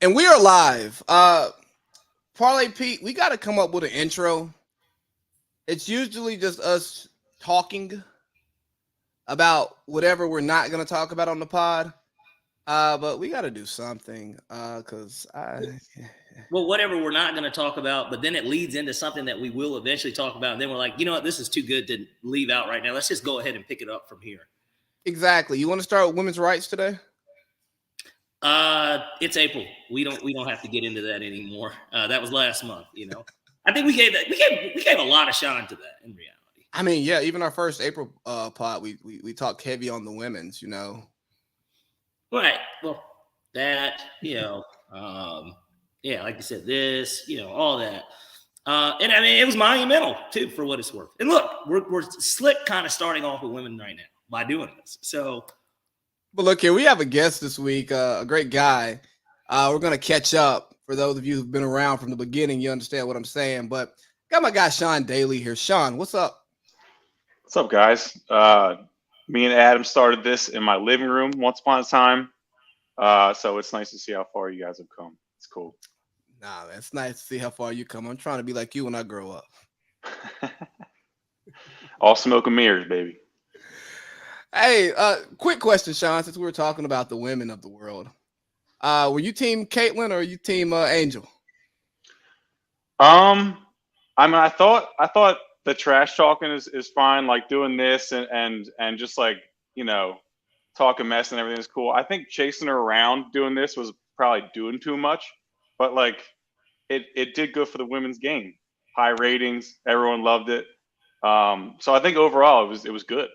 And we are live. Parlay Pete, we got to come up with an intro. It's usually just us talking about whatever we're not going to talk about on the pod. But we got to do something because Well, whatever we're not going to talk about, but then it leads into something that we will eventually talk about. And then we're like, you know what, this is too good to leave out right now. Let's just go ahead and pick it up from here. Exactly. You want to start with women's rights today? It's April. We don't have to get into that anymore. That was last month. I think we gave a lot of shine to that in reality. I mean, yeah. Even our first April pod, we talked heavy on the women's. Right. Well, that yeah, like you said, this, all that. And I mean, it was monumental too, for what it's worth. And look, we're slick kind of starting off with women right now by doing this. So, but look here, we have a guest this week, a great guy. We're gonna catch up. For those of you who've been around from the beginning, you understand what I'm saying. But got my guy Sean Daley here. Sean, what's up? What's up, guys? Me and Adam started this in my living room once upon a time. So it's nice to see how far you guys have come. It's cool. Nah, man, it's nice to see how far you come. I'm trying to be like you when I grow up. All smoke and mirrors, baby. Hey, quick question, Sean, since we were talking about the women of the world. Were you team Caitlin or you team Angel? I mean, I thought the trash talking is fine, like doing this and just like, talking mess and everything is cool. I think chasing her around doing this was probably doing too much, but like it did good for the women's game. High ratings, everyone loved it. So I think overall it was good.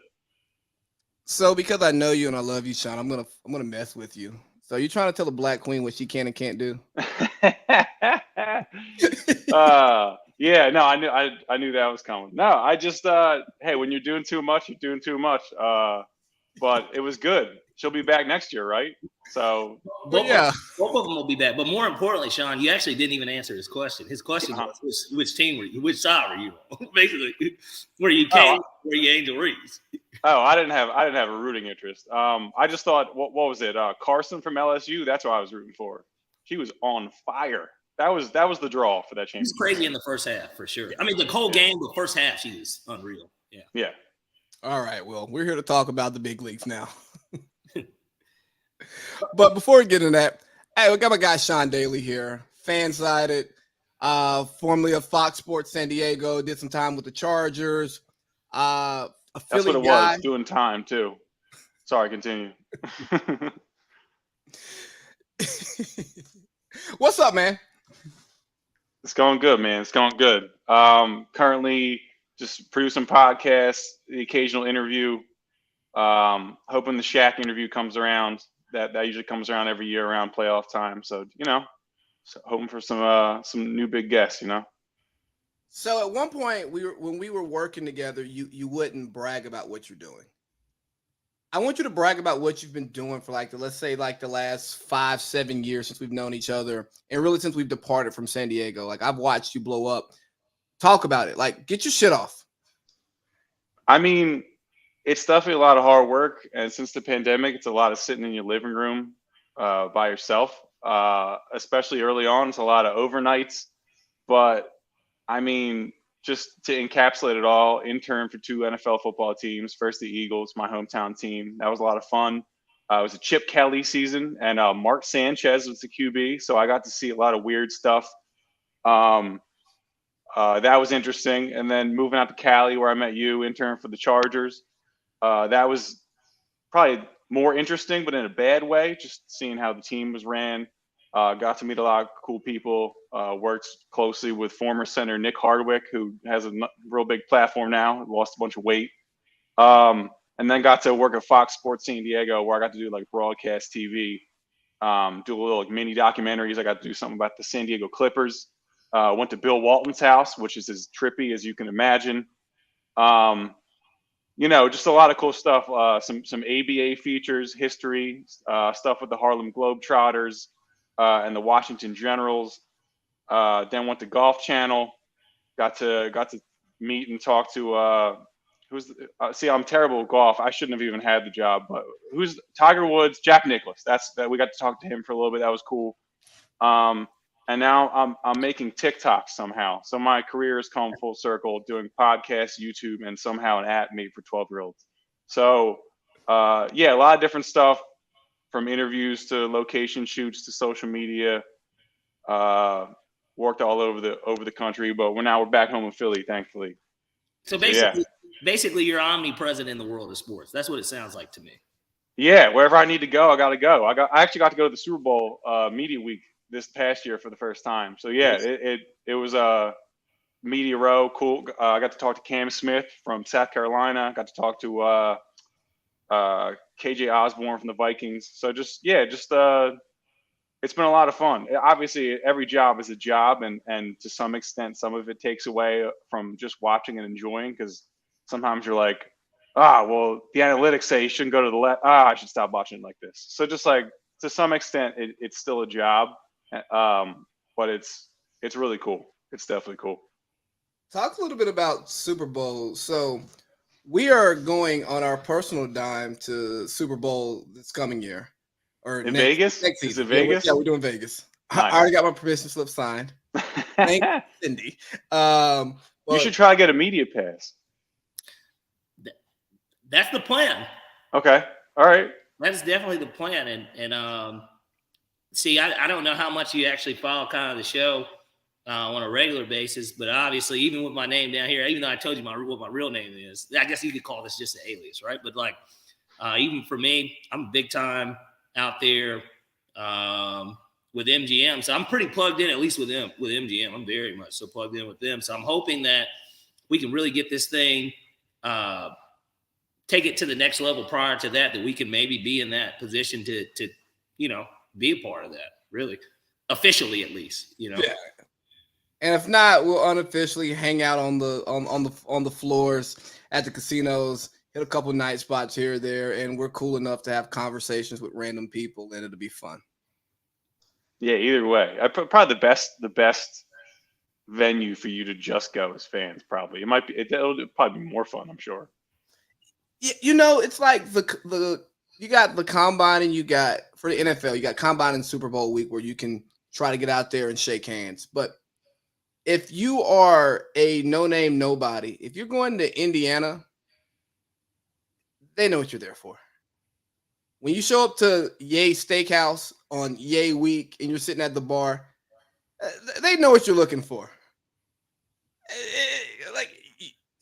So because I know you and I love you, Sean, I'm gonna mess with you. So you're trying to tell the Black Queen what she can and can't do? Yeah, no, I knew that was coming. No, I just hey, when you're doing too much, you're doing too much. But it was good. She'll be back next year, right? So both of them will be back. But more importantly, Sean, you actually didn't even answer his question. His question was which team were you? Which side were you on? Basically, were you King? Were you Angel Reese? Oh, I didn't have a rooting interest. I just thought, what was it? Carson from LSU. That's what I was rooting for. She was on fire. That was the draw for that championship. She was crazy in the first half for sure. I mean, the whole game, the first half, she was unreal. Yeah. Yeah. All right. Well, we're here to talk about the big leagues now. But before we get into that, hey, we got my guy Sean Daley here, Fansided, formerly of Fox Sports San Diego, did some time with the Chargers. A That's Philly what it guy. was, doing time too. Sorry, continue. What's up, man? It's going good, man. It's going good. Currently just producing podcasts, the occasional interview. Hoping the Shaq interview comes around. That usually comes around every year around playoff time. So so hoping for some new big guests. So at one point, when we were working together, you wouldn't brag about what you're doing. I want you to brag about what you've been doing for let's say the last 5-7 years since we've known each other, and really since we've departed from San Diego. Like I've watched you blow up. Talk about it. Like get your shit off. I mean, it's definitely a lot of hard work, and since the pandemic, it's a lot of sitting in your living room by yourself. Especially early on, it's a lot of overnights. But I mean, just to encapsulate it all, intern for 2 NFL football teams. First, the Eagles, my hometown team. That was a lot of fun. It was a Chip Kelly season, and Mark Sanchez was the QB, so I got to see a lot of weird stuff. That was interesting. And then moving out to Cali, where I met you, intern for the Chargers. That was probably more interesting, but in a bad way, just seeing how the team was ran. Got to meet a lot of cool people. Worked closely with former center Nick Hardwick, who has a real big platform now. Lost a bunch of weight. And then got to work at Fox Sports San Diego, where I got to do broadcast TV. Do a little mini documentaries. I got to do something about the San Diego Clippers. Went to Bill Walton's house, which is as trippy as you can imagine. Just a lot of cool stuff. Some ABA features, history, stuff with the Harlem Globetrotters and the Washington Generals. Then went to Golf Channel. Got to meet and talk to see, I'm terrible at golf. I shouldn't have even had the job, but who's Tiger Woods, Jack Nicklaus. That we got to talk to him for a little bit. That was cool. And now I'm making TikToks somehow. So my career has come full circle, doing podcasts, YouTube, and somehow an app made for 12-year-olds. So yeah, a lot of different stuff, from interviews to location shoots to social media. Worked all over the country, but we're back home in Philly, thankfully. So yeah. basically, you're omnipresent in the world of sports. That's what it sounds like to me. Yeah, wherever I need to go, I got to go. I actually got to go to the Super Bowl media week this past year for the first time. So yeah, it was a media row. Cool. I got to talk to Cam Smith from South Carolina. I got to talk to KJ Osborne from the Vikings. So just it's been a lot of fun. Obviously, every job is a job, and to some extent, some of it takes away from just watching and enjoying, because sometimes you're like, well, the analytics say you shouldn't go to the left. I should stop watching it like this. So just like, to some extent, it's still a job, but it's really cool. It's definitely cool. Talk a little bit about Super Bowl. So we are going on our personal dime to Super Bowl this coming year. Or in Vegas? Next season. Is it Vegas? Yeah, we're doing Vegas. Nice. I already got my permission slip signed. Thank you, Cindy. You should try to get a media pass. That's the plan. Okay. All right. That's definitely the plan. And see, I don't know how much you actually follow kind of the show on a regular basis, but obviously, even with my name down here, even though I told you what my real name is, I guess you could call this just an alias, right? But like, even for me, I'm big time out there with MGM, so I'm pretty plugged in, at least with MGM. I'm very much so plugged in with them. So I'm hoping that we can really get this thing, take it to the next level. Prior to that we can maybe be in that position to be a part of that, really, officially at least. Yeah. And if not, we'll unofficially hang out on the floors at the casinos, hit a couple night spots here or there, and we're cool enough to have conversations with random people, and it'll be fun. Yeah, either way, probably the best venue for you to just go as fans. Probably it'll probably be more fun, I'm sure. It's like you got the combine, and you got, for the NFL, you got combine and Super Bowl week where you can try to get out there and shake hands. But if you are a no-name nobody, if you're going to Indiana, they know what you're there for. When you show up to Ye Steakhouse on Ye Week and you're sitting at the bar, they know what you're looking for.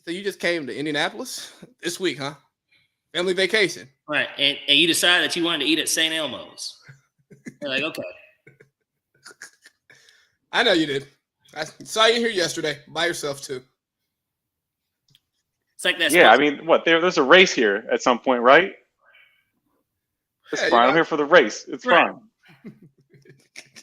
So you just came to Indianapolis this week, huh? Family vacation. Right. And you decided that you wanted to eat at St. Elmo's. You're like, okay. I know you did. I saw you here yesterday by yourself too. It's like that. Yeah, I mean, there's a race here at some point, right? It's fine. I'm here for the race. It's fine.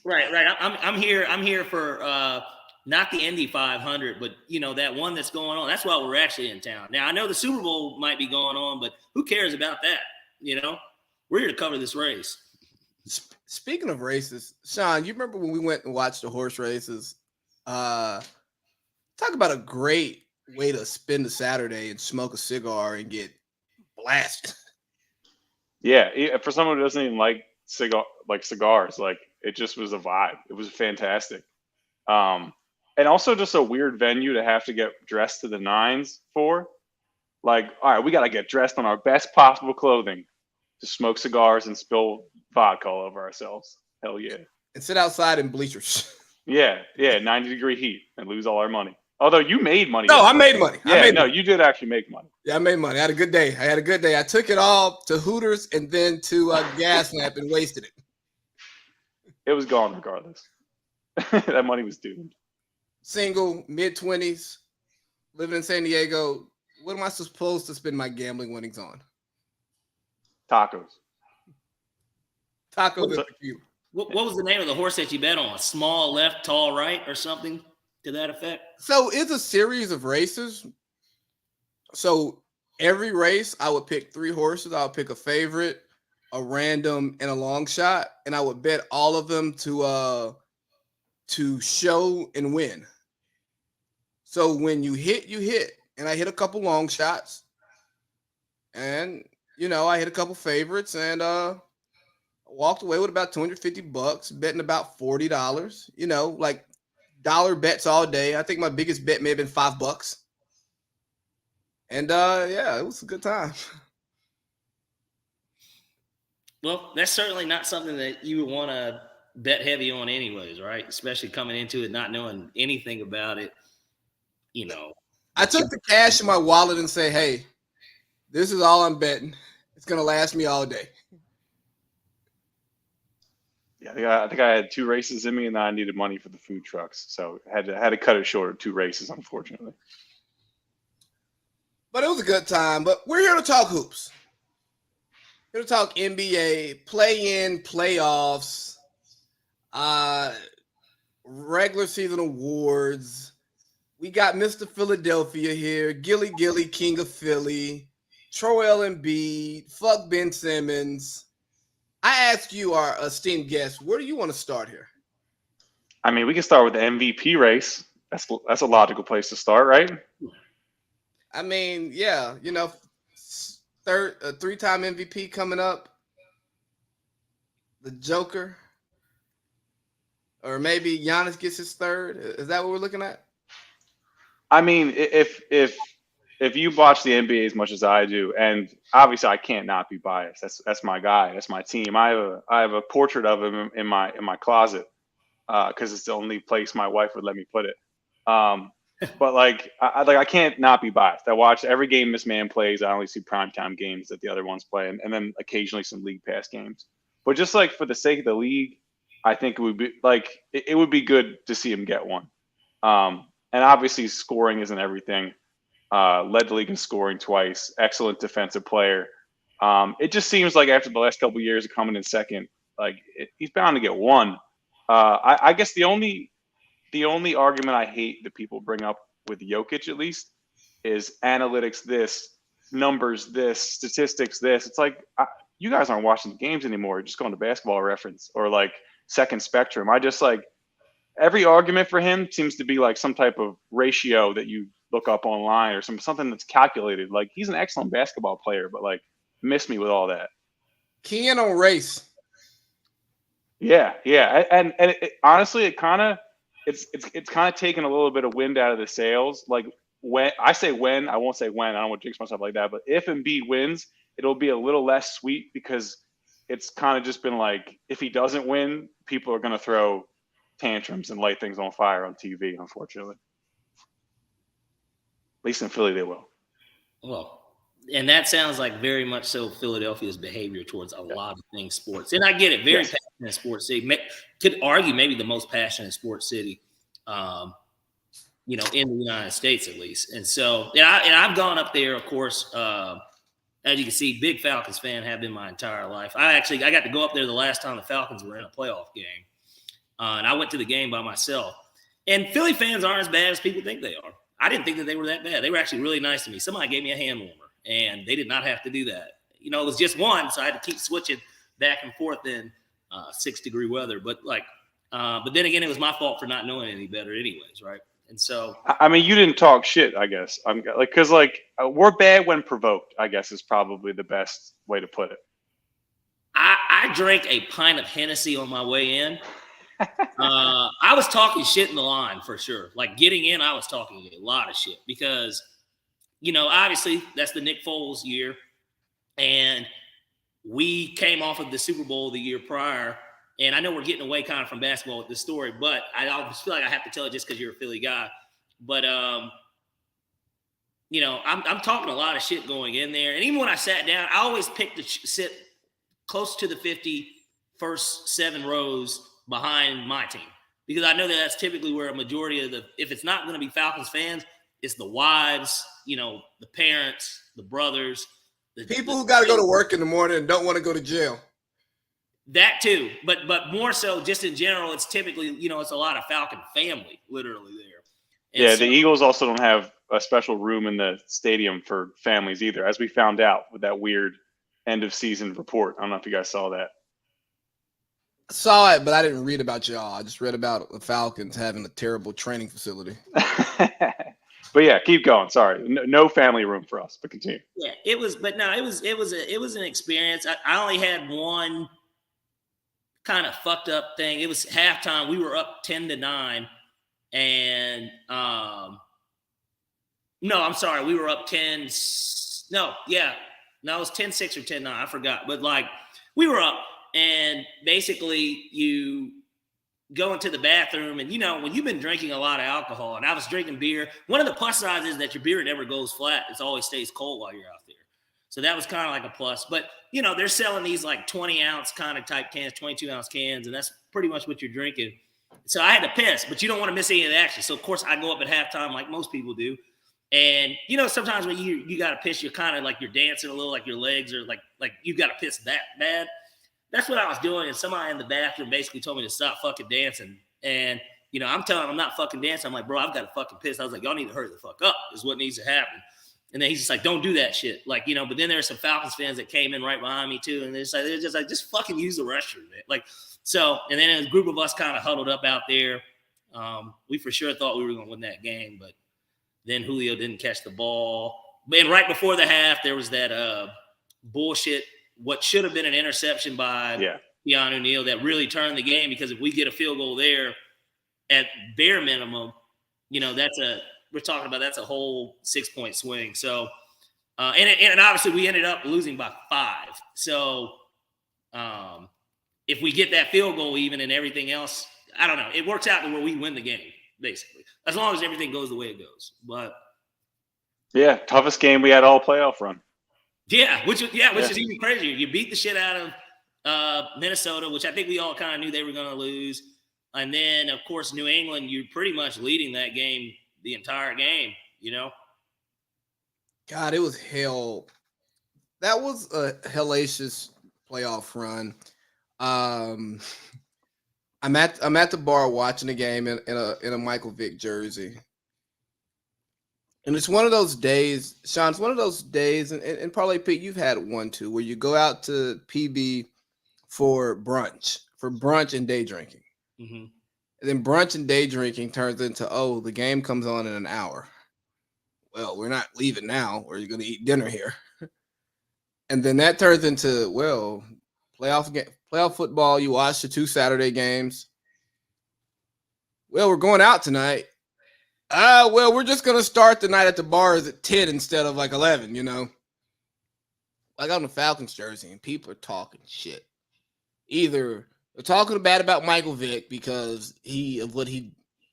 Right. I'm here for not the Indy 500, but that one that's going on. That's why we're actually in town. Now I know the Super Bowl might be going on, but who cares about that? We're here to cover this race. Speaking of races, Sean, you remember when we went and watched the horse races? Talk about a great way to spend a Saturday and smoke a cigar and get blasted. Yeah, for someone who doesn't even like cigars, like, it just was a vibe. It was fantastic. And also just a weird venue to have to get dressed to the nines for. Like, all right, we got to get dressed on our best possible clothing to smoke cigars and spill vodka all over ourselves. Hell yeah. And sit outside in bleachers. Yeah, 90-degree heat and lose all our money. Although you made money. No, I made money. You did actually make money. Yeah, I made money. I had a good day. I took it all to Hooters and then to Gaslamp and wasted it. It was gone regardless. That money was doomed. Single, mid-20s, living in San Diego. What am I supposed to spend my gambling winnings on? Tacos. Tacos at the Cube. What was the name of the horse that you bet on? Small left, tall right, or something to that effect? So it's a series of races. So every race, I would pick 3 horses. I would pick a favorite, a random, and a long shot, and I would bet all of them to show and win. So when you hit, you hit. And I hit a couple long shots. And, I hit a couple favorites, and walked away with about $250, betting about $40. You know, like dollar bets all day. I think my biggest bet may have been $5. And yeah, it was a good time. Well, that's certainly not something that you would want to bet heavy on anyways, right? Especially coming into it not knowing anything about it, you know. I took the cash in my wallet and say, hey, this is all I'm betting. It's going to last me all day. Yeah, I think I had 2 races in me, and I needed money for the food trucks, so I had to cut it short of 2 races, unfortunately. But it was a good time. But we're here to talk hoops. Here to talk NBA, play-in, playoffs, regular season awards. We got Mr. Philadelphia here, Gilly, King of Philly, Joel Embiid, fuck Ben Simmons. I ask you, our esteemed guest, where do you want to start here? I mean, we can start with the MVP race. That's a logical place to start, right? I mean, yeah, you know, three-time MVP coming up. The Joker. Or maybe Giannis gets his third. Is that what we're looking at? I mean, if you watch the NBA as much as I do, and obviously I can't not be biased. That's my guy. That's my team. I have a portrait of him in my closet because it's the only place my wife would let me put it. But like I can't not be biased. I watch every game this man plays. I only see primetime games that the other ones play, and then occasionally some league pass games. But just like for the sake of the league, I think it would be like it would be good to see him get one. And obviously scoring isn't everything. Led the league in scoring twice. Excellent defensive player. It just seems like after the last couple of years of coming in second, like he's bound to get one. I guess the only argument I hate that people bring up with Jokic at least is analytics this, numbers this, statistics this. It's like you guys aren't watching the games anymore. You're just going to Basketball Reference or like Second Spectrum. I just like every argument for him seems to be like some type of ratio that you look up online or something that's calculated. Like he's an excellent basketball player, but like miss me with all that. Keying on race. Yeah, and honestly, it's kind of taken a little bit of wind out of the sails. Like when I say when, I won't say when. I don't want to jinx myself like that. But if Embiid wins, it'll be a little less sweet because it's kind of just been like if he doesn't win, people are going to throw tantrums and light things on fire on TV. Unfortunately, at least in Philly, they will. Well, and that sounds like very much so Philadelphia's behavior towards a lot of things sports. And I get it, very passionate sports city. Could argue maybe the most passionate sports city, you know, in the United States at least. And so, and I've gone up there, of course. As you can see, big Falcons fan, have been my entire life. I got to go up there the last time the Falcons were in a playoff game. And I went to the game by myself. And Philly fans aren't as bad as people think they are. I didn't think that they were that bad. They were actually really nice to me. Somebody gave me a hand warmer, and they did not have to do that. You know, it was just one, so I had to keep switching back and forth in 6-degree weather. But but then again, it was my fault for not knowing any better, anyways, right? And so, I mean, you didn't talk shit, I guess. I'm like, because like we're bad when provoked, I guess is probably the best way to put it. I drank a pint of Hennessy on my way in. I was talking shit in the line for sure. Like getting in, I was talking a lot of shit because, you know, obviously that's the Nick Foles year, and we came off of the Super Bowl the year prior. And I know we're getting away kind of from basketball with this story, but I always feel like I have to tell it just because you're a Philly guy. But you know, I'm talking a lot of shit going in there, and even when I sat down, I always picked to sit close to the 50 first 7 rows behind my team, because I know that that's typically where a majority of if it's not going to be Falcons fans, it's the wives, you know, the parents, the brothers, the people who got to go to work in the morning and don't want to go to jail. That too, but more so just in general, it's typically, you know, it's a lot of Falcon family literally there. And yeah, the Eagles also don't have a special room in the stadium for families either, as we found out with that weird end of season report. I don't know if you guys saw that. I saw it, but I didn't read about y'all. I just read about the Falcons having a terrible training facility. But yeah, keep going. Sorry, no family room for us. But continue. Yeah, it was, but no, it was an experience. I only had one kind of fucked up thing. It was halftime. We were up 10-9, and no, I'm sorry, we were up 10. No, yeah, no, it was 10-6 or 10-9. I forgot, but like we were up, and basically you go into the bathroom, and when you've been drinking a lot of alcohol, and I was drinking beer. One of the plus sides is that your beer never goes flat; it always stays cold while you're out there. So that was kind of like a plus. But, they're selling these like 20-ounce kind of type cans, 22-ounce cans, and that's pretty much what you're drinking. So I had to piss, but you don't want to miss any of the action. So, of course, I go up at halftime like most people do. And, sometimes when you got to piss, you're kind of like you're dancing a little, like your legs are like you got to piss that bad. That's what I was doing. And somebody in the bathroom basically told me to stop fucking dancing. And, I'm telling them I'm not fucking dancing. I'm like, bro, I've got to fucking piss. I was like, y'all need to hurry the fuck up is what needs to happen. And then he's just like, don't do that shit. Like, but then there's some Falcons fans that came in right behind me too. And they're just like, just fucking use the restroom, man. Like, so, and then a group of us kind of huddled up out there. We for sure thought we were going to win that game, but then Julio didn't catch the ball. And right before the half, there was that bullshit, what should have been an interception by Keanu Neal that really turned the game, because if we get a field goal there at bare minimum, we're talking about that's a whole 6-point swing. So, and obviously we ended up losing by 5. So, if we get that field goal even and everything else, I don't know. It works out to where we win the game, basically, as long as everything goes the way it goes. But yeah, toughest game we had all playoff run. Yeah, which is even crazier. You beat the shit out of Minnesota, which I think we all kind of knew they were going to lose. And then, of course, New England, you're pretty much leading that game the entire game, God, it was hell. That was a hellacious playoff run. I'm at the bar watching the game in a Michael Vick jersey. And it's one of those days, Sean, it's one of those days, and Parlay Pete, you've had one too, where you go out to PB for brunch and day drinking. Mm-hmm. And then brunch and day drinking turns into, the game comes on in an hour. Well, we're not leaving now, or you're going to eat dinner here. And then that turns into, playoff football. You watch the 2 Saturday games. Well, we're going out tonight. We're just going to start the night at the bars at 10 instead of like 11, I got on the Falcons jersey and people are talking shit. Either they're talking bad about Michael Vick because what he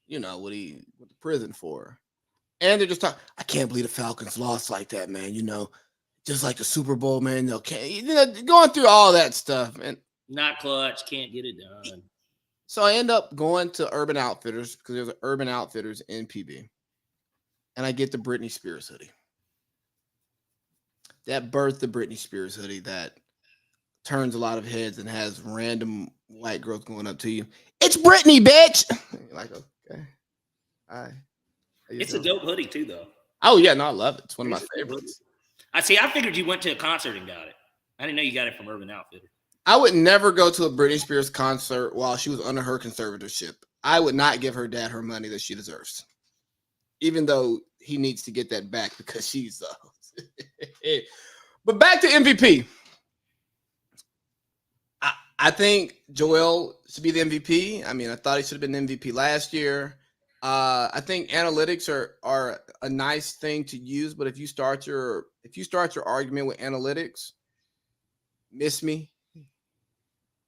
went to prison for. And they're just talking, I can't believe the Falcons lost like that, man. Just like the Super Bowl, man. Going through all that stuff. And not clutch, can't get it done. So I end up going to Urban Outfitters because there's an Urban Outfitters in PB. And I get the Britney Spears hoodie. That birthed the Britney Spears hoodie that turns a lot of heads and has random white girls going up to you. It's Britney, bitch! You're like, okay. All right. It's a dope hoodie too, though. Oh, yeah. No, I love it. It's one of my favorites. I figured you went to a concert and got it. I didn't know you got it from Urban Outfitters. I would never go to a Britney Spears concert while she was under her conservatorship. I would not give her dad her money that she deserves, even though he needs to get that back because she's. But back to MVP. I think Joel should be the MVP. I mean, I thought he should have been the MVP last year. I think analytics are a nice thing to use, but if you start your argument with analytics, miss me.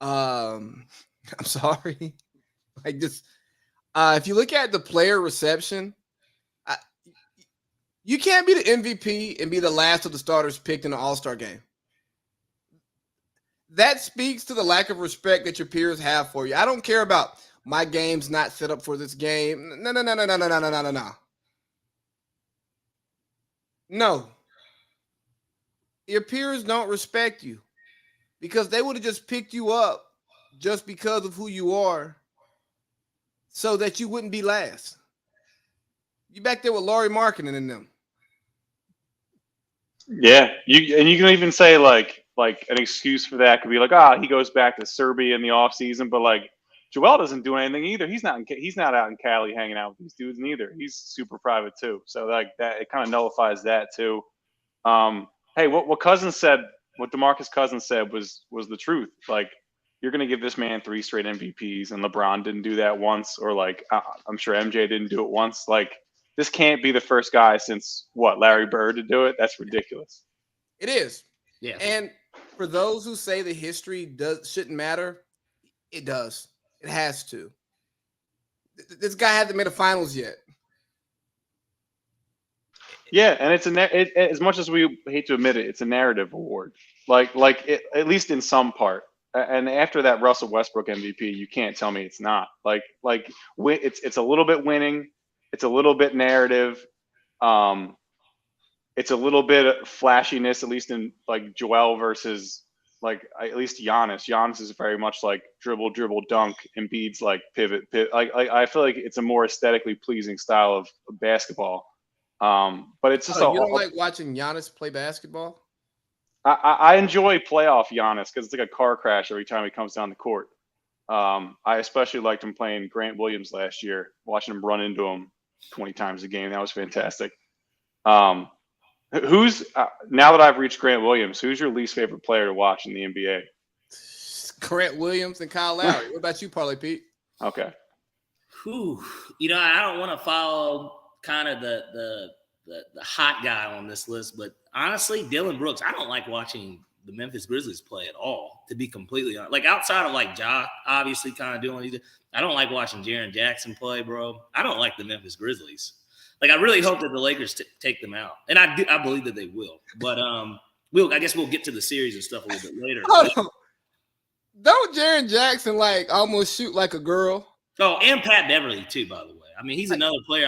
I'm sorry. Like this, if you look at the player reception, you can't be the MVP and be the last of the starters picked in an All-Star game. That speaks to the lack of respect that your peers have for you. I don't care about my game's not set up for this game. No. No. Your peers don't respect you because they would have just picked you up just because of who you are so that you wouldn't be last. You back there with Laurie Markkinen and them. Yeah, you can even say like an excuse for that could be like, he goes back to Serbia in the offseason, but like Joel doesn't do anything either. He's not out in Cali hanging out with these dudes neither. He's super private too. So like that, it kind of nullifies that too. Hey, what Cousins said, what DeMarcus Cousins said was the truth. Like you're going to give this man 3 straight MVPs, and LeBron didn't do that once, or like I'm sure MJ didn't do it once. Like, this can't be the first guy since Larry Bird to do it. That's ridiculous. It is. Yeah. And for those who say the history shouldn't matter, it does. It has to. This guy hasn't made a finals yet. Yeah, and it's as much as we hate to admit it, it's a narrative award. At least in some part. And after that Russell Westbrook MVP, you can't tell me it's not. It's a little bit winning, it's a little bit narrative, it's a little bit of flashiness, at least in like Joel versus at least Giannis. Giannis is very much like dribble, dunk, Embiid's like pivot. I feel like it's a more aesthetically pleasing style of basketball. But it's just you don't like watching Giannis play basketball? I enjoy playoff Giannis because it's like a car crash every time he comes down the court. I especially liked him playing Grant Williams last year, watching him run into him 20 times a game. That was fantastic. Who's now that I've reached Grant Williams, who's your least favorite player to watch in the NBA? Grant Williams and Kyle Lowry. What about you, Parlay Pete? Okay. I don't want to follow kind of the hot guy on this list, but honestly, Dylan Brooks, I don't like watching the Memphis Grizzlies play at all, to be completely honest. Like, outside of like Ja, obviously kind of doing what he did, I don't like watching Jaren Jackson play, bro. I don't like the Memphis Grizzlies. Like, I really hope that the Lakers take them out, and I believe that they will. But I guess we'll get to the series and stuff a little bit later. Don't Jaren Jackson like almost shoot like a girl? Oh, and Pat Beverly too, by the way. I mean, he's another player.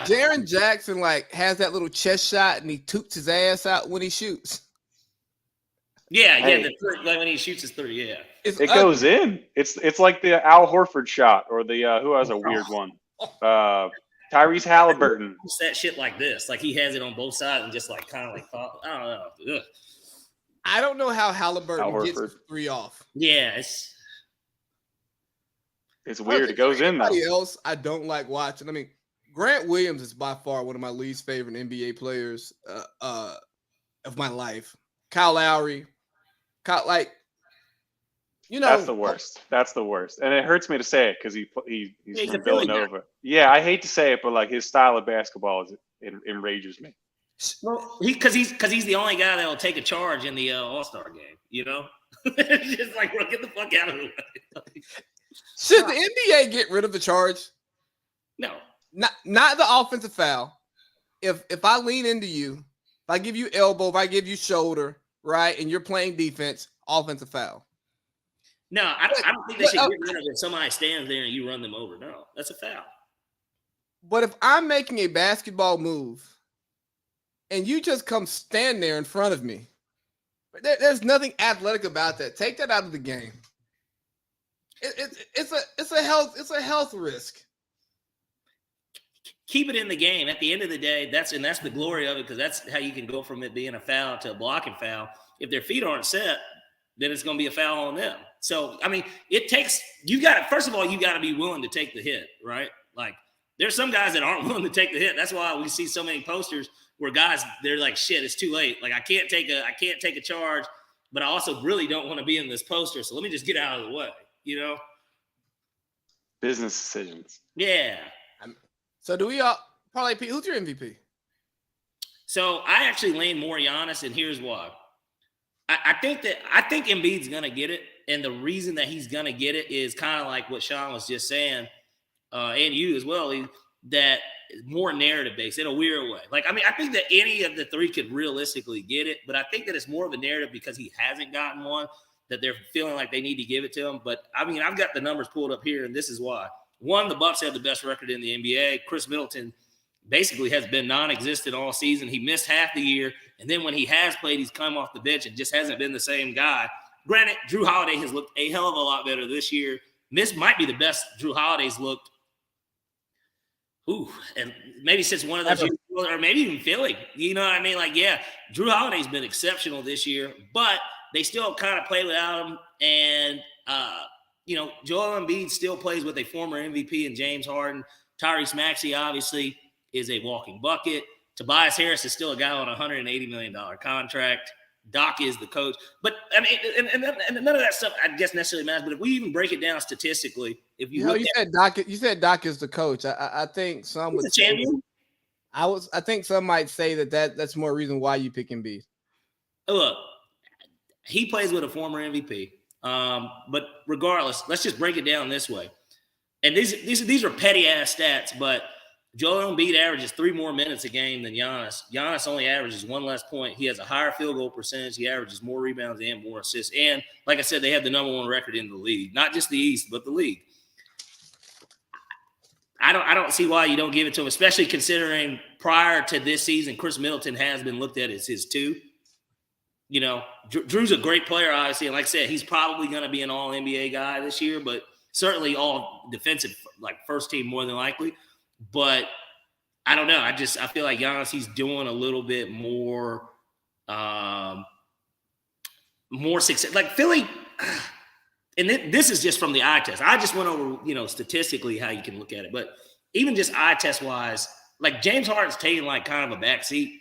Jaren Jackson like has that little chest shot and he toots his ass out when he shoots. Yeah, like when he shoots his 3, yeah. It goes in. It's like the Al Horford shot, or the who has a weird one? Tyrese Halliburton. That shit like this, like he has it on both sides and just like kind of like I don't know. Ugh. I don't know how Halliburton gets his 3 off. Yeah, it's weird. It goes in though. Anybody else I don't like watching. I mean, Grant Williams is by far one of my least favorite NBA players of my life. Kyle Lowry, that's the worst. That's the worst, and it hurts me to say it because he's from Villanova. Yeah, I hate to say it, but like his style of basketball it enrages me. Well, because he's the only guy that will take a charge in the All-Star game. You know, it's just like, bro, get the fuck out of the way. Should the NBA get rid of the charge? No, not the offensive foul. If I lean into you, if I give you elbow, if I give you shoulder, right, and you're playing defense, offensive foul. No, I don't think they should get rid of it if somebody stands there and you run them over. No, that's a foul. But if I'm making a basketball move and you just come stand there in front of me, there's nothing athletic about that. Take that out of the game. It's a health risk. Keep it in the game. At the end of the day, that's the glory of it, because that's how you can go from it being a foul to a blocking foul. If their feet aren't set, then it's going to be a foul on them. So, I mean, first of all, you got to be willing to take the hit, right? Like, there's some guys that aren't willing to take the hit. That's why we see so many posters where guys, they're like, shit, it's too late. Like, I can't take a charge, but I also really don't want to be in this poster. So let me just get out of the way, you know? Business decisions. Yeah. So do we all probably Pete? Who's your MVP? So I actually lean more Giannis, and here's why. I think Embiid's gonna get it, and the reason that he's gonna get it is kind of like what Sean was just saying, and you as well. That more narrative based in a weird way. Like, I mean, I think that any of the 3 could realistically get it, but I think that it's more of a narrative because he hasn't gotten one, that they're feeling like they need to give it to him. But I mean, I've got the numbers pulled up here, and this is why. One, the Bucks have the best record in the NBA. Chris Middleton basically has been non-existent all season. He missed half the year, and then when he has played, he's come off the bench and just hasn't been the same guy. Granted, Drew Holiday has looked a hell of a lot better this year. This might be the best Drew Holiday's looked. And maybe since one of those years, or maybe even Philly. You know what I mean? Like, yeah, Drew Holiday's been exceptional this year, but they still kind of play without him. And, Joel Embiid still plays with a former MVP in James Harden. Tyrese Maxey, obviously, is a walking bucket. Tobias Harris is still a guy on a $180 million contract. Doc is the coach. But I mean, and none of that stuff I guess necessarily matters. But if we even break it down statistically, if you look you said Doc is the coach. I think some would say champion. I think some might say that's more reason why you pick Embiid. Look, he plays with a former MVP. But regardless, let's just break it down this way. And these are petty ass stats, but Joel Embiid averages 3 more minutes a game than Giannis. Giannis only averages 1 less point. He has a higher field goal percentage. He averages more rebounds and more assists. And like I said, they have the number 1 record in the league, not just the East, but the league. I don't see why you don't give it to him, especially considering prior to this season, Chris Middleton has been looked at as his 2. You know, Drew's a great player, obviously. And like I said, he's probably going to be an all-NBA guy this year, but certainly all defensive, like first team more than likely. But I don't know. I feel like Giannis, he's doing a little bit more success. Like Philly, and this is just from the eye test. I just went over, statistically how you can look at it. But even just eye test wise, like James Harden's taking like kind of a back seat.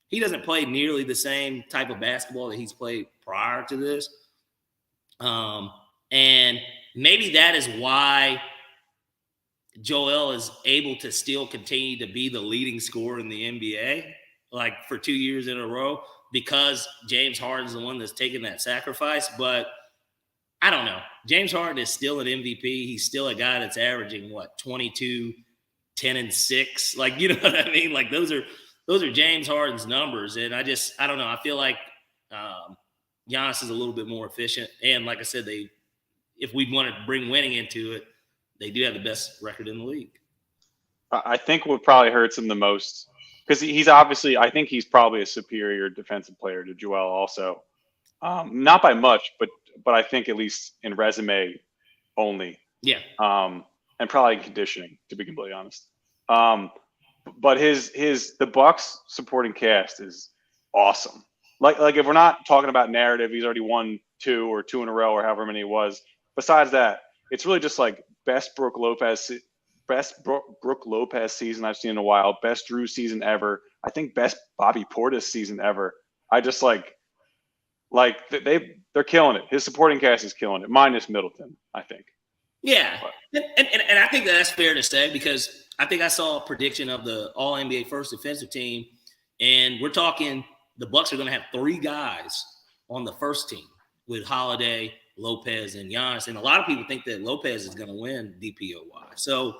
He doesn't play nearly the same type of basketball that he's played prior to this. And maybe that is why Joel is able to still continue to be the leading scorer in the NBA, like for 2 years in a row, because James Harden's the one that's taking that sacrifice. But I don't know. James Harden is still an MVP. He's still a guy that's averaging 22, 10 and 6. Like, you know what I mean? Like those are James Harden's numbers. And I don't know. I feel like Giannis is a little bit more efficient. And like I said, if we want to bring winning into it, they do have the best record in the league. I think what probably hurts him the most, because he's obviously, I think he's probably a superior defensive player to Joel also. Not by much, but I think at least in resume only. Yeah. And probably in conditioning, to be completely honest. But the Bucks supporting cast is awesome. Like if we're not talking about narrative, he's already won 2 or 2 in a row or however many it was. Besides that, it's really just like best Brook Lopez season I've seen in a while, best Drew season ever. I think best Bobby Portis season ever. I just like they're killing it. His supporting cast is killing it, minus Middleton, I think. Yeah, and I think that's fair to say, because I think I saw a prediction of the All-NBA first defensive team, and we're talking the Bucks are going to have 3 guys on the first team with Holiday, Lopez, and Giannis. And a lot of people think that Lopez is going to win DPOY. So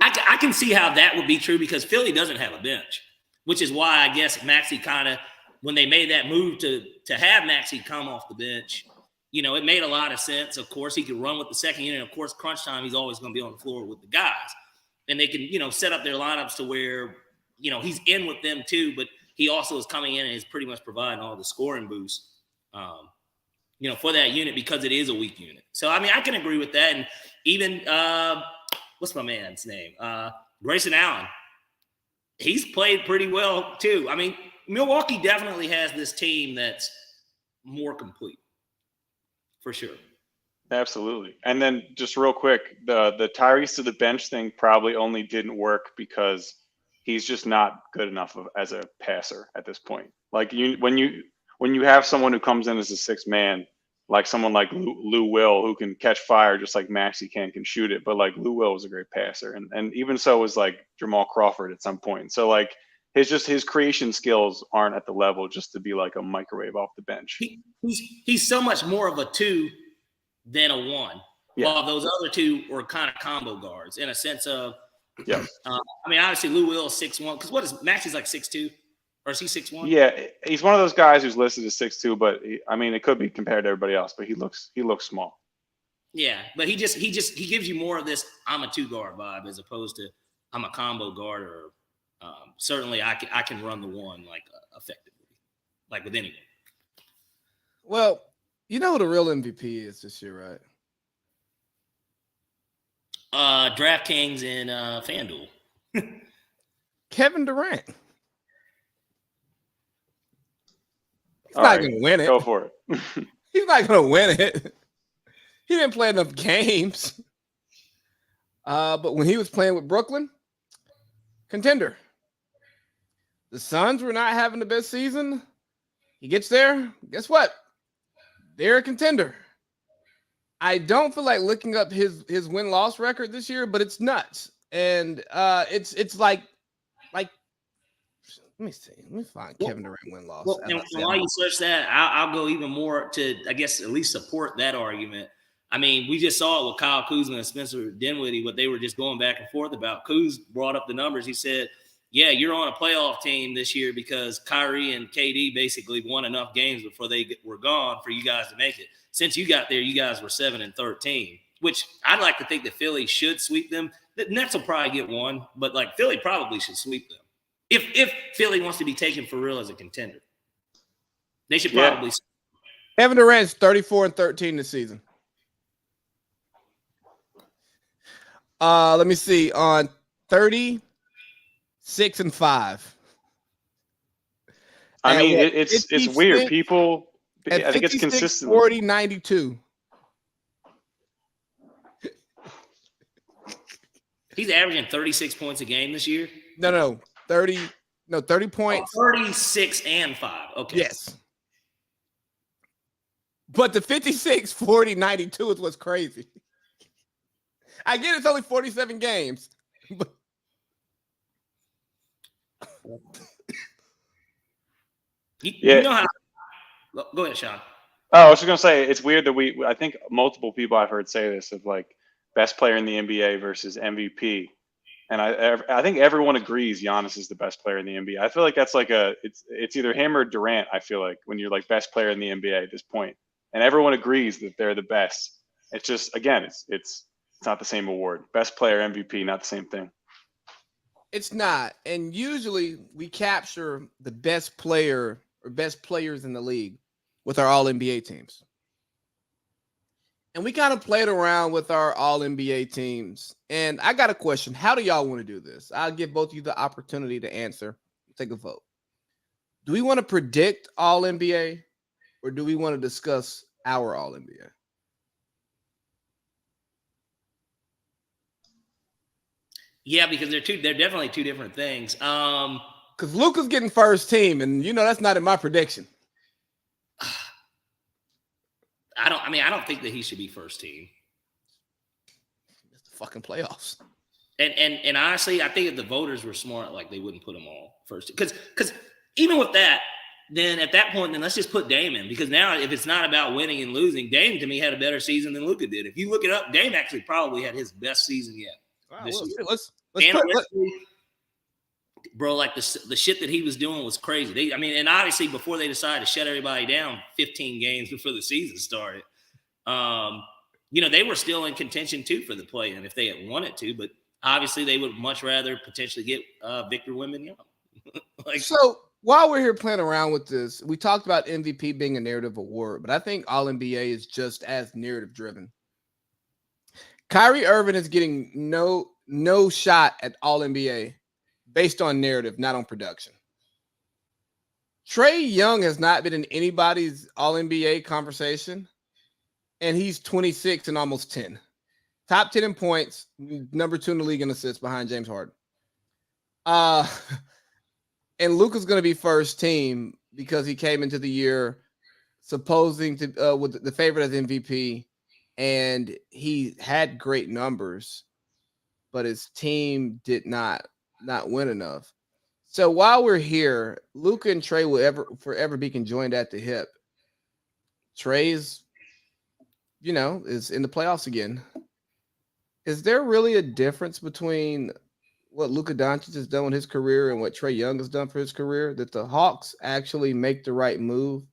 I can see how that would be true, because Philly doesn't have a bench, which is why I guess Maxey kind of, when they made that move to have Maxey come off the bench, it made a lot of sense. Of course, he could run with the second unit. Of course, crunch time, he's always going to be on the floor with the guys. And they can, set up their lineups to where, he's in with them too, but he also is coming in and is pretty much providing all the scoring boost, for that unit, because it is a weak unit. So, I mean, I can agree with that. And even, what's my man's name? Grayson Allen. He's played pretty well too. I mean, Milwaukee definitely has this team that's more complete, for sure. Absolutely. And then just real quick, the Tyrese to the bench thing probably only didn't work because he's just not good enough as a passer at this point. Like when you have someone who comes in as a 6th man, like someone like Lou Will, who can catch fire just like Maxey can shoot it, but like Lou Will was a great passer, and even so was like Jamal Crawford at some point. So like his creation skills aren't at the level just to be like a microwave off the bench. He's so much more of a 2 than a 1. Yeah. While those other 2 were kind of combo guards in a sense of, yeah. I mean, obviously Lou Will is 6'1", because what is Maxey's like 6'2", or is he 6'1"? Yeah, he's one of those guys who's listed as 6'2", but it could be compared to everybody else, but he looks small. Yeah, but he gives you more of this I'm a 2-guard vibe as opposed to I'm a combo guard, or certainly I can run the 1 like effectively, like with anyone. Well, you know who the real MVP is this year, right? DraftKings and FanDuel. Kevin Durant. He's All not right, going to win it. Go for it. He's not going to win it. He didn't play enough games. But when he was playing with Brooklyn, contender. The Suns were not having the best season. He gets there. Guess what? They're a contender. I don't feel like looking up his win-loss record this year, but it's nuts. And it's like let me see. Let me find Kevin Durant win-loss. Well, and while you search that, I'll go even more to, I guess, at least support that argument. I mean, we just saw it with Kyle Kuzma and Spencer Dinwiddie, what they were just going back and forth about. Kuz brought up the numbers. He said, yeah, you're on a playoff team this year because Kyrie and KD basically won enough games before they were gone for you guys to make it. Since you got there, you guys were 7-13, which I'd like to think that Philly should sweep them. The Nets will probably get one, but like Philly probably should sweep them. If Philly wants to be taken for real as a contender, they should probably. Kevin Durant's 34-13 this season. Let me see. On 36-5. I mean, it's weird. People, I think it's consistent. 40-92. He's averaging 36 points a game this year. No, 30 points. 36-5. Okay. Yes. But the 56-40-92 is what's crazy. I get it's only 47 games. But you know how. Go ahead, Sean. Oh, I was just gonna say it's weird that I think multiple people I've heard say this of like best player in the NBA versus MVP, and I think everyone agrees Giannis is the best player in the NBA. I feel like that's like it's either him or Durant. I feel like when you're like best player in the NBA at this point, and everyone agrees that they're the best. It's just again, it's not the same award. Best player, MVP, not the same thing. It's not, and usually we capture the best player or best players in the league with our All-NBA teams. And we kind of played around with our All-NBA teams. And I got a question. How do y'all want to do this? I'll give both of you the opportunity to answer. Take a vote. Do we want to predict All-NBA or do we want to discuss our All-NBA? Yeah, because they're definitely two different things. Because Luka's getting first team, and that's not in my prediction. I don't think that he should be first team. It's the fucking playoffs. And honestly, I think if the voters were smart, like they wouldn't put him all first. Because even with that, then at that point, then let's just put Dame in. Because now, if it's not about winning and losing, Dame to me had a better season than Luka did. If you look it up, Dame actually probably had his best season yet. Wow, let's bro, like the shit that he was doing was crazy. And obviously before they decided to shut everybody down 15 games before the season started, they were still in contention too for the play-in if they had wanted to, but obviously they would much rather potentially get Victor Wembanyama. So while we're here playing around with this, we talked about MVP being a narrative award, but I think All-NBA is just as narrative driven. Kyrie Irving is getting no shot at All-NBA based on narrative, not on production. Trae Young has not been in anybody's All-NBA conversation, and he's 26 and almost 10. Top 10 in points, number 2 in the league in assists behind James Harden. And Luka's going to be first team because he came into the year supposing to with the favorite as MVP, and he had great numbers, but his team did not win enough. So while we're here, Luka and Trae will forever be conjoined at the hip. Trae's, is in the playoffs again. Is there really a difference between what Luka Doncic has done with his career and what Trae Young has done for his career? That the Hawks actually make the right move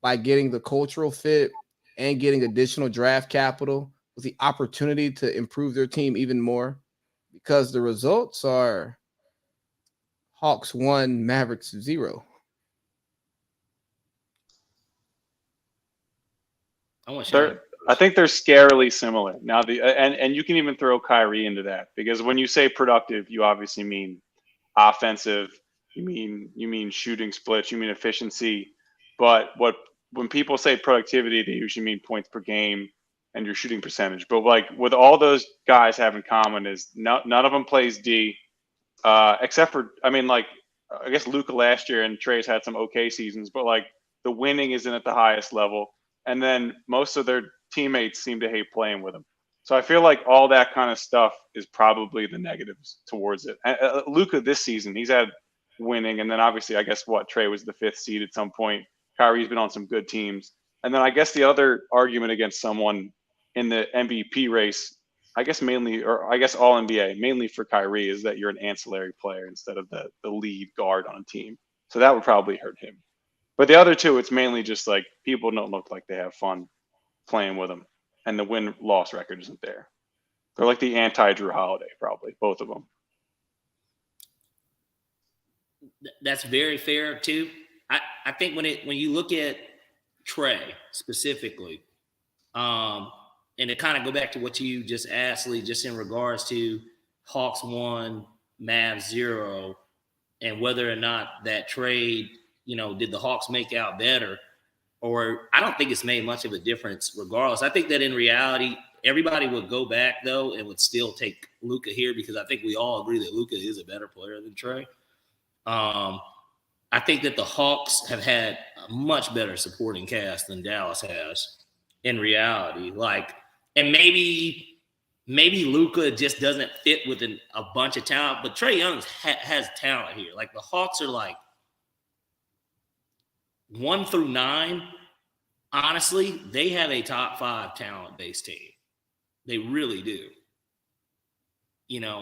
by getting the cultural fit and getting additional draft capital with the opportunity to improve their team even more? Because the results are Hawks 1, Mavericks 0. I think they're scarily similar. Now and you can even throw Kyrie into that because when you say productive, you obviously mean offensive. You mean shooting splits. You mean efficiency. But when people say productivity, they usually mean points per game and your shooting percentage. But like what all those guys have in common is none of them plays D, except for I guess Luka last year and Trae's had some okay seasons. But like The winning isn't at the highest level. And then most of their teammates seem to hate playing with him. So I feel like all that kind of stuff is probably the negatives towards it. Luka this season, he's had winning. And then obviously, I guess Trey was the 5th seed at some point. Kyrie's been on some good teams. And then I guess the other argument against someone in the MVP race, I guess all NBA, mainly for Kyrie, is that you're an ancillary player instead of the lead guard on a team. So that would probably hurt him. But the other two, it's mainly just like people don't look like they have fun playing with him. And the win-loss record isn't there. They're like the anti-Drew Holiday, probably, both of them. That's very fair, too. I think when you look at Trey specifically, and to kind of go back to what you just asked, Lee, just in regards to Hawks 1, Mavs 0, and whether or not that trade, did the Hawks make out better? Or I don't think it's made much of a difference regardless. I think that in reality, everybody would go back, though, and would still take Luka here because I think we all agree that Luka is a better player than Trey. I think that the Hawks have had a much better supporting cast than Dallas has in reality. And maybe Luka just doesn't fit with a bunch of talent, but Trae Young has talent here. Like the Hawks are 1 through 9. Honestly, they have a top 5 talent-based team. They really do.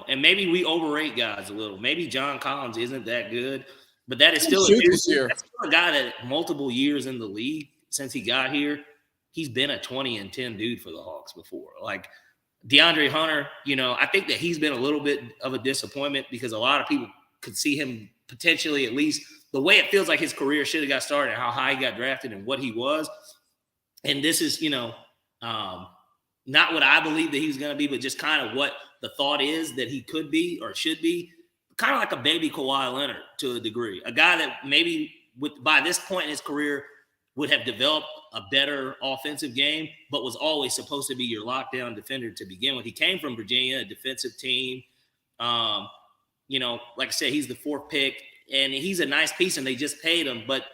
And maybe we overrate guys a little. Maybe John Collins isn't that good, but that is still that's still a guy that multiple years in the league since he got here, he's been a 20-10 dude for the Hawks before. Like DeAndre Hunter, I think that he's been a little bit of a disappointment because a lot of people could see him potentially, at least the way it feels like his career should have got started, how high he got drafted and what he was. And this is, not what I believe that he's going to be, but just kind of what the thought is that he could be or should be. Kind of like a baby Kawhi Leonard to a degree. A guy that maybe by this point in his career would have developed a better offensive game, but was always supposed to be your lockdown defender to begin with. He came from Virginia, a defensive team. Like I said, he's the 4th pick, and he's a nice piece, and they just paid him, but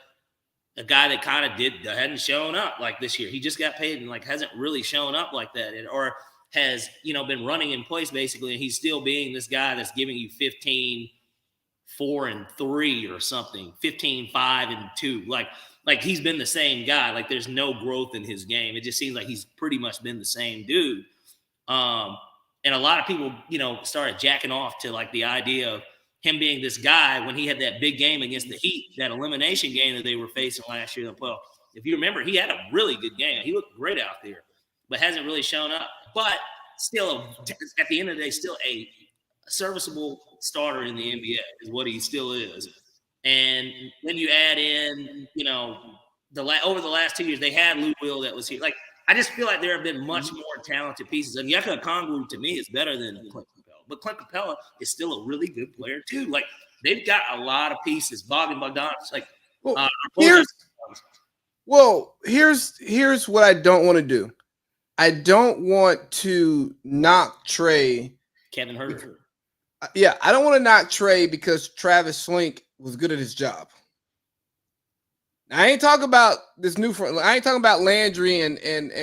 a guy that kind of hadn't shown up like this year. He just got paid and hasn't really shown up like that, or has been running in place basically, and he's still being this guy that's giving you 15, 4 and 3 or something, 15, 5 and 2. Like he's been the same guy. Like there's no growth in his game. It just seems like he's pretty much been the same dude. And a lot of people, started jacking off to the idea of him being this guy when he had that big game against the Heat, that elimination game that they were facing last year in the playoffs. If you remember, he had a really good game. He looked great out there, but hasn't really shown up. But still, at the end of the day, still a serviceable starter in the NBA is what he still is. And then you add in, over the last 2 years, they had Lou Will that was here. I just feel like there have been much more talented pieces. And Yucca Okongwu, to me, is better than Clint Capella. But Clint Capella is still a really good player, too. They've got a lot of pieces. Bogdanovich, here's what I don't want to do. I don't want to knock Trey. Kevin Huerter. I don't want to knock Trey because Travis Slink was good at his job. Now, I ain't talking about this new front. I ain't talking about Landry and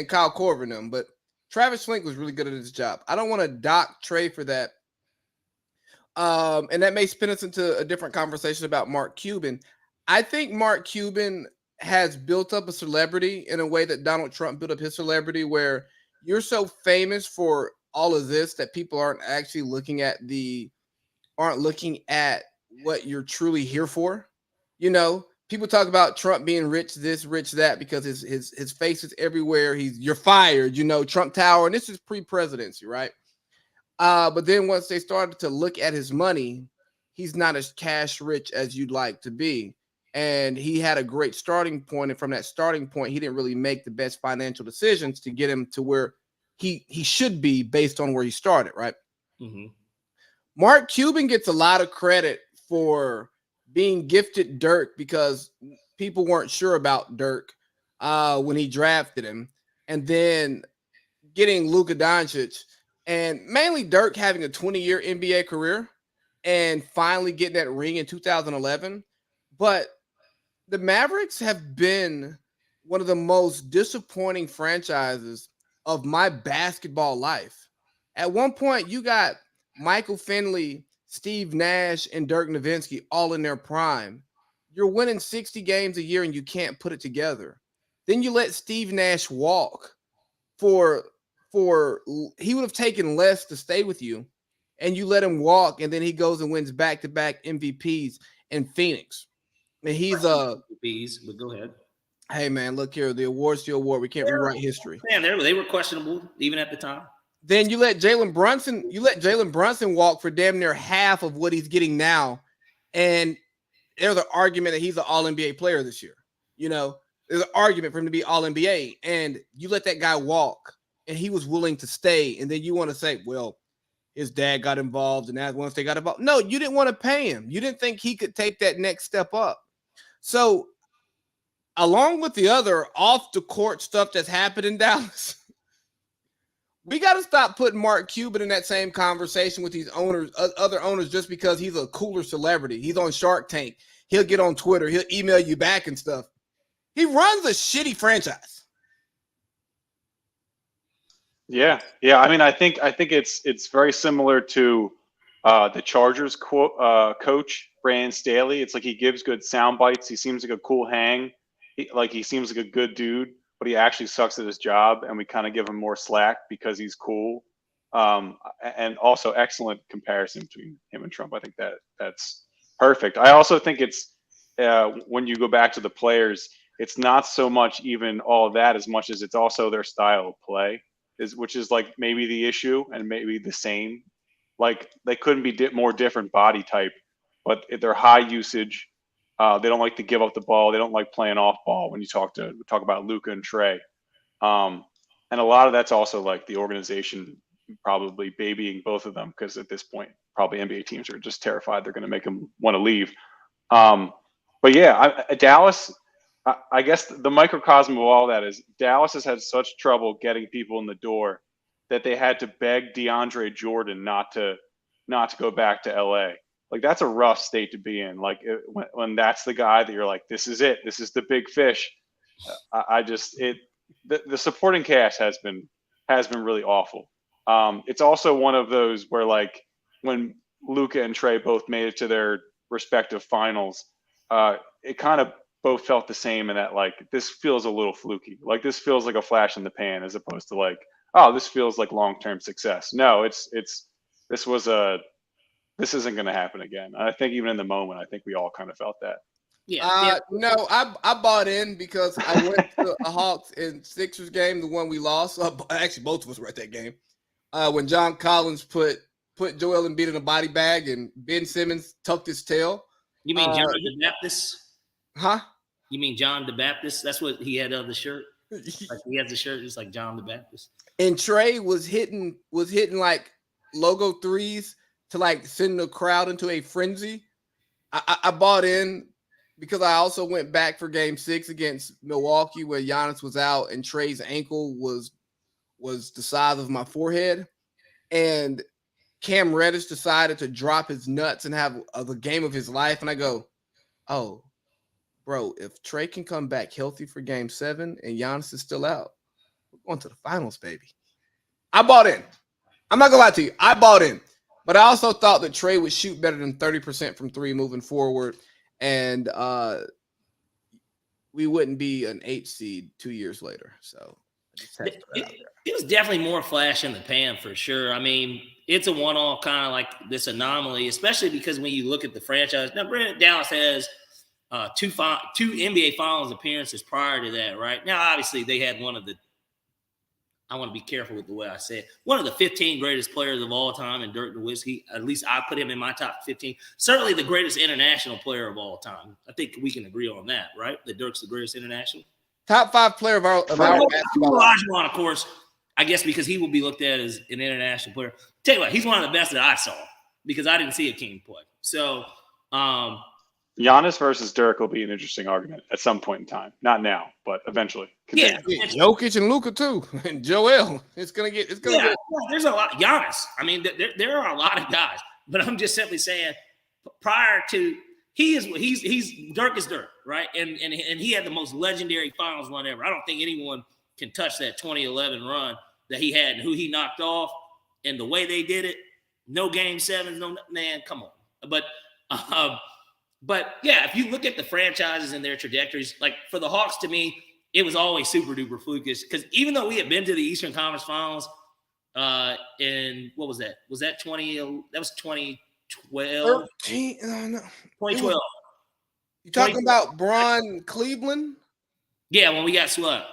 Kyle Korver them, but Travis Slink was really good at his job. I don't want to dock Trey for that. And that may spin us into a different conversation about Mark Cuban. I think Mark Cuban has built up a celebrity in a way that Donald Trump built up his celebrity, where you're so famous for all of this that people aren't actually looking at what you're truly here for. People talk about Trump being rich this, rich that, because his face is everywhere. You're fired, Trump Tower, and this is pre-presidency, right? But then once they started to look at his money, he's not as cash rich as you'd like to be. And he had a great starting point. And from that starting point, he didn't really make the best financial decisions to get him to where he should be based on where he started, right? Mm-hmm. Mark Cuban gets a lot of credit for being gifted Dirk because people weren't sure about Dirk when he drafted him. And then getting Luka Doncic, and mainly Dirk having a 20-year NBA career and finally getting that ring in 2011. But The Mavericks have been one of the most disappointing franchises of my basketball life. At one point, you got Michael Finley, Steve Nash, and Dirk Nowitzki all in their prime. You're winning 60 games a year and you can't put it together. Then you let Steve Nash walk for he would have taken less to stay with you, and you let him walk, and then he goes and wins back-to-back MVPs in Phoenix. And he's but go ahead. Hey man, look here. The award's the award. We can't rewrite history. Man, they were questionable even at the time. Then you let Jalen Brunson walk for damn near half of what he's getting now. And there's an argument that he's an all-NBA player this year. You know, there's an argument for him to be all-NBA. And you let that guy walk and he was willing to stay. And then you want to say, well, his dad got involved and that once they got involved. No, you didn't want to pay him. You didn't think he could take that next step up. So along with the other off the court stuff that's happened in Dallas, we got to stop putting Mark Cuban in that same conversation with these owners, other owners, just because he's a cooler celebrity. He's on Shark Tank. He'll get on Twitter. He'll email you back and stuff. He runs a shitty franchise. Yeah. I mean, I think it's very similar to the Chargers coach Brandon Staley. It's like he gives good sound bites. He seems like a cool hang. He seems like a good dude, but he actually sucks at his job, and we kind of give him more slack because he's cool. And also excellent comparison between him and Trump. I think that's perfect. I also think it's when you go back to the players, it's not so much even all of that as much as it's also their style of play, which is like maybe the issue and maybe the same. Like they couldn't be more different body type, but they're high usage. They don't like to give up the ball. They don't like playing off ball when you talk about Luka and Trey. And a lot of that's also like the organization probably babying both of them, because at this point, probably NBA teams are just terrified they're going to make them want to leave. But yeah, Dallas, I guess the microcosm of all that is Dallas has had such trouble getting people in the door that they had to beg DeAndre Jordan not to go back to LA. Like that's a rough state to be in. Like when that's the guy that you're like, this is it. This is the big fish. The supporting cast has been really awful. It's also one of those where like when Luka and Trey both made it to their respective finals, it kind of both felt the same in that like this feels a little fluky. Like this feels like a flash in the pan as opposed to like, oh, this feels like long-term success. No, this isn't going to happen again. I think even in the moment, I think we all kind of felt that. Yeah. No, I bought in because I went to a Hawks and Sixers game, the one we lost. Actually, both of us were at that game. When John Collins put Joel Embiid in a body bag and Ben Simmons tucked his tail. You mean John the Baptist? Huh? You mean John the Baptist? That's what he had on the shirt. Like he has the shirt just like John the Baptist. And Trey was hitting like logo threes to like send the crowd into a frenzy. I bought in because I also went back for game 6 against Milwaukee where Giannis was out and Trey's ankle was the size of my forehead. And Cam Reddish decided to drop his nuts and have the game of his life. And I go, oh, bro, if Trey can come back healthy for game 7 and Giannis is still out, we're going to the finals, baby. I bought in. I'm not going to lie to you. I bought in. But I also thought that Trey would shoot better than 30% from 3 moving forward. And we wouldn't be an 8 seed 2 years later. So it was definitely more flash in the pan for sure. I mean, it's a one-off kind of like this anomaly, especially because when you look at the franchise. Now, Brandon, Dallas has two NBA Finals appearances prior to that, right? Now, obviously, they had one of the – I want to be careful with the way I say it. One of the 15 greatest players of all time in Dirk Nowitzki. At least I put him in my top 15. Certainly the greatest international player of all time. I think we can agree on that, right? That Dirk's the greatest international. Top 5 player of our basketball. Olajuwon, of course, I guess because he will be looked at as an international player. Tell you what, he's one of the best that I saw because I didn't see a King play. So, Giannis versus Dirk will be an interesting argument at some point in time. Not now, but eventually. Yeah, Jokic and Luka too, and Joel. It's gonna get. There's a lot. Giannis. I mean, there are a lot of guys, but I'm just simply saying, prior to he's Dirk is Dirk, right? And he had the most legendary finals run ever. I don't think anyone can touch that 2011 run that he had and who he knocked off and the way they did it. No game sevens, no man, come on. But yeah, if you look at the franchises and their trajectories, like for the Hawks, to me, it was always super duper flukish because even though we had been to the Eastern Conference Finals, in what was that? Was that 20? That was 2012. 13, no. 2012. You talking about Braun Cleveland? Yeah, when we got swept.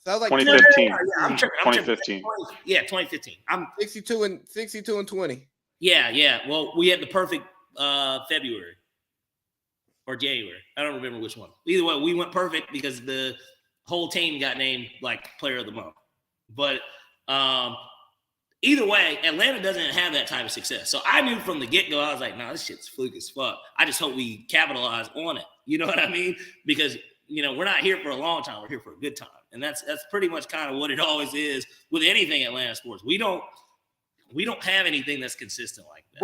So I was like 2015. Yeah, I'm tripping. 2015. Yeah, 2015. I'm 62 and 20. Yeah. Well, we had the perfect February or January. I don't remember which one. Either way, we went perfect because the whole team got named like player of the month. But either way, Atlanta doesn't have that type of success. So I knew from the get-go, I was like, nah, this shit's fluke as fuck. I just hope we capitalize on it. You know what I mean? Because, we're not here for a long time. We're here for a good time. And that's pretty much kind of what it always is with anything Atlanta sports. We don't have anything that's consistent like that.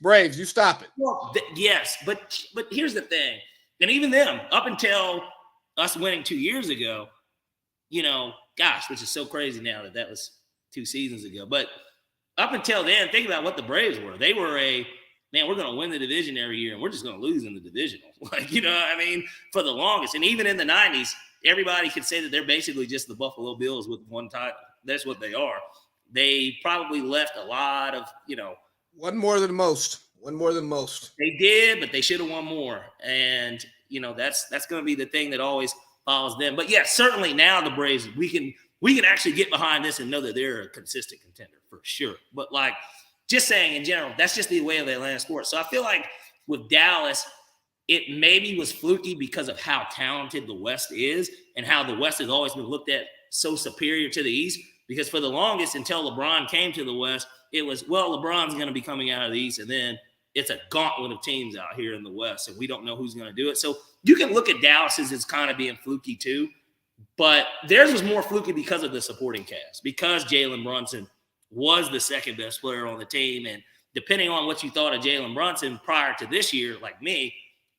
Braves, you stop it. Well, yes, but here's the thing. And even them, up until us winning 2 years ago, gosh, which is so crazy now that was 2 seasons ago. But up until then, think about what the Braves were. They were we're going to win the division every year, and we're just going to lose in the divisional. For the longest. And even in the 90s, everybody could say that they're basically just the Buffalo Bills with one title. That's what they are. They probably left a lot of, One more than most. They did, but they should have won more. And, that's going to be the thing that always follows them. But, yeah, certainly now the Braves, we can actually get behind this and know that they're a consistent contender for sure. But, just saying in general, that's just the way of Atlanta sports. So I feel like with Dallas, it maybe was fluky because of how talented the West is and how the West has always been looked at so superior to the East. Because for the longest, until LeBron came to the West, it was, well, LeBron's going to be coming out of the East, and then it's a gauntlet of teams out here in the West, and we don't know who's going to do it. So you can look at Dallas's as kind of being fluky too, but theirs was more fluky because of the supporting cast, because Jalen Brunson was the second best player on the team. And depending on what you thought of Jalen Brunson prior to this year, like me,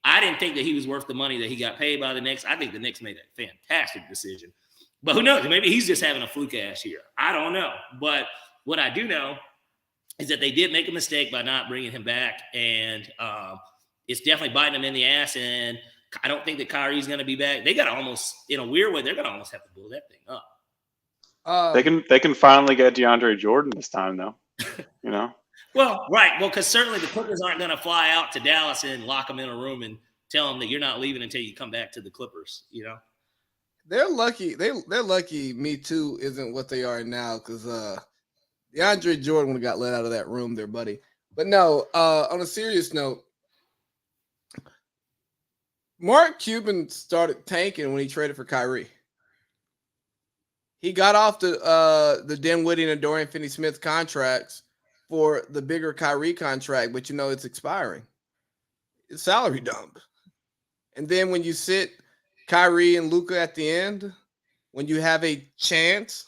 I didn't think that he was worth the money that he got paid by the Knicks. I think the Knicks made a fantastic decision. But who knows? Maybe he's just having a fluke-ass year. I don't know. But what I do know is that they did make a mistake by not bringing him back. And it's definitely biting him in the ass. And I don't think that Kyrie's going to be back. They got to almost, in a weird way, they're going to almost have to blow that thing up. They can finally get DeAndre Jordan this time, though. Well, right. Well, because certainly the Clippers aren't going to fly out to Dallas and lock them in a room and tell them that you're not leaving until you come back to the Clippers. They're lucky. They're lucky. Me too isn't what they are now because DeAndre Jordan would have got let out of that room there, buddy. But no. On a serious note, Mark Cuban started tanking when he traded for Kyrie. He got off the Dinwiddie and Dorian Finney-Smith contracts for the bigger Kyrie contract, but it's expiring. It's salary dump. And then when you sit Kyrie and Luka at the end, when you have a chance,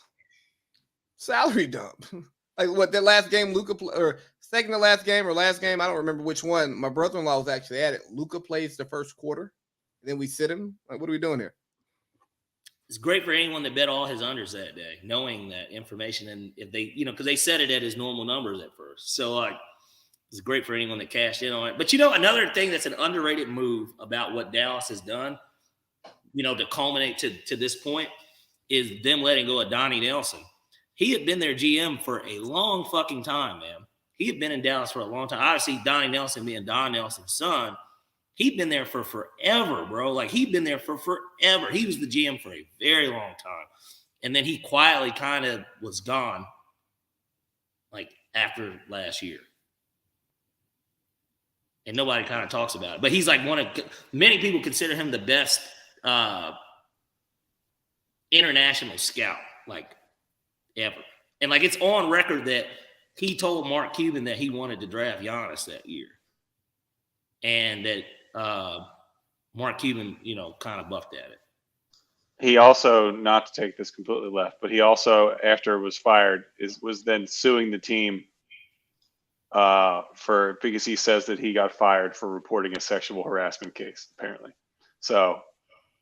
salary dump. Like what, that last game Luka or second to last game or last game, I don't remember which one. My brother-in-law was actually at it. Luka plays the first quarter, and then we sit him. Like, what are we doing here? It's great for anyone that bet all his unders that day, knowing that information. And if they, because they set it at his normal numbers at first. So, it's great for anyone that cashed in on it. But, another thing that's an underrated move about what Dallas has done, to culminate to this point is them letting go of Donnie Nelson. He had been their GM for a long fucking time, man. He had been in Dallas for a long time. Obviously, Donnie Nelson being Don Nelson's son, he'd been there for forever, bro. Like, he'd been there for forever. He was the GM for a very long time. And then he quietly kind of was gone, like, after last year. And nobody kind of talks about it. But he's like many people consider him the best international scout, like, ever. And, like, it's on record that he told Mark Cuban that he wanted to draft Giannis that year. And that Mark Cuban, kind of buffed at it. He also, not to take this completely left, but he also, after was fired, was then suing the team because he says that he got fired for reporting a sexual harassment case, apparently. So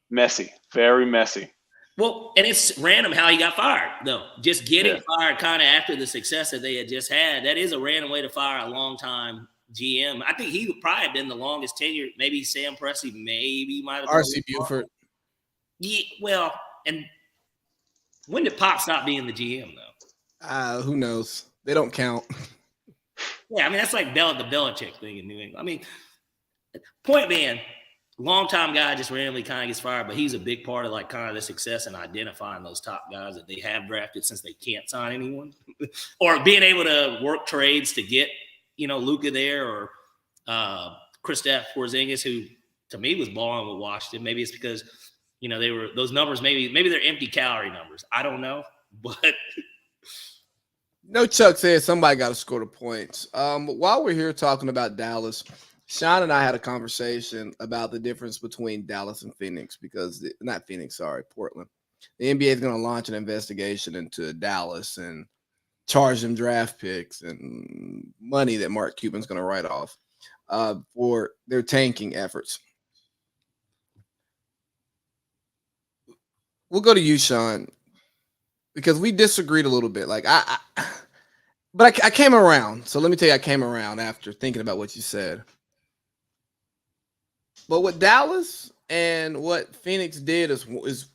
messy, very messy. Well, and it's random how he got fired, though. Just getting Yeah. fired kind of after the success that they had just had. That is a random way to fire a long-time GM. I think he would probably have been the longest tenure. Maybe Sam Presti maybe might have been. R.C. Buford. Yeah, well, and when did Pop stop being the GM, though? Who knows? They don't count. Yeah, I mean, that's like the Belichick thing in New England. I mean, point being, long-time guy just randomly kind of gets fired, but he's a big part of like kind of the success and identifying those top guys that they have drafted since they can't sign anyone, or being able to work trades to get, Luka there or Kristaps Porzingis, who to me was balling with Washington. Maybe it's because they were those numbers. Maybe they're empty calorie numbers. I don't know, but. No, Chuck says somebody got to score the points. While we're here talking about Dallas, Sean and I had a conversation about the difference between Dallas and Phoenix Portland. The NBA is going to launch an investigation into Dallas and charge them draft picks and money that Mark Cuban's going to write off for their tanking efforts. We'll go to you, Sean, because we disagreed a little bit. Like but I came around. So let me tell you, I came around after thinking about what you said. But what Dallas and what Phoenix did is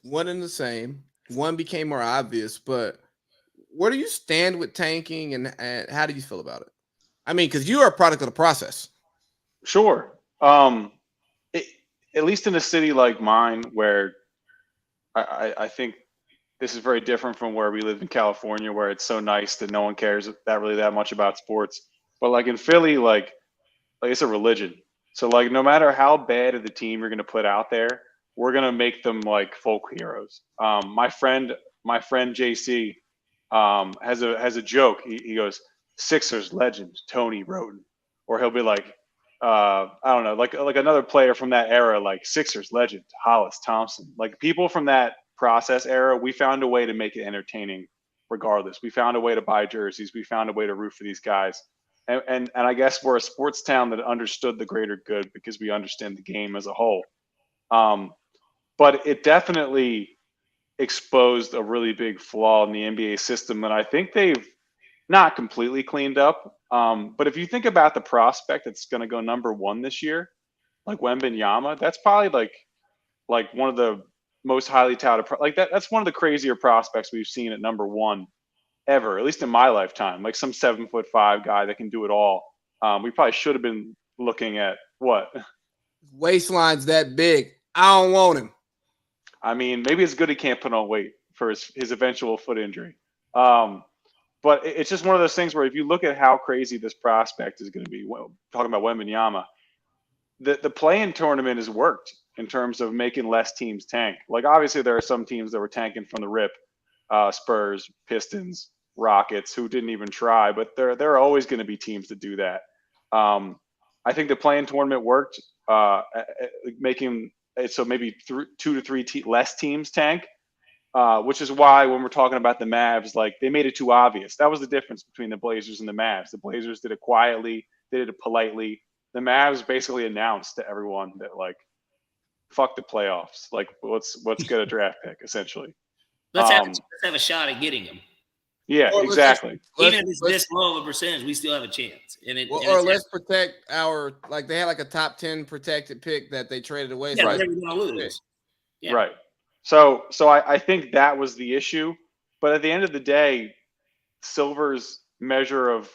one and the same. One became more obvious, but where do you stand with tanking and how do you feel about it? I mean, because you are a product of the process. Sure. At least in a city like mine, where I think this is very different from where we live in California, where it's so nice that no one cares that much about sports. But like in Philly, like it's a religion. So like no matter how bad of the team you're going to put out there, we're going to make them like folk heroes. My friend JC has a joke. He goes, Sixers legend Tony Roten, or he'll be like, I don't know, like another player from that era, like Sixers legend Hollis Thompson. Like people from that process era, we found a way to make it entertaining regardless. We found a way to buy jerseys. We found a way to root for these guys. And I guess we're a sports town that understood the greater good because we understand the game as a whole. But it definitely exposed a really big flaw in the NBA system, and I think they've not completely cleaned up. But if you think about the prospect that's going to go number one this year, like Wembanyama, that's probably like one of the most highly touted. That's one of the crazier prospects we've seen at number one ever, at least in my lifetime. Like some 7'5" guy that can do it all. We probably should have been looking at what Waistline's that big. I don't want him. I mean, maybe it's good he can't put on weight for his eventual foot injury. But it's just one of those things where if you look at how crazy this prospect is going to be, talking about Wembanyama, the play-in tournament has worked in terms of making less teams tank. Like obviously there are some teams that were tanking from the rip, Spurs, Pistons, Rockets, who didn't even try, but there are always going to be teams that do that. I think the play-in tournament worked, making it so maybe 2 to 3 less teams tank. Which is why when we're talking about the Mavs, like they made it too obvious. That was the difference between the Blazers and the Mavs. The Blazers did it quietly, they did it politely. The Mavs basically announced to everyone that like, fuck the playoffs. Like let's get a draft pick essentially. Let's have a shot at getting him. Yeah, exactly. Even if it's this low of a percentage, we still have a chance. Let's protect our they had like a top 10 protected pick that they traded away. Yeah, they're going to lose. Yeah. Right. So I think that was the issue. But at the end of the day, Silver's measure of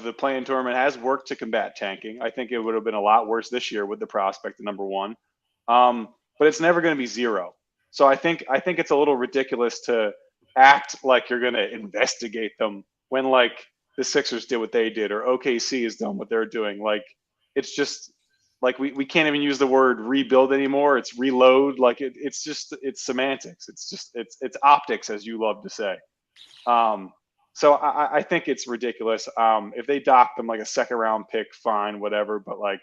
the play-in tournament has worked to combat tanking. I think it would have been a lot worse this year with the prospect of number one. But it's never going to be zero. So I think it's a little ridiculous to act like you're going to investigate them when like the Sixers did what they did or OKC has done what they're doing. Like it's just like we can't even use the word rebuild anymore. It's reload. Like it's semantics. It's optics, as you love to say. So I think it's ridiculous. If they dock them like a second round pick, fine, whatever. But like,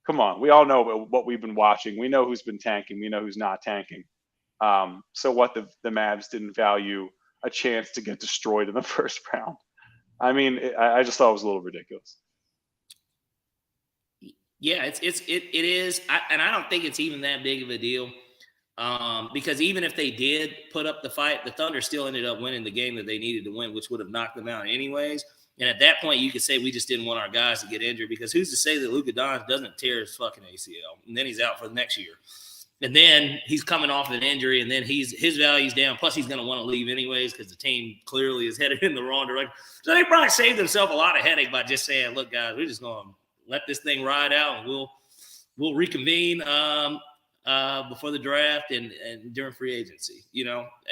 come on, we all know what we've been watching. We know who's been tanking. We know who's not tanking. So what the Mavs didn't value a chance to get destroyed in the first round. I mean, I just thought it was a little ridiculous. Yeah, it is, and I don't think it's even that big of a deal. Because even if they did put up the fight, the Thunder still ended up winning the game that they needed to win, which would have knocked them out anyways. And at that point, you could say we just didn't want our guys to get injured, because who's to say that Luka Doncic doesn't tear his fucking ACL and then he's out for the next year, and then he's coming off an injury, and then his value's down. Plus, he's going to want to leave anyways because the team clearly is headed in the wrong direction. So they probably saved themselves a lot of headache by just saying, "Look, guys, we're just going to let this thing ride out, and we'll reconvene." Before the draft and during free agency,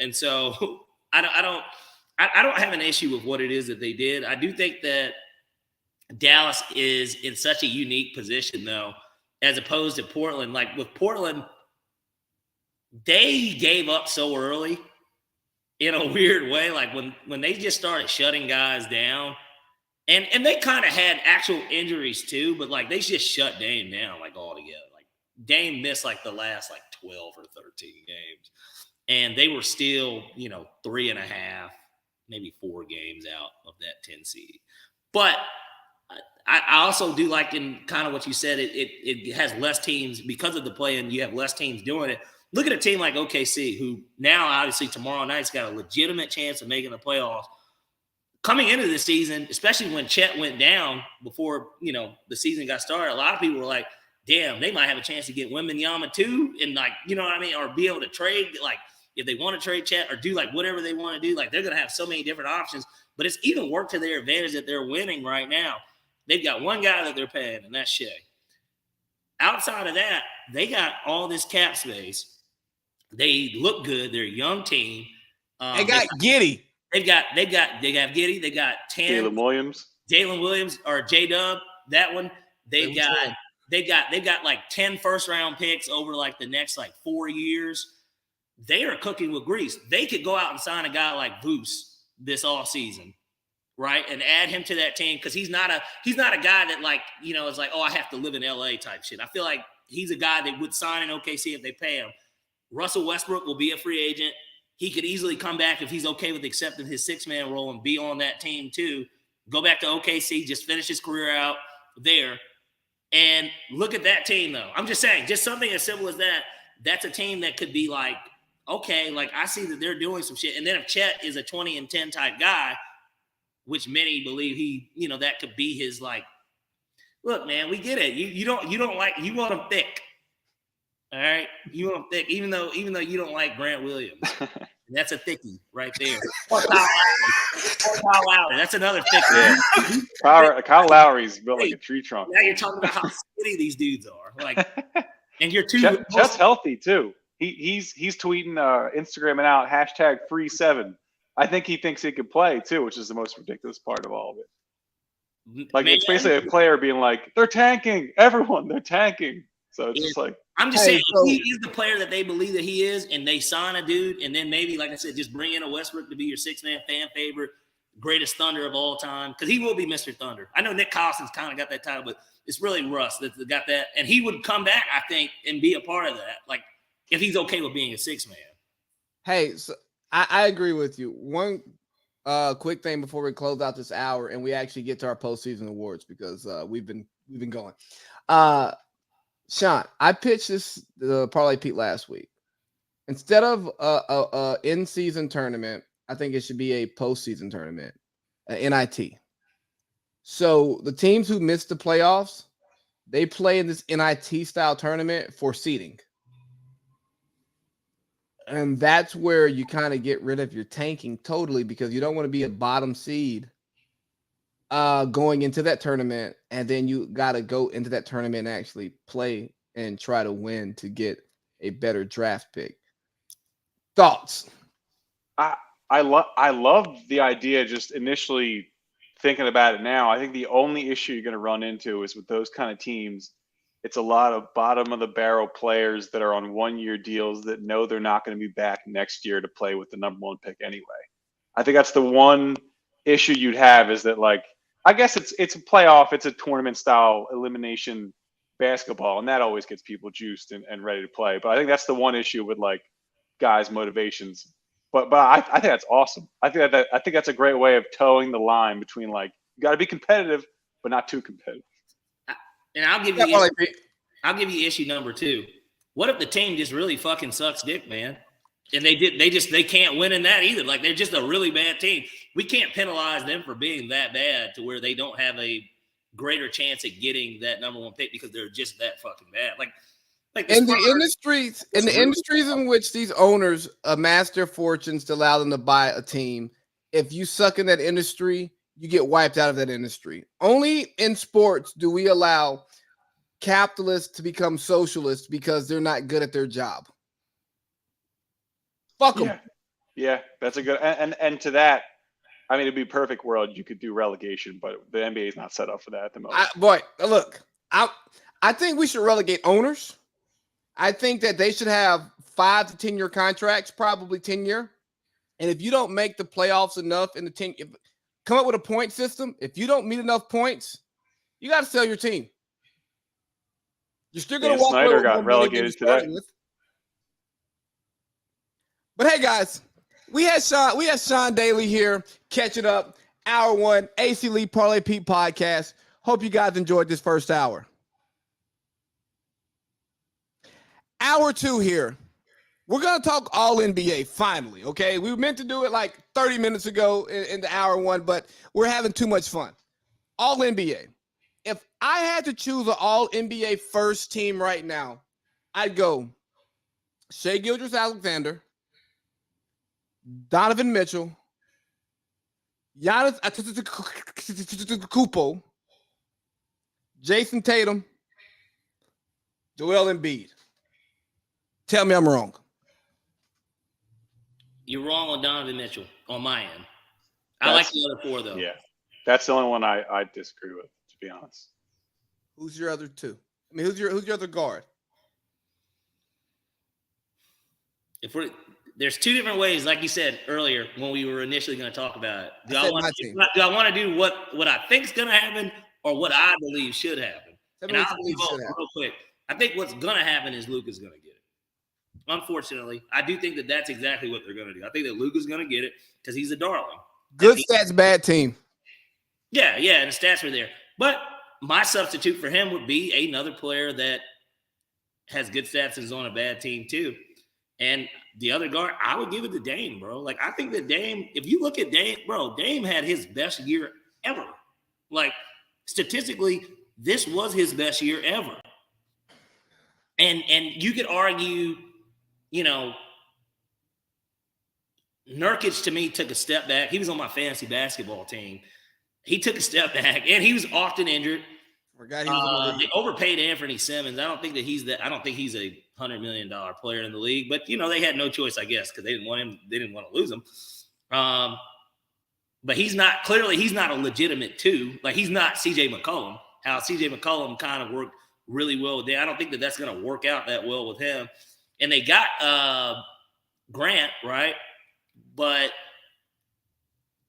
and so I don't have an issue with what it is that they did. I do think that Dallas is in such a unique position, though, as opposed to Portland. Like with Portland, they gave up so early in a weird way. Like when they just started shutting guys down, and they kind of had actual injuries too, but like they just shut Dame down like altogether. Dame missed like the last 12 or 13 games, and they were still 3.5, maybe 4 games out of that 10 seed. But I also do like in kind of what you said, it has less teams because of the play, and you have less teams doing it. Look at a team like OKC, who now obviously tomorrow night's got a legitimate chance of making the playoffs. Coming into the season, especially when Chet went down before the season got started, a lot of people were like, damn, they might have a chance to get Wembanyama too, and or be able to trade, if they want to trade Chet or do whatever they want to do, they're going to have so many different options. But it's even worked to their advantage that they're winning right now. They've got one guy that they're paying, and that's Shea. Outside of that, they got all this cap space. They look good. They're a young team. They got Giddey. They got Giddey. They got Jalen Williams or J-Dub. That one. They've got like 10 first-round picks over the next 4 years. They are cooking with grease. They could go out and sign a guy like Vooch this offseason, right, and add him to that team, because he's not a guy that is like, oh, I have to live in LA type shit. I feel like he's a guy that would sign in OKC if they pay him. Russell Westbrook will be a free agent. He could easily come back if he's okay with accepting his 6-man role and be on that team too. Go back to OKC, just finish his career out there. And look at that team, though. I'm just saying, just something as simple as that, that's a team that could be okay, I see that they're doing some shit. And then if Chet is a 20-10 type guy, which many believe that could be his, look, man, we get it. You want him thick. All right? You want him thick, even though you don't like Grant Williams. That's a thickie right there. Or Kyle Lowry. That's another thickie. Yeah. Kyle Lowry's built like a tree trunk. Now you're talking about how skinny these dudes are. And you're too. Chet's healthy too. He's tweeting, Instagramming out #free7. I think he thinks he could play too, which is the most ridiculous part of all of it. It's basically a player being like, they're tanking. Everyone, they're tanking. So it's just I'm just saying, he is the player that they believe that he is, and they sign a dude, and then maybe, like I said, just bring in a Westbrook to be your 6-man fan favorite, greatest Thunder of all time, because he will be Mr. Thunder. I know Nick Collison's kind of got that title, but it's really Russ that got that, and he would come back, I think, and be a part of that, if he's okay with being a 6-man. Hey, so I agree with you. One quick thing before we close out this hour, and we actually get to our postseason awards, because we've been going. Sean, I pitched the Parlay Pete last week. Instead of a in-season tournament, I think it should be a postseason tournament, NIT. So the teams who missed the playoffs, they play in this NIT style tournament for seeding. And that's where you kind of get rid of your tanking totally, because you don't want to be a bottom seed going into that tournament, and then you got to go into that tournament and actually play and try to win to get a better draft pick. Thoughts? I love the idea just initially thinking about it now. I think the only issue you're going to run into is with those kind of teams, it's a lot of bottom of the barrel players that are on 1-year deals that know they're not going to be back next year to play with the number 1 pick anyway. I think that's the one issue you'd have, is that I guess it's a playoff, it's a tournament style elimination basketball, and that always gets people juiced and ready to play. But I think that's the one issue with guys' motivations. But I think that's awesome. I think that's a great way of towing the line between like you got to be competitive, but not too competitive. And I'll give you issue number 2. What if the team just really fucking sucks dick, man? And they can't win in that either. Like they're just a really bad team. We can't penalize them for being that bad to where they don't have a greater chance at getting that number 1 pick because they're just that fucking bad. Like in the industries in which these owners amass their fortunes to allow them to buy a team, if you suck in that industry, you get wiped out of that industry. Only in sports do we allow capitalists to become socialists because they're not good at their job. Fuck them. Yeah, that's a good and to that, I mean, it'd be a perfect world. You could do relegation, but the NBA is not set up for that at the moment. I think we should relegate owners. I think that they should have 5 to 10 year contracts, probably 10-year. And if you don't make the playoffs enough in the 10, come up with a point system. If you don't meet enough points, you got to sell your team. You're still going to walk away. Snyder got relegated today. But hey, guys, we had Sean Daley here catching up. Hour 1, AC League Parlay Pete podcast. Hope you guys enjoyed this first hour. Hour 2 here. We're going to talk all NBA finally, okay? We were meant to do it like 30 minutes ago in the hour 1, but we're having too much fun. All NBA. If I had to choose an all NBA first team right now, I'd go Shai Gilgeous-Alexander, Donovan Mitchell, Giannis Antetokounmpo, Jason Tatum, Joel Embiid. Tell me I'm wrong. You're wrong on Donovan Mitchell on my end. I like the other 4 though. Yeah, that's the only one I disagree with, to be honest. Who's your other 2? I mean, who's your other guard? There's 2 different ways, like you said earlier when we were initially going to talk about it. Do I want to do what I think is going to happen or what I believe should happen? And I'll vote real quick. I think what's going to happen is Luka's going to get it. Unfortunately, I do think that that's exactly what they're going to do. I think that Luka's going to get it because he's a darling. Good stats, bad team. Yeah, and the stats are there. But my substitute for him would be another player that has good stats and is on a bad team too. And the other guard, I would give it to Dame, bro. Like, I think that Dame, if you look at Dame, bro, Dame had his best year ever. Like, statistically, this was his best year ever. And you could argue, you know, Nurkic to me took a step back. He was on my fantasy basketball team. He took a step back, and he was often injured. They overpaid Anthony Simmons. I don't think he's a $100 million player in the league. But you know, they had no choice, I guess, because they didn't want him. They didn't want to lose him. But he's not a legitimate 2. Like, he's not CJ McCollum. How CJ McCollum kind of worked really well with them. I don't think that that's going to work out that well with him. And they got Grant, right? But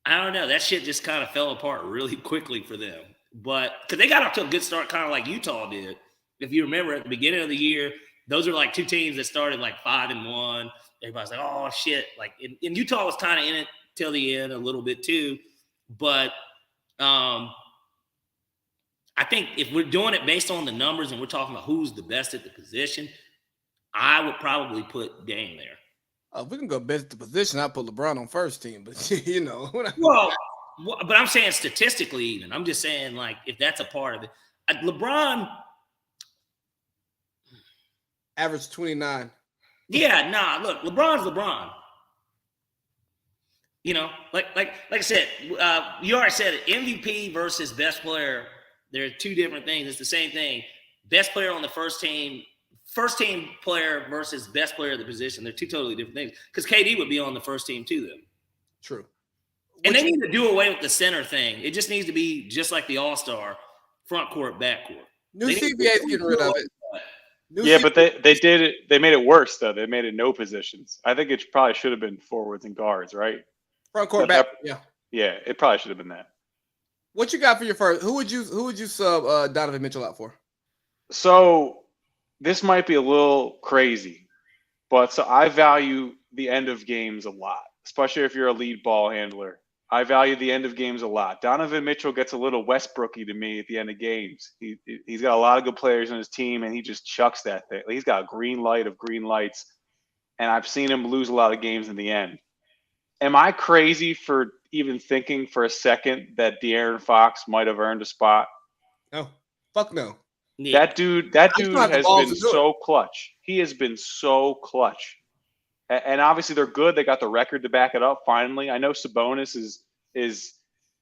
I don't know. That shit just kind of fell apart really quickly for them. But because they got off to a good start, kind of like Utah did. If you remember at the beginning of the year, those are like 2 teams that started like 5-1. Everybody's like, oh, shit. Like, and Utah was kind of in it till the end a little bit too. But I think if we're doing it based on the numbers and we're talking about who's the best at the position, I would probably put Dame there. If we can go best at the position, I'll put LeBron on first team. But, you know. Well, but I'm saying statistically even. I'm just saying, like, if that's a part of it. LeBron. Average 29. Yeah, nah, look, LeBron's LeBron. You know, like I said, you already said it, MVP versus best player, they're 2 different things. It's the same thing. Best player on the first team player versus best player of the position. They're 2 totally different things. Because KD would be on the first team too, then. True. And they need to do away with the center thing. It just needs to be just like the All-Star, front court, back court. New CBA is getting rid of it. But they did it. They made it worse though. They made it no positions. I think it probably should have been forwards and guards, right? Front court, back. Yeah. Yeah, it probably should have been that. What you got for your first? Who would you sub Donovan Mitchell out for? So this might be a little crazy, but so I value the end of games a lot. especially if you're a lead ball handler. I value the end of games a lot. Donovan Mitchell gets a little Westbrooky to me at the end of games. He's got a lot of good players on his team, and he just chucks that thing. He's got a green light of green lights, and I've seen him lose a lot of games in the end. Am I crazy for even thinking for a second that De'Aaron Fox might have earned a spot? No, fuck no. Yeah. That dude has been so clutch. He has been so clutch. And obviously they're good. They got the record to back it up finally. I know Sabonis is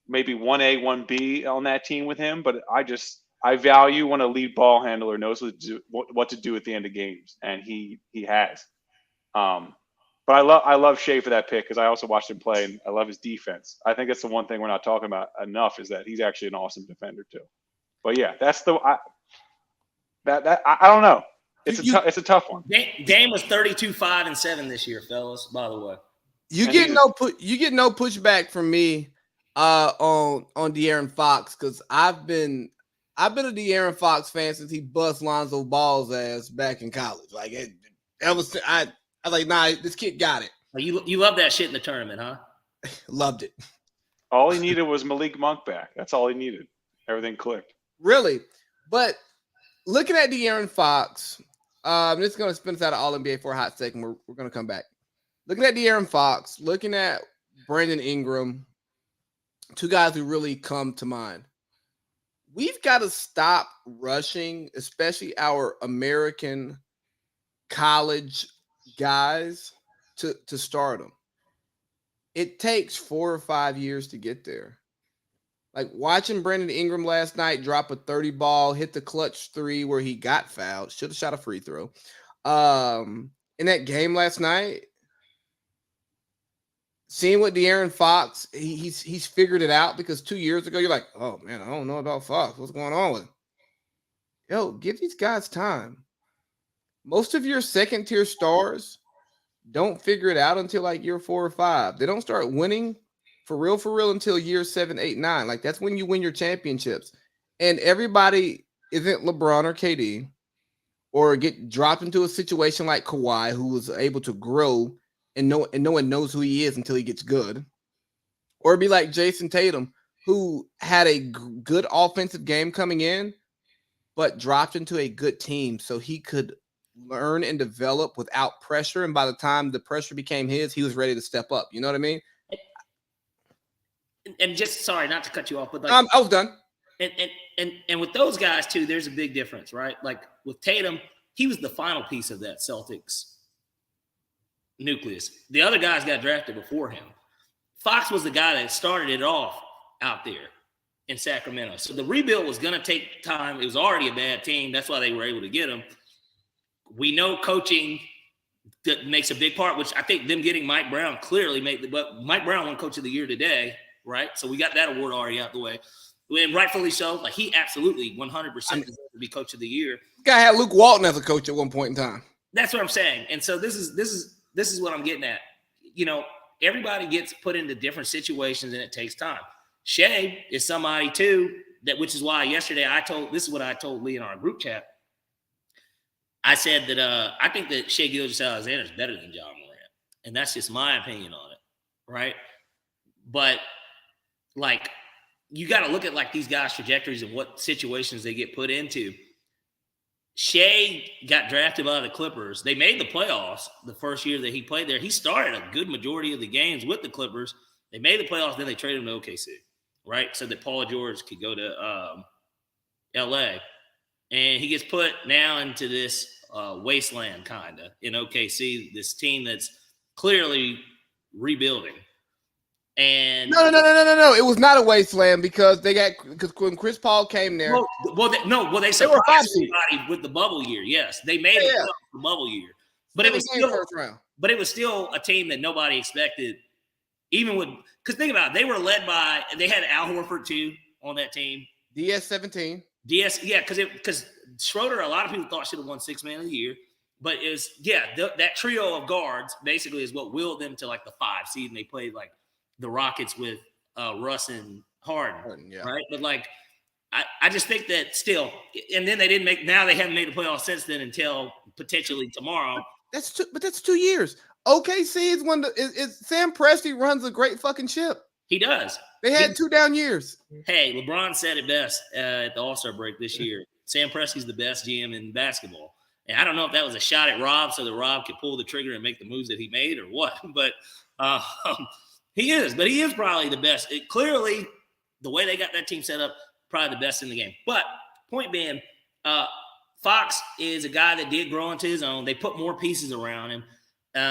maybe 1A, 1B on that team with him, but I value when a lead ball handler knows what to do at the end of games, and he has. But I love Shea for that pick because I also watched him play, and I love his defense. I think that's the one thing we're not talking about enough is that he's actually an awesome defender too. But yeah, that's I don't know. It's a tough one. Dame was 32-5-7 this year, fellas. By the way, you get no pushback from me on De'Aaron Fox because I've been a De'Aaron Fox fan since he bust Lonzo Ball's ass back in college. Like I was like, nah, this kid got it. You love that shit in the tournament, huh? Loved it. All he needed was Malik Monk back. That's all he needed. Everything clicked. Really, but looking at De'Aaron Fox. This is going to spin us out of All-NBA for a hot second. We're going to come back. Looking at De'Aaron Fox, looking at Brandon Ingram, two guys who really come to mind. We've got to stop rushing, especially our American college guys, to start them. It takes 4 or 5 years to get there. Like watching Brandon Ingram last night drop a 30 ball, hit the clutch 3 where he got fouled, should have shot a free throw. In that game last night, seeing what De'Aaron Fox, he's figured it out because 2 years ago, you're like, oh man, I don't know about Fox. What's going on with him? Yo, give these guys time. Most of your second tier stars don't figure it out until like year 4 or 5. They don't start winning for real until year 7, 8, 9. Like that's when you win your championships. And everybody isn't LeBron or KD or get dropped into a situation like Kawhi, who was able to grow and no one knows who he is until he gets good. Or be like Jason Tatum, who had a good offensive game coming in, but dropped into a good team so he could learn and develop without pressure. And by the time the pressure became his, he was ready to step up. You know what I mean? And just sorry not to cut you off, but like I was done. And with those guys too, there's a big difference, right? Like with Tatum, he was the final piece of that Celtics nucleus. The other guys got drafted before him. Fox was the guy that started it off out there in Sacramento. So the rebuild was going to take time. It was already a bad team. That's why they were able to get him. We know coaching that makes a big part, which I think them getting Mike Brown clearly made. But Mike Brown won Coach of the Year today. Right, so we got that award already out the way, and rightfully so. Like he absolutely 100% deserves to be Coach of the Year. Guy had Luke Walton as a coach at one point in time. That's what I'm saying, and so this is what I'm getting at. You know, everybody gets put into different situations, and it takes time. Shea is somebody too which is why yesterday this is what I told Lee in our group chat. I said that I think that Shea Gilgeous-Alexander is better than John Morant, and that's just my opinion on it, right? But like, you got to look at like these guys' trajectories and what situations they get put into. Shea got drafted by the Clippers. They made the playoffs the first year that he played there. He started a good majority of the games with the Clippers. They made the playoffs, then they traded him to OKC, right? So that Paul George could go to LA. And he gets put now into this wasteland kind of in OKC, this team that's clearly rebuilding. And no. It was not a wasteland because when Chris Paul came there. They surprised everybody with the bubble year. Yes, they made it the bubble year, but it was still first round. But it was still a team that nobody expected. Even with because think about it, they had Al Horford too on that team. DS-17. Because Schroeder, a lot of people thought should have won 6th Man of the Year. But that trio of guards basically is what willed them to like the 5 seed, and they played like the Rockets with Russ and Harden, right? But like, I just think that still, and then they haven't made the playoffs since then until potentially tomorrow. That's 2 years. OKC is one. Sam Presti runs a great fucking ship. He does. They had 2 down years. Hey, LeBron said it best at the All-Star break this year. Sam Presti's the best GM in basketball. And I don't know if that was a shot at Rob so that Rob could pull the trigger and make the moves that he made or what. But he is. But he is probably the best. Clearly, the way they got that team set up, probably the best in the game. But point being, Fox is a guy that did grow into his own. They put more pieces around him.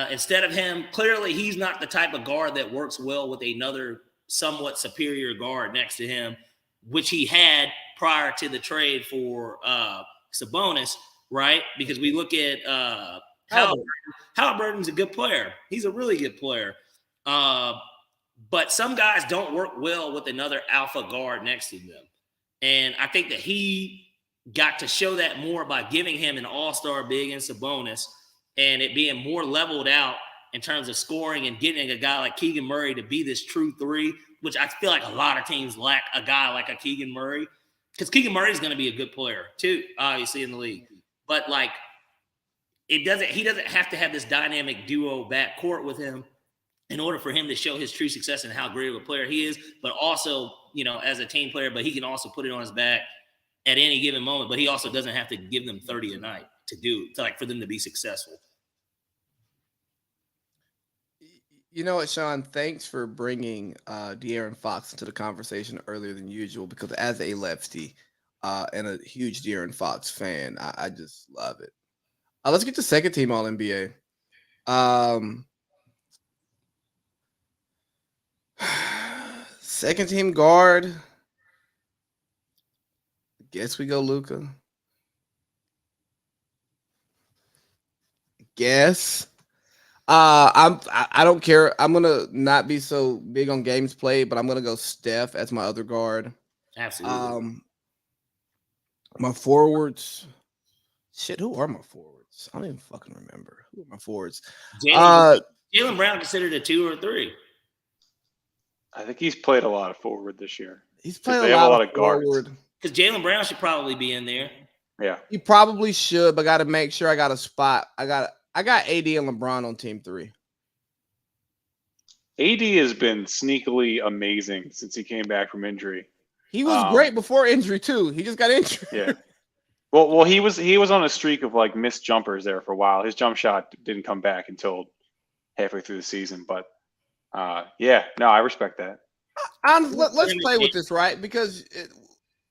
Instead of him, clearly he's not the type of guard that works well with another somewhat superior guard next to him, which he had prior to the trade for Sabonis, right? Because we look at Halliburton's a good player. He's a really good player. But some guys don't work well with another alpha guard next to them. And I think that he got to show that more by giving him an all-star big in Sabonis and it being more leveled out in terms of scoring and getting a guy like Keegan Murray to be this true 3, which I feel like a lot of teams lack a guy like a Keegan Murray, because Keegan Murray is going to be a good player too, obviously in the league. But like, he doesn't have to have this dynamic duo backcourt with him in order for him to show his true success and how great of a player he is, but also, as a team player, but he can also put it on his back at any given moment, but he also doesn't have to give them 30 a night for them to be successful. You know what, Sean? Thanks for bringing De'Aaron Fox into the conversation earlier than usual, because as a lefty and a huge De'Aaron Fox fan, I just love it. Let's get to second team All-NBA. Second team guard. Guess we go Luka. Guess. I don't care. I'm gonna not be so big on games played, but I'm gonna go Steph as my other guard. Absolutely. My forwards. Shit, who are my forwards? I don't even fucking remember. Who are my forwards? Jaylen Brown considered a 2 or a 3. I think he's played a lot of forward this year. He's played a lot of guards. Because Jaylen Brown should probably be in there. Yeah, he probably should, but got to make sure I got a spot. I got AD and LeBron on team 3. AD has been sneakily amazing since he came back from injury. He was great before injury too. He just got injured. Yeah. Well, he was on a streak of like missed jumpers there for a while. His jump shot didn't come back until halfway through the season. But I respect that. Let's play with this, right? Because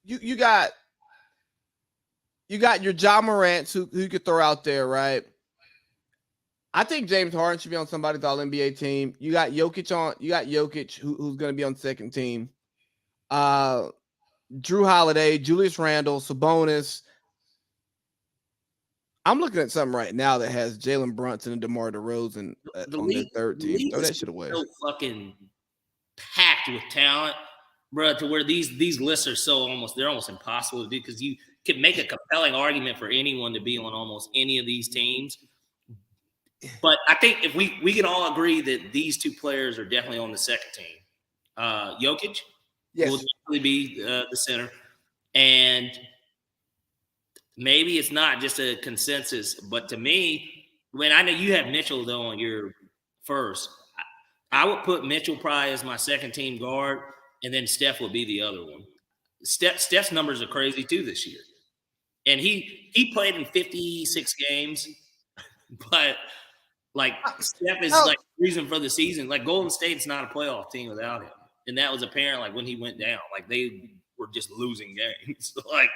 you got your Ja Morant who you could throw out there, right? I think James Harden should be on somebody's All-NBA team. You got Jokic who's going to be on second team. Drew Holiday, Julius Randle, Sabonis. I'm looking at something right now that has Jalen Brunson and DeMar DeRozan on their third team. Throw that shit away. So fucking packed with talent, bro, to where these lists are they're almost impossible to do, because you could make a compelling argument for anyone to be on almost any of these teams. But I think if we can all agree that these two players are definitely on the second team. Jokic will definitely be the center. And maybe it's not just a consensus, but to me, I know you have Mitchell, though, on your first. I would put Mitchell probably as my second team guard, and then Steph would be the other one. Steph's numbers are crazy, too, this year. And he played in 56 games, but – like, Steph is like the reason for the season. Like, Golden State's not a playoff team without him. And that was apparent, like, when he went down. Like, they were just losing games. Like,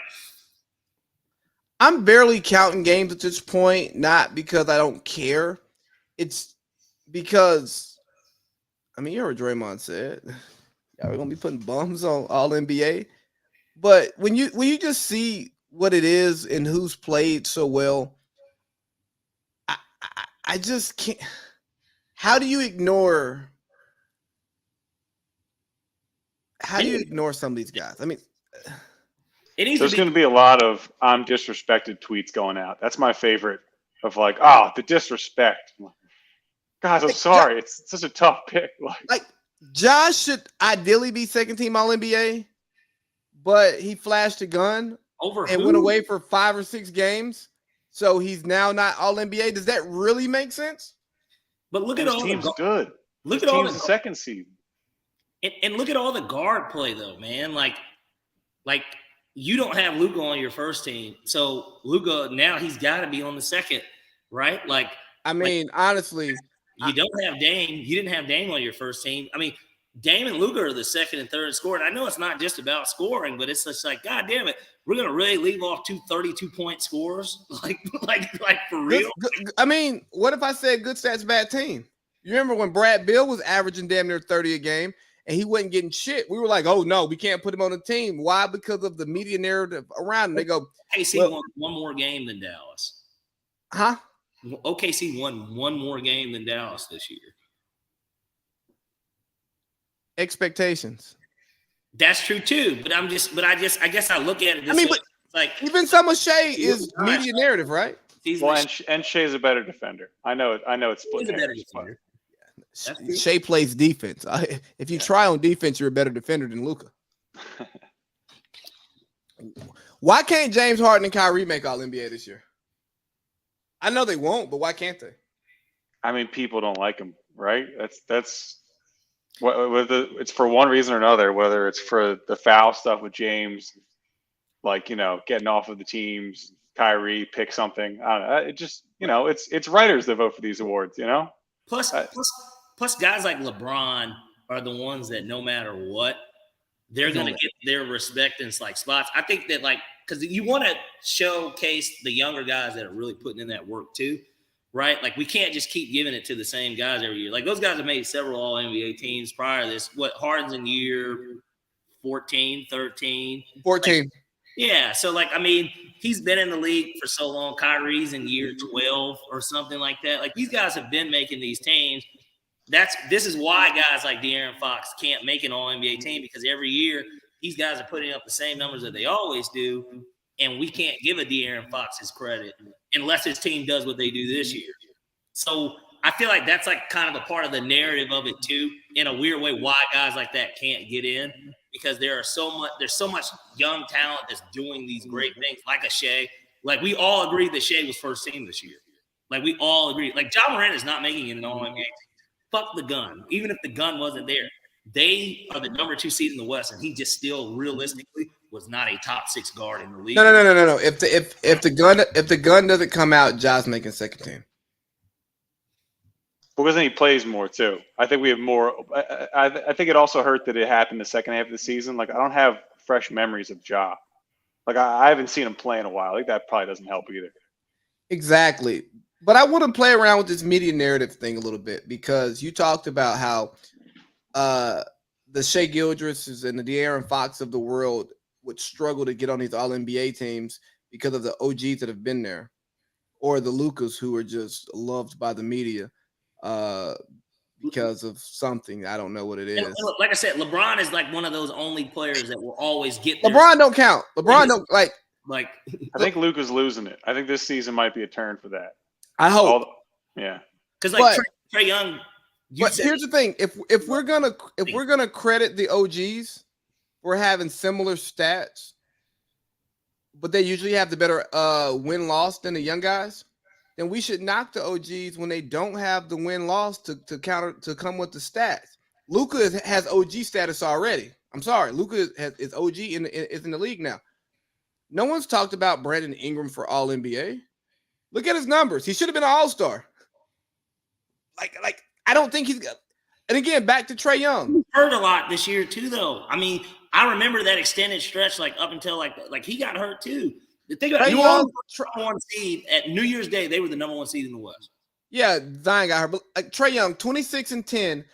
I'm barely counting games at this point, not because I don't care. It's because, you heard what Draymond said. Yeah, we're going to be putting bums on All-NBA. But when you just see what it is and who's played so well, I just can't. How do you ignore some of these guys? There's going to be a lot of "I'm disrespected" tweets going out. That's my favorite. Of like, the disrespect. Guys, I'm sorry. It's such a tough pick. Like Josh should ideally be second team All-NBA, but he flashed a gun and went away for 5 or 6 games. So he's now not All-NBA. Does that really make sense? But look at This all team's the good. Look This at all team's the the second seed. and look at all the guard play though, man. Like you don't have Luka on your first team, so Luka now he's got to be on the second, right? I mean, honestly, you don't have Dame. You didn't have Dame on your first team. I mean, Dame and Luka are the second and third scorer. And I know it's not just about scoring, but it's just like, God damn it, we're gonna really leave off 2 32-point scores, like for real. I mean, what if I said good stats, bad team? You remember when Brad Bill was averaging damn near 30 a game and he wasn't getting shit? We were like, oh no, we can't put him on the team. Why? Because of the media narrative around him. They go, OKC won one more game than Dallas. Huh? OKC won one more game than Dallas this year. Expectations. That's true too, but I guess I look at it. But like even some of Shea is media narrative, right? Well, and Shea's a better defender. I know it's split. He's a better defender. Shea plays defense. If you try on defense, you're a better defender than Luka. Why can't James Harden and Kyrie make All NBA this year? I know they won't, but why can't they? I mean, people don't like him, right? That's whether it's for one reason or another. Whether it's for the foul stuff with James, like getting off of the teams, Kyrie pick something. I don't know. It just it's writers that vote for these awards. Plus, guys like LeBron are the ones that no matter what, they're going to get their respect in spots. I think that because you want to showcase the younger guys that are really putting in that work too, right? Like we can't just keep giving it to the same guys every year. Like those guys have made several All NBA teams prior to this. Harden's in year 14, 13. 14. Yeah. So he's been in the league for so long. Kyrie's in year 12 or something like that. Like these guys have been making these teams. This is why guys like De'Aaron Fox can't make an All-NBA team, because every year these guys are putting up the same numbers that they always do, and we can't give a De'Aaron Fox his credit unless his team does what they do this year. So I feel like that's kind of a part of the narrative of it too, in a weird way, why guys like that can't get in, because there's so much young talent that's doing these great things, like a Shea. Like we all agreed that Shea was first team this year. Like we all agreed. Like Ja Morant is not making it an All-NBA team. Fuck the gun. Even if the gun wasn't there, they are the number 2 seed in the West, and he just still realistically was not a top 6 guard in the league. No. If the gun doesn't come out, Ja's making second team. Because then he plays more too. I think we have more. I think it also hurt that it happened the second half of the season. Like I don't have fresh memories of Ja. Like I haven't seen him play in a while. Like that probably doesn't help either. Exactly. But I want to play around with this media narrative thing a little bit, because you talked about how the Shea Gilgerouses and the De'Aaron Fox of the world would struggle to get on these All-NBA teams because of the OGs that have been there, or the Lukas who are just loved by the media because of something. I don't know what it is. And like I said, LeBron is one of those only players that will always get there. LeBron don't count. LeBron don't like. I think Luka's losing it. I think this season might be a turn for that. I hope. Yeah. Because Trae Young. But here's the thing: if we're gonna credit the OGs for having similar stats, but they usually have the better win-loss than the young guys, then we should knock the OGs when they don't have the win-loss to come with the stats. Luka has OG status already. I'm sorry, Luka is OG is in the league now. No one's talked about Brandon Ingram for All NBA. Look at his numbers. He should have been an All-Star. Like I don't think he's got. And again, back to Trae Young. He hurt a lot this year too, though. I mean, I remember that extended stretch, up until he got hurt too. The thing about New Orleans, number 1 seed at New Year's Day, they were the number 1 seed in the West. Yeah, Zion got hurt. But Trae Young, 26-10,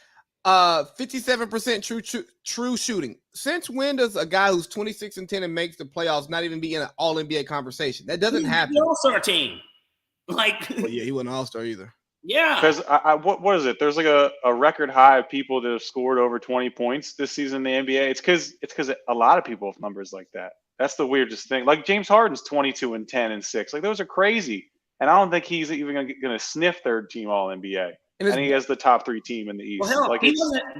57% true shooting. Since when does a guy who's 26-10 and makes the playoffs not even be in an All NBA conversation? That doesn't happen. All-Star team. Well, yeah, he wasn't an All-Star either. Yeah. Because what is it? There's a record high of people that have scored over 20 points this season in the NBA. It's because a lot of people have numbers like that. That's the weirdest thing. Like James Harden's 22 and 10 and 6. Like those are crazy. And I don't think he's even going to sniff third team All NBA. And he has the top 3 team in the East. Well, hell,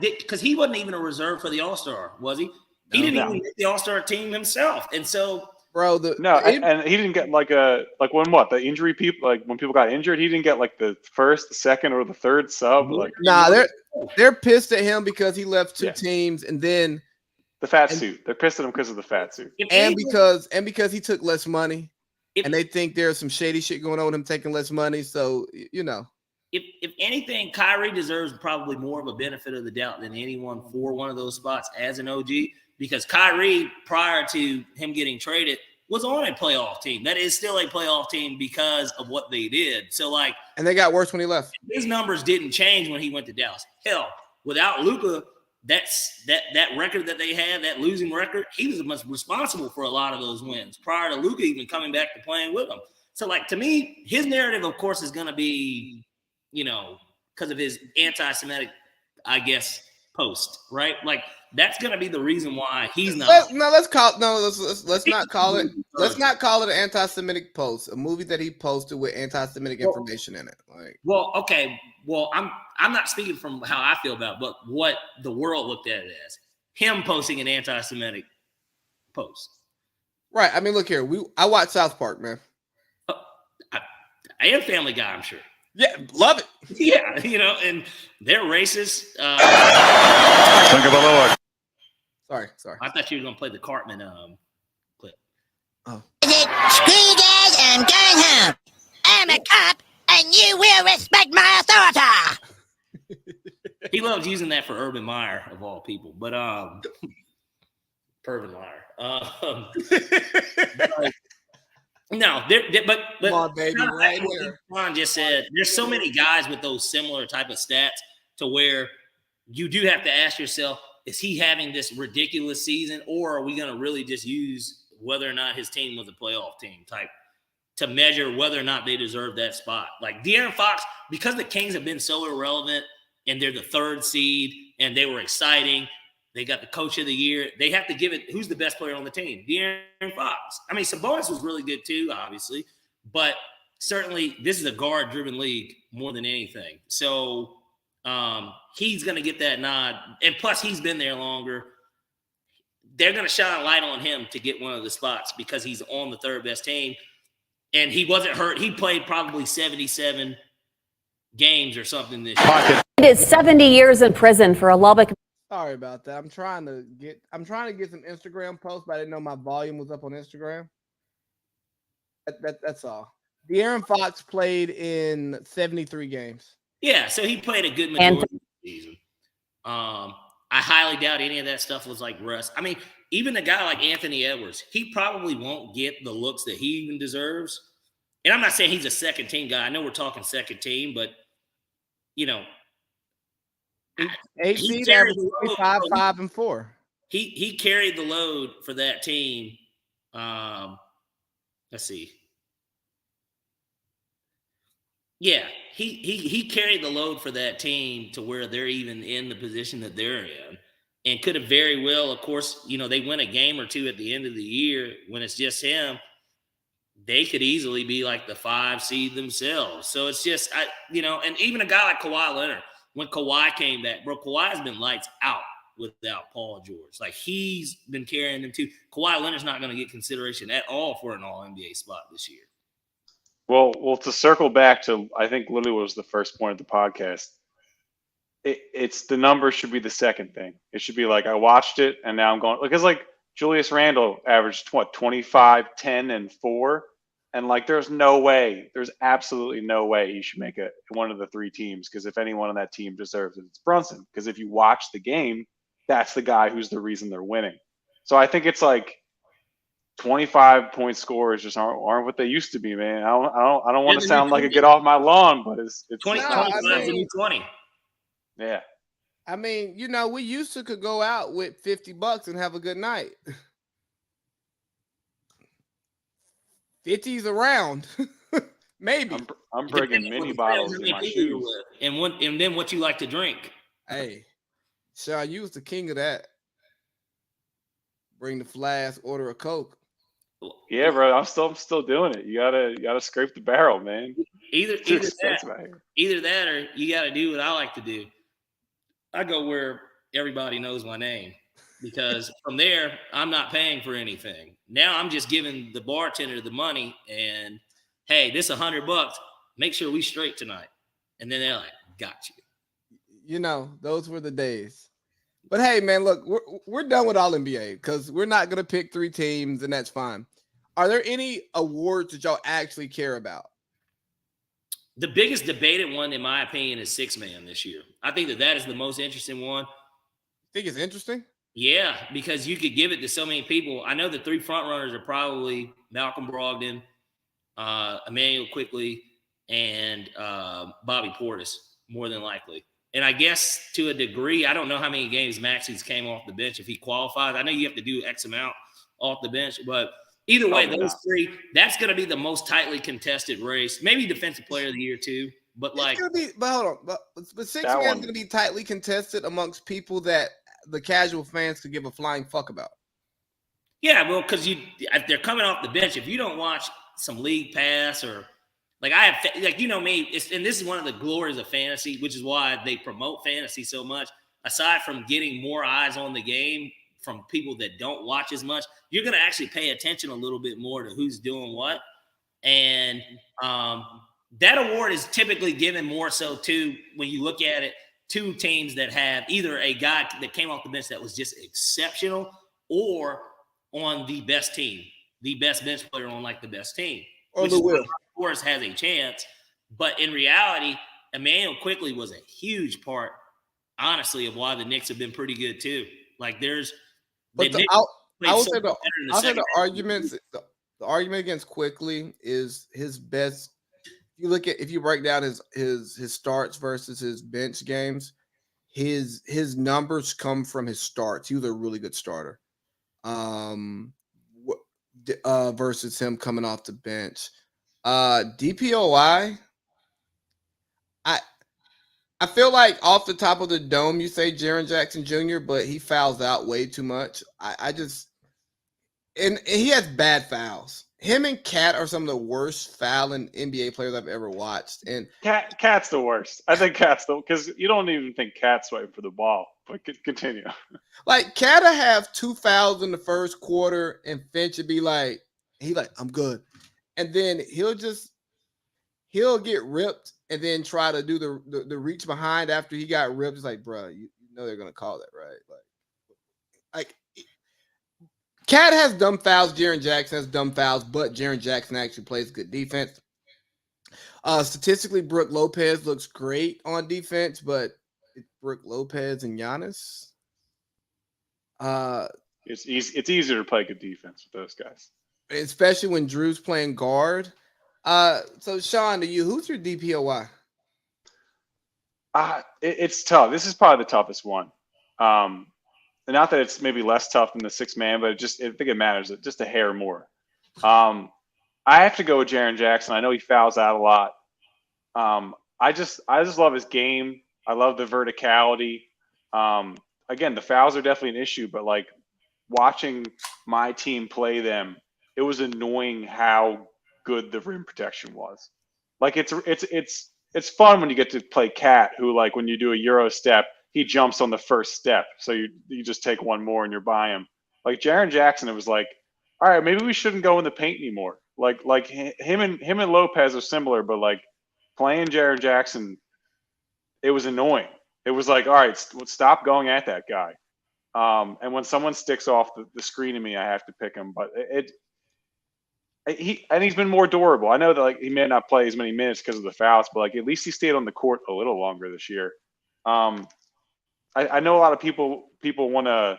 because he wasn't even a reserve for the All-Star, was he? He didn't even make the All-Star team himself. And so bro. And he didn't get the injury people, like when people got injured, he didn't get like the first, the second, or the third sub. Like, they're pissed at him because he left two teams, and then the fat suit. They're pissed at him because of the fat suit, and because he took less money, and they think there's some shady shit going on with him taking less money. So If anything, Kyrie deserves probably more of a benefit of the doubt than anyone for one of those spots as an OG, because Kyrie, prior to him getting traded, was on a playoff team. That is still a playoff team because of what they did. So, and they got worse when he left. His numbers didn't change when he went to Dallas. Hell, without Luka, that record that they had, that losing record, he was responsible for a lot of those wins prior to Luka even coming back to playing with them. So, to me, his narrative, of course, is going to be, because of his anti-Semitic, I guess, post, right? That's going to be the reason why he's not. Let's not call it. Let's not call it an anti-Semitic post. A movie that he posted with anti-Semitic information in it. Okay. Well, I'm not speaking from how I feel about it, but what the world looked at it as. Him posting an anti-Semitic post. Right. I mean, look here. I watch South Park, man. I am Family Guy, I'm sure. Yeah, love it. Yeah, and they're racist. Think of the Lord. Sorry. I thought you were going to play the Cartman clip. Oh. Is it screw guys and going home? I'm a cop, and you will respect my authority. He loves using that for Urban Meyer, of all people. But, Urban Meyer. No, but come on, baby, right here. Ron just said there's so many guys with those similar type of stats to where you do have to ask yourself, is he having this ridiculous season, or are we going to really just use whether or not his team was a playoff team type to measure whether or not they deserve that spot? Like De'Aaron Fox, because the Kings have been so irrelevant and they're the third seed and they were exciting, they got the coach of the year. They have to give it. Who's the best player on the team? De'Aaron Fox. I mean, Sabonis was really good too, obviously. But certainly this is a guard-driven league more than anything. So he's going to get that nod. And plus, he's been there longer. They're going to shine a light on him to get one of the spots because he's on the third best team. And he wasn't hurt. He played probably 77 games or something this year. It is 70 years in prison for a Lubbock. Sorry about that. I'm trying to get some Instagram posts, but I didn't know my volume was up on Instagram. That's all. De'Aaron Fox played in 73 games. Yeah, so he played a good majority of the season. I highly doubt any of that stuff was like rust. I mean, even a guy like Anthony Edwards, he probably won't get the looks that he even deserves. And I'm not saying he's a second team guy. I know we're talking second team, but AC averaged 5, 5, and 4. He carried the load for that team. Let's see. Yeah, he carried the load for that team to where they're even in the position that they're in, and could have very well, of course, they win a game or two at the end of the year when it's just him. They could easily be like the 5 seed themselves. So it's just, and even a guy like Kawhi Leonard. When Kawhi came back, bro, Kawhi's been lights out without Paul George. Like, he's been carrying them too. Kawhi Leonard's not going to get consideration at all for an All-NBA spot this year. Well, to circle back to, I think literally was the first point of the podcast, it's the numbers should be the second thing. It should be like, I watched it, and now I'm going – because, Julius Randle averaged, 25, 10, and 4. And there's absolutely no way he should make one of the 3 teams, because if anyone on that team deserves it, it's Brunson. Because if you watch the game, that's the guy who's the reason they're winning. So I think it's 25-point scores just aren't what they used to be, man. I don't want to sound like a get off my lawn, but it's 20. Yeah. I mean, we used to could go out with $50 and have a good night. 50's around, maybe. I'm bringing mini bottles in my shoes. And then what you like to drink. Hey, Sean, you was the king of that. Bring the flask, order a Coke. Yeah, bro, I'm still doing it. You gotta scrape the barrel, man. Either that or you gotta do what I like to do. I go where everybody knows my name. because from there, I'm not paying for anything. Now I'm just giving the bartender the money and, hey, this $100. Make sure we straight tonight. And then they're like, got you. You know, those were the days. But hey, man, look, we're done with All NBA because we're not going to pick 3 teams, and that's fine. Are there any awards that y'all actually care about? The biggest debated one, in my opinion, is Six Man this year. I think that is the most interesting one. Think it's interesting? Yeah, because you could give it to so many people. I know the 3 front runners are probably Malcolm Brogdon, Emmanuel Quickley, and Bobby Portis, more than likely. And I guess to a degree, I don't know how many games Maxey's came off the bench if he qualifies. I know you have to do X amount off the bench, but either way, those 3, that's going to be the most tightly contested race. Maybe Defensive Player of the Year too, but like, but hold on, but Six Man's going to be tightly contested amongst people that the casual fans could give a flying fuck about. Yeah, well, because if they're coming off the bench. If you don't watch some league pass or like I have, like you know me, and this is one of the glories of fantasy, which is why they promote fantasy so much. Aside from getting more eyes on the game from people that don't watch as much, you're going to actually pay attention a little bit more to who's doing what. And that award is typically given more so to, when you look at it, 2 teams that have either a guy that came off the bench that was just exceptional or on the best team, the best bench player on like the best team. Or the will. Of course, has a chance. But in reality, Emmanuel Quickley was a huge part, honestly, of why the Knicks have been pretty good too. Like there's But I would say the argument against Quickley is his best. If you break down his starts versus his bench games, his numbers come from his starts. He was a really good starter. Versus him coming off the bench. DPOI, I feel like off the top of the dome, you say Jaren Jackson Jr., but he fouls out way too much. And he has bad fouls. Him and Cat are some of the worst fouling NBA players I've ever watched. And Cat's the worst. I think Cat's because you don't even think Cat's waiting for the ball. But continue. Like Cat'll have 2 fouls in the first quarter, and Finch would be like, I'm good. And then he'll get ripped and then try to do the reach behind after he got ripped. It's like, bro, you know they're gonna call that, right? Like Cat has dumb fouls, Jaren Jackson has dumb fouls, but Jaren Jackson actually plays good defense. Statistically, Brook Lopez looks great on defense, but it's Brook Lopez and Giannis. It's easier to play good defense with those guys, especially when Drew's playing guard. So Sean, who's your DPOY? It's tough. This is probably the toughest one. And not that it's maybe less tough than the 6 man, but I think it matters just a hair more. I have to go with Jaren Jackson. I know he fouls out a lot. I just love his game. I love the verticality. Again, the fouls are definitely an issue, but like watching my team play them, it was annoying how good the rim protection was. Like it's fun when you get to play Cat, who like when you do a Euro step, he jumps on the first step. So you just take one more and you're by him. Like Jaren Jackson, it was like, all right, maybe we shouldn't go in the paint anymore. Like him and Lopez are similar, but like playing Jaren Jackson, it was annoying. It was like, all right, stop going at that guy. And when someone sticks off the screen to me, I have to pick him. But he's been more durable. I know that like he may not play as many minutes because of the fouls, but like at least he stayed on the court a little longer this year. I know a lot of people want to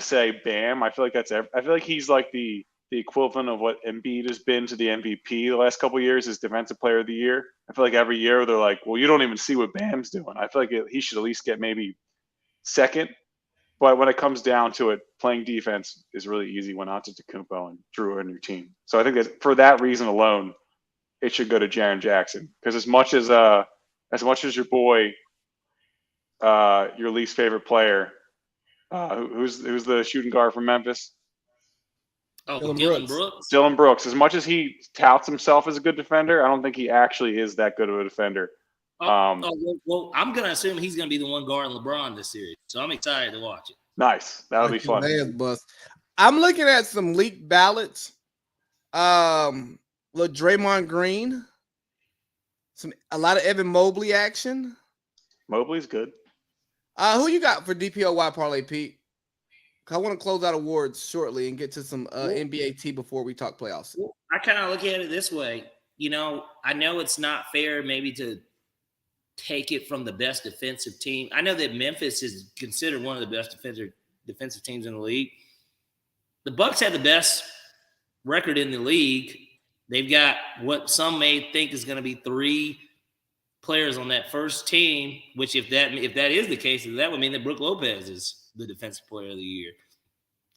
say Bam. I feel like he's like the equivalent of what Embiid has been to the MVP the last couple of years as Defensive Player of the Year. I feel like every year they're like, well, you don't even see what Bam's doing. I feel like he should at least get maybe second. But when it comes down to it, playing defense is really easy when Antetokounmpo and Drew are in your team. So I think that for that reason alone, it should go to Jaren Jackson. Because as much as your boy, your least favorite player, who's the shooting guard from Memphis? Oh, Dylan Brooks. Dylan Brooks. As much as he touts himself as a good defender, I don't think he actually is that good of a defender. Well, I'm going to assume he's going to be the one guarding LeBron this series, so I'm excited to watch it. Nice. That'll be Like your fun. leg bust. I'm looking at some leaked ballots. Little Draymond Green. A lot of Evan Mobley action. Mobley's good. Who you got for DPOY Parlay Pete? I want to close out awards shortly and get to some NBA T before we talk playoffs. I kind of look at it this way. You know, I know it's not fair maybe to take it from the best defensive team. I know that Memphis is considered one of the best defensive teams in the league. The Bucks had the best record in the league. They've got what some may think is going to be 3 players on that first team, which if that is the case, that would mean that Brook Lopez is the defensive player of the year.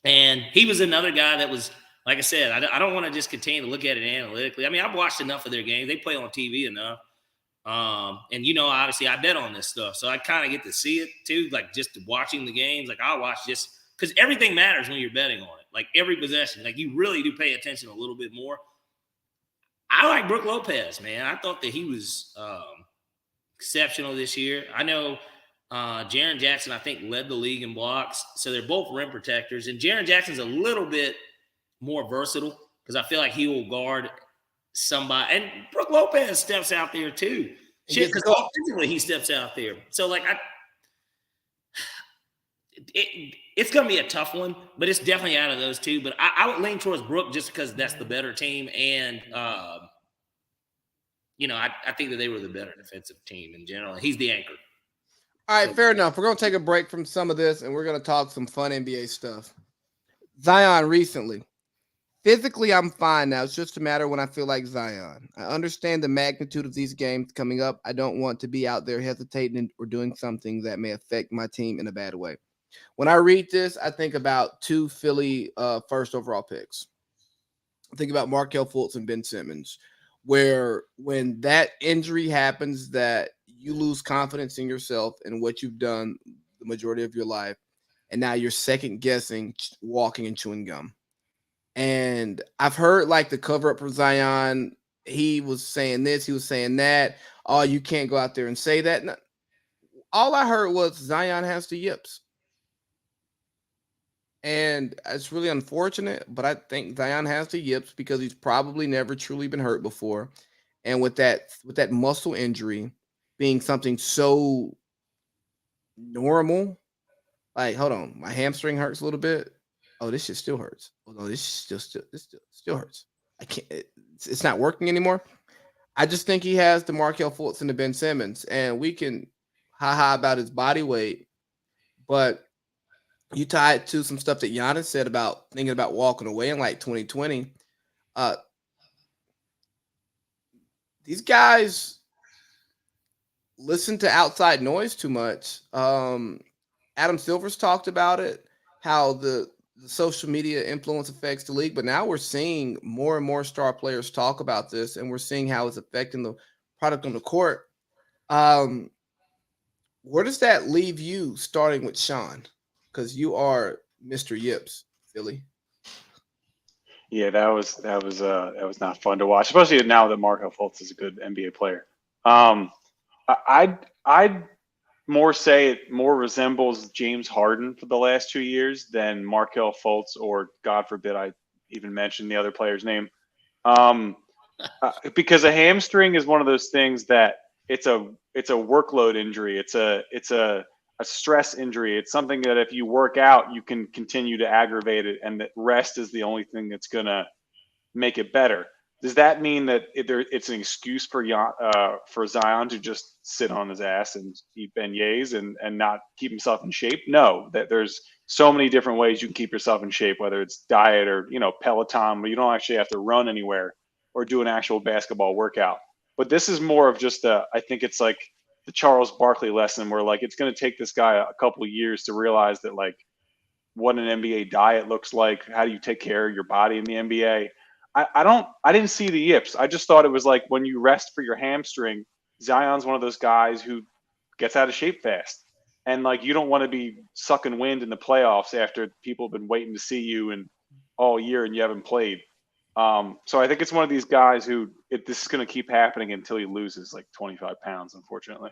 And he was another guy that was, like I said, I don't want to just continue to look at it analytically. I mean, I've watched enough of their games. They play on TV enough. And, you know, obviously I bet on this stuff. So I kind of get to see it too, like just watching the games. Like I'll watch just because everything matters when you're betting on it. Like every possession, like you really do pay attention a little bit more. I like Brook Lopez, man. I thought that he was exceptional this year. I know Jaren Jackson, I think, led the league in blocks. So they're both rim protectors. And Jaren Jackson's a little bit more versatile because I feel like he will guard somebody. And Brook Lopez steps out there too. Shit, because offensively he steps out there. So, like, it's going to be a tough one, but it's definitely out of those two. But I would lean towards Brook just because that's the better team. And, you know, I think that they were the better defensive team in general. He's the anchor. All right, fair enough. We're going to take a break from some of this, and we're going to talk some fun NBA stuff. Zion recently. Physically, I'm fine now. It's just a matter when I feel like Zion. I understand the magnitude of these games coming up. I don't want to be out there hesitating or doing something that may affect my team in a bad way. When I read this, I think about 2 Philly first overall picks. I think about Markelle Fultz and Ben Simmons, where when that injury happens that you lose confidence in yourself and what you've done the majority of your life, and now you're second guessing walking and chewing gum. And I've heard like the cover up for Zion. He was saying this, he was saying that. Oh, you can't go out there and say that. No, all I heard was Zion has the yips. And it's really unfortunate, but I think Zion has the yips because he's probably never truly been hurt before. And with that muscle injury being something so normal, like, hold on, my hamstring hurts a little bit. Oh, this shit still hurts. Oh no, this still hurts. I can't. It's not working anymore. I just think he has the Markelle Fultz and the Ben Simmons, and we can ha about his body weight, but you tie it to some stuff that Giannis said about thinking about walking away in like 2020. These guys listen to outside noise too much. Adam Silver's talked about it, how the social media influence affects the league, but now we're seeing more and more star players talk about this, and we're seeing how it's affecting the product on the court. Where does that leave you, starting with Sean? Because you are Mr. Yips, Philly. Yeah, that was not fun to watch, especially now that Markelle Fultz is a good NBA player. I'd more say it more resembles James Harden for the last 2 years than Markelle Fultz, or God forbid I even mention the other player's name. Because a hamstring is one of those things that it's a workload injury. It's a stress injury. It's something that if you work out, you can continue to aggravate it, and that rest is the only thing that's going to make it better. Does that mean that it's an excuse for Zion to just sit on his ass and eat beignets and not keep himself in shape? No, that there's so many different ways you can keep yourself in shape, whether it's diet or, Peloton, but you don't actually have to run anywhere or do an actual basketball workout. But this is more of just I think it's like the Charles Barkley lesson, where like it's going to take this guy a couple of years to realize that like what an NBA diet looks like, how do you take care of your body in the NBA. I didn't see the yips. I just thought it was like when you rest for your hamstring, Zion's one of those guys who gets out of shape fast. And like you don't want to be sucking wind in the playoffs after people have been waiting to see you and all year and you haven't played. So I think it's one of these guys who this is going to keep happening until he loses like 25 pounds, unfortunately.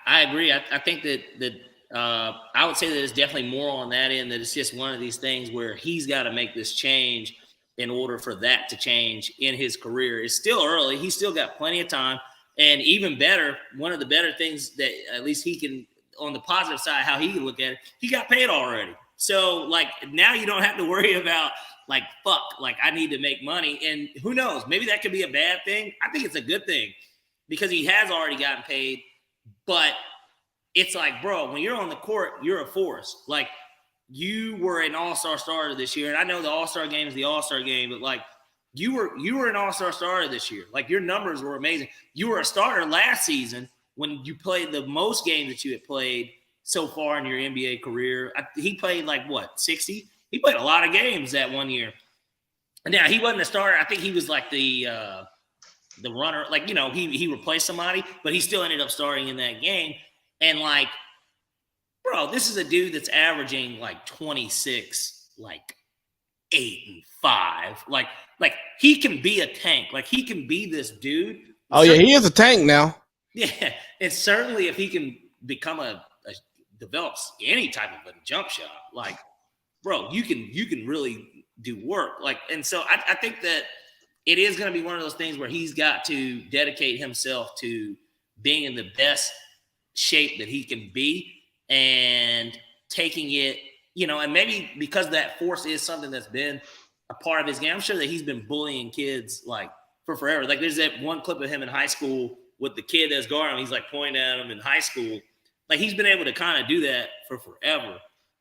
I agree. I think that I would say that it's definitely more on that end, that it's just one of these things where he's got to make this change in order for that to change in his career. It's still early. He's still got plenty of time. And even better, one of the better things that at least he can, on the positive side, how he can look at it, he got paid already. So, like, now you don't have to worry about, like, fuck, like, I need to make money. And who knows? Maybe that could be a bad thing. I think it's a good thing because he has already gotten paid. But it's like, bro, when you're on the court, you're a force. Like, you were an all-star starter this year. And I know the all-star game is the all-star game, but, like, you were an all-star starter this year. Like, your numbers were amazing. You were a starter last season when you played the most games that you had played so far in your NBA career. He played, like, what, 60? He played a lot of games that one year. And now he wasn't a starter. I think he was like the runner. Like, you know, he replaced somebody, but he still ended up starting in that game. And, like, bro, this is a dude that's averaging, like, 26, like, 8 and 5. Like he can be a tank. Like, he can be this dude. Oh, yeah, he is a tank now. Yeah, and certainly if he can become develops any type of a jump shot, like, bro, you can really do work. Like, and so I think that it is going to be one of those things where he's got to dedicate himself to being in the best shape that he can be and taking it, you know, and maybe because that force is something that's been a part of his game. I'm sure that he's been bullying kids, like, for forever. Like, there's that one clip of him in high school with the kid that's guarding him. He's, like, pointing at him in high school. Like, he's been able to kind of do that for forever.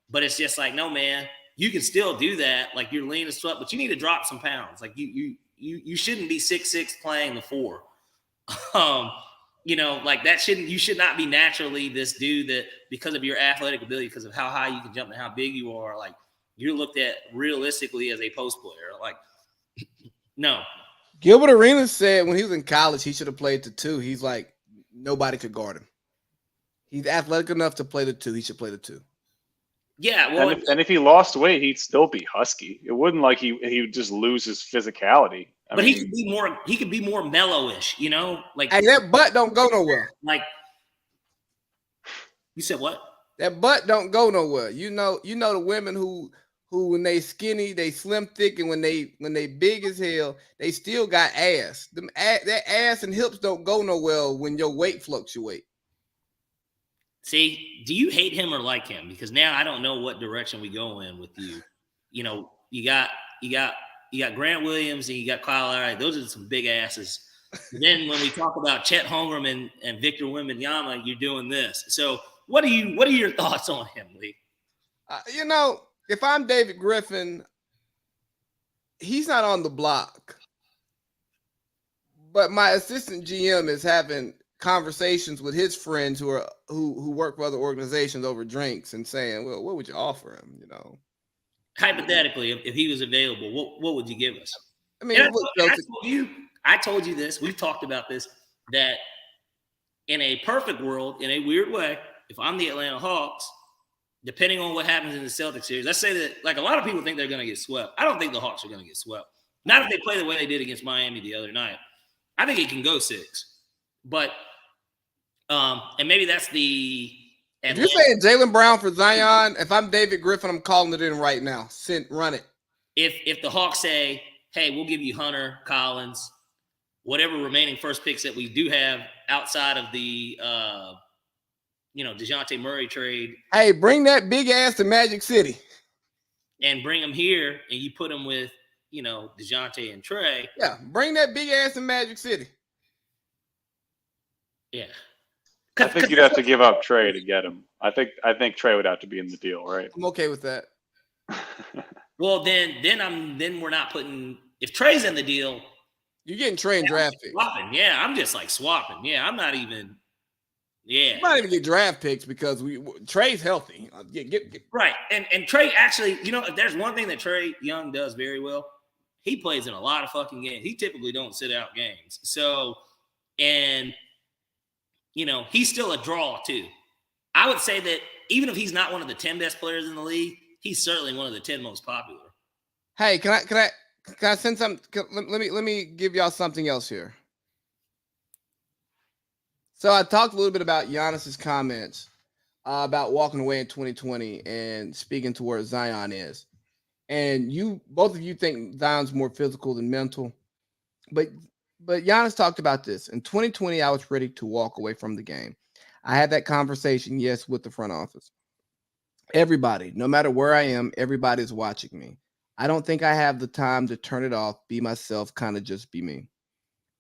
But it's just like, no, man, you can still do that. Like, you're lean as fuck, but you need to drop some pounds. Like, you shouldn't be 6'6" playing the 4. You know, like, you should not be naturally this dude that, because of your athletic ability, because of how high you can jump and how big you are, like, you're looked at realistically as a post player. Like, no. Gilbert Arenas said when he was in college, he should have played the 2. He's like, nobody could guard him. He's athletic enough to play the 2. He should play the 2. Yeah, well, and if he lost weight, he'd still be husky. It wouldn't like he would just lose his physicality. I mean, he could be more mellowish, you know? Like, hey, that butt don't go nowhere. Like, you said what? That butt don't go nowhere. You know the women who when they skinny, they slim thick, and when they big as hell, they still got ass. That ass and hips don't go nowhere when your weight fluctuate. See, do you hate him or like him? Because now I don't know what direction we go in with you. You know, you got Grant Williams and you got Kyle Lowry. Those are some big asses. Then when we talk about Chet Holmgren and Victor Wembanyama, you're doing this. So what are your thoughts on him, Lee? You know, if I'm David Griffin, he's not on the block. But my assistant GM is having conversations with his friends who work for other organizations over drinks and saying, well, what would you offer him? You know, hypothetically, if he was available, what would you give us? I mean, I told you this. We've talked about this, that in a perfect world, in a weird way, if I'm the Atlanta Hawks, depending on what happens in the Celtics series, let's say that, like, a lot of people think they're going to get swept. I don't think the Hawks are going to get swept. Not if they play the way they did against Miami the other night. I think it can go 6. But and maybe that's the Atlanta. If you're saying Jaylen Brown for Zion, if I'm David Griffin, I'm calling it in right now. Run it. If the Hawks say, hey, we'll give you Hunter, Collins, whatever remaining first picks that we do have outside of the DeJounte Murray trade. Hey, bring that big ass to Magic City. And bring him here, and you put him with, DeJounte and Trey. Yeah, bring that big ass to Magic City. Yeah. I think you'd have to give up Trey to get him. I think Trey would have to be in the deal, right? I'm okay with that. Well, then we're not putting, if Trey's in the deal, you're getting Trey and draft picks. Swapping. Yeah, I'm just like swapping. Yeah, I'm not even. Yeah, you might even get draft picks because Trey's healthy. Right, and Trey actually, if there's one thing that Trey Young does very well, he plays in a lot of fucking games. He typically don't sit out games. So, and he's still a draw too. I would say that even if he's not one of the 10 best players in the league, he's certainly one of the 10 most popular. Hey, can I send some? Let me give y'all something else here. So I talked a little bit about Giannis's comments about walking away in 2020 and speaking to where Zion is. And both of you think Zion's more physical than mental. But Giannis talked about this. In 2020, I was ready to walk away from the game. I had that conversation, yes, with the front office. Everybody, no matter where I am, everybody's watching me. I don't think I have the time to turn it off, be myself, kind of just be me.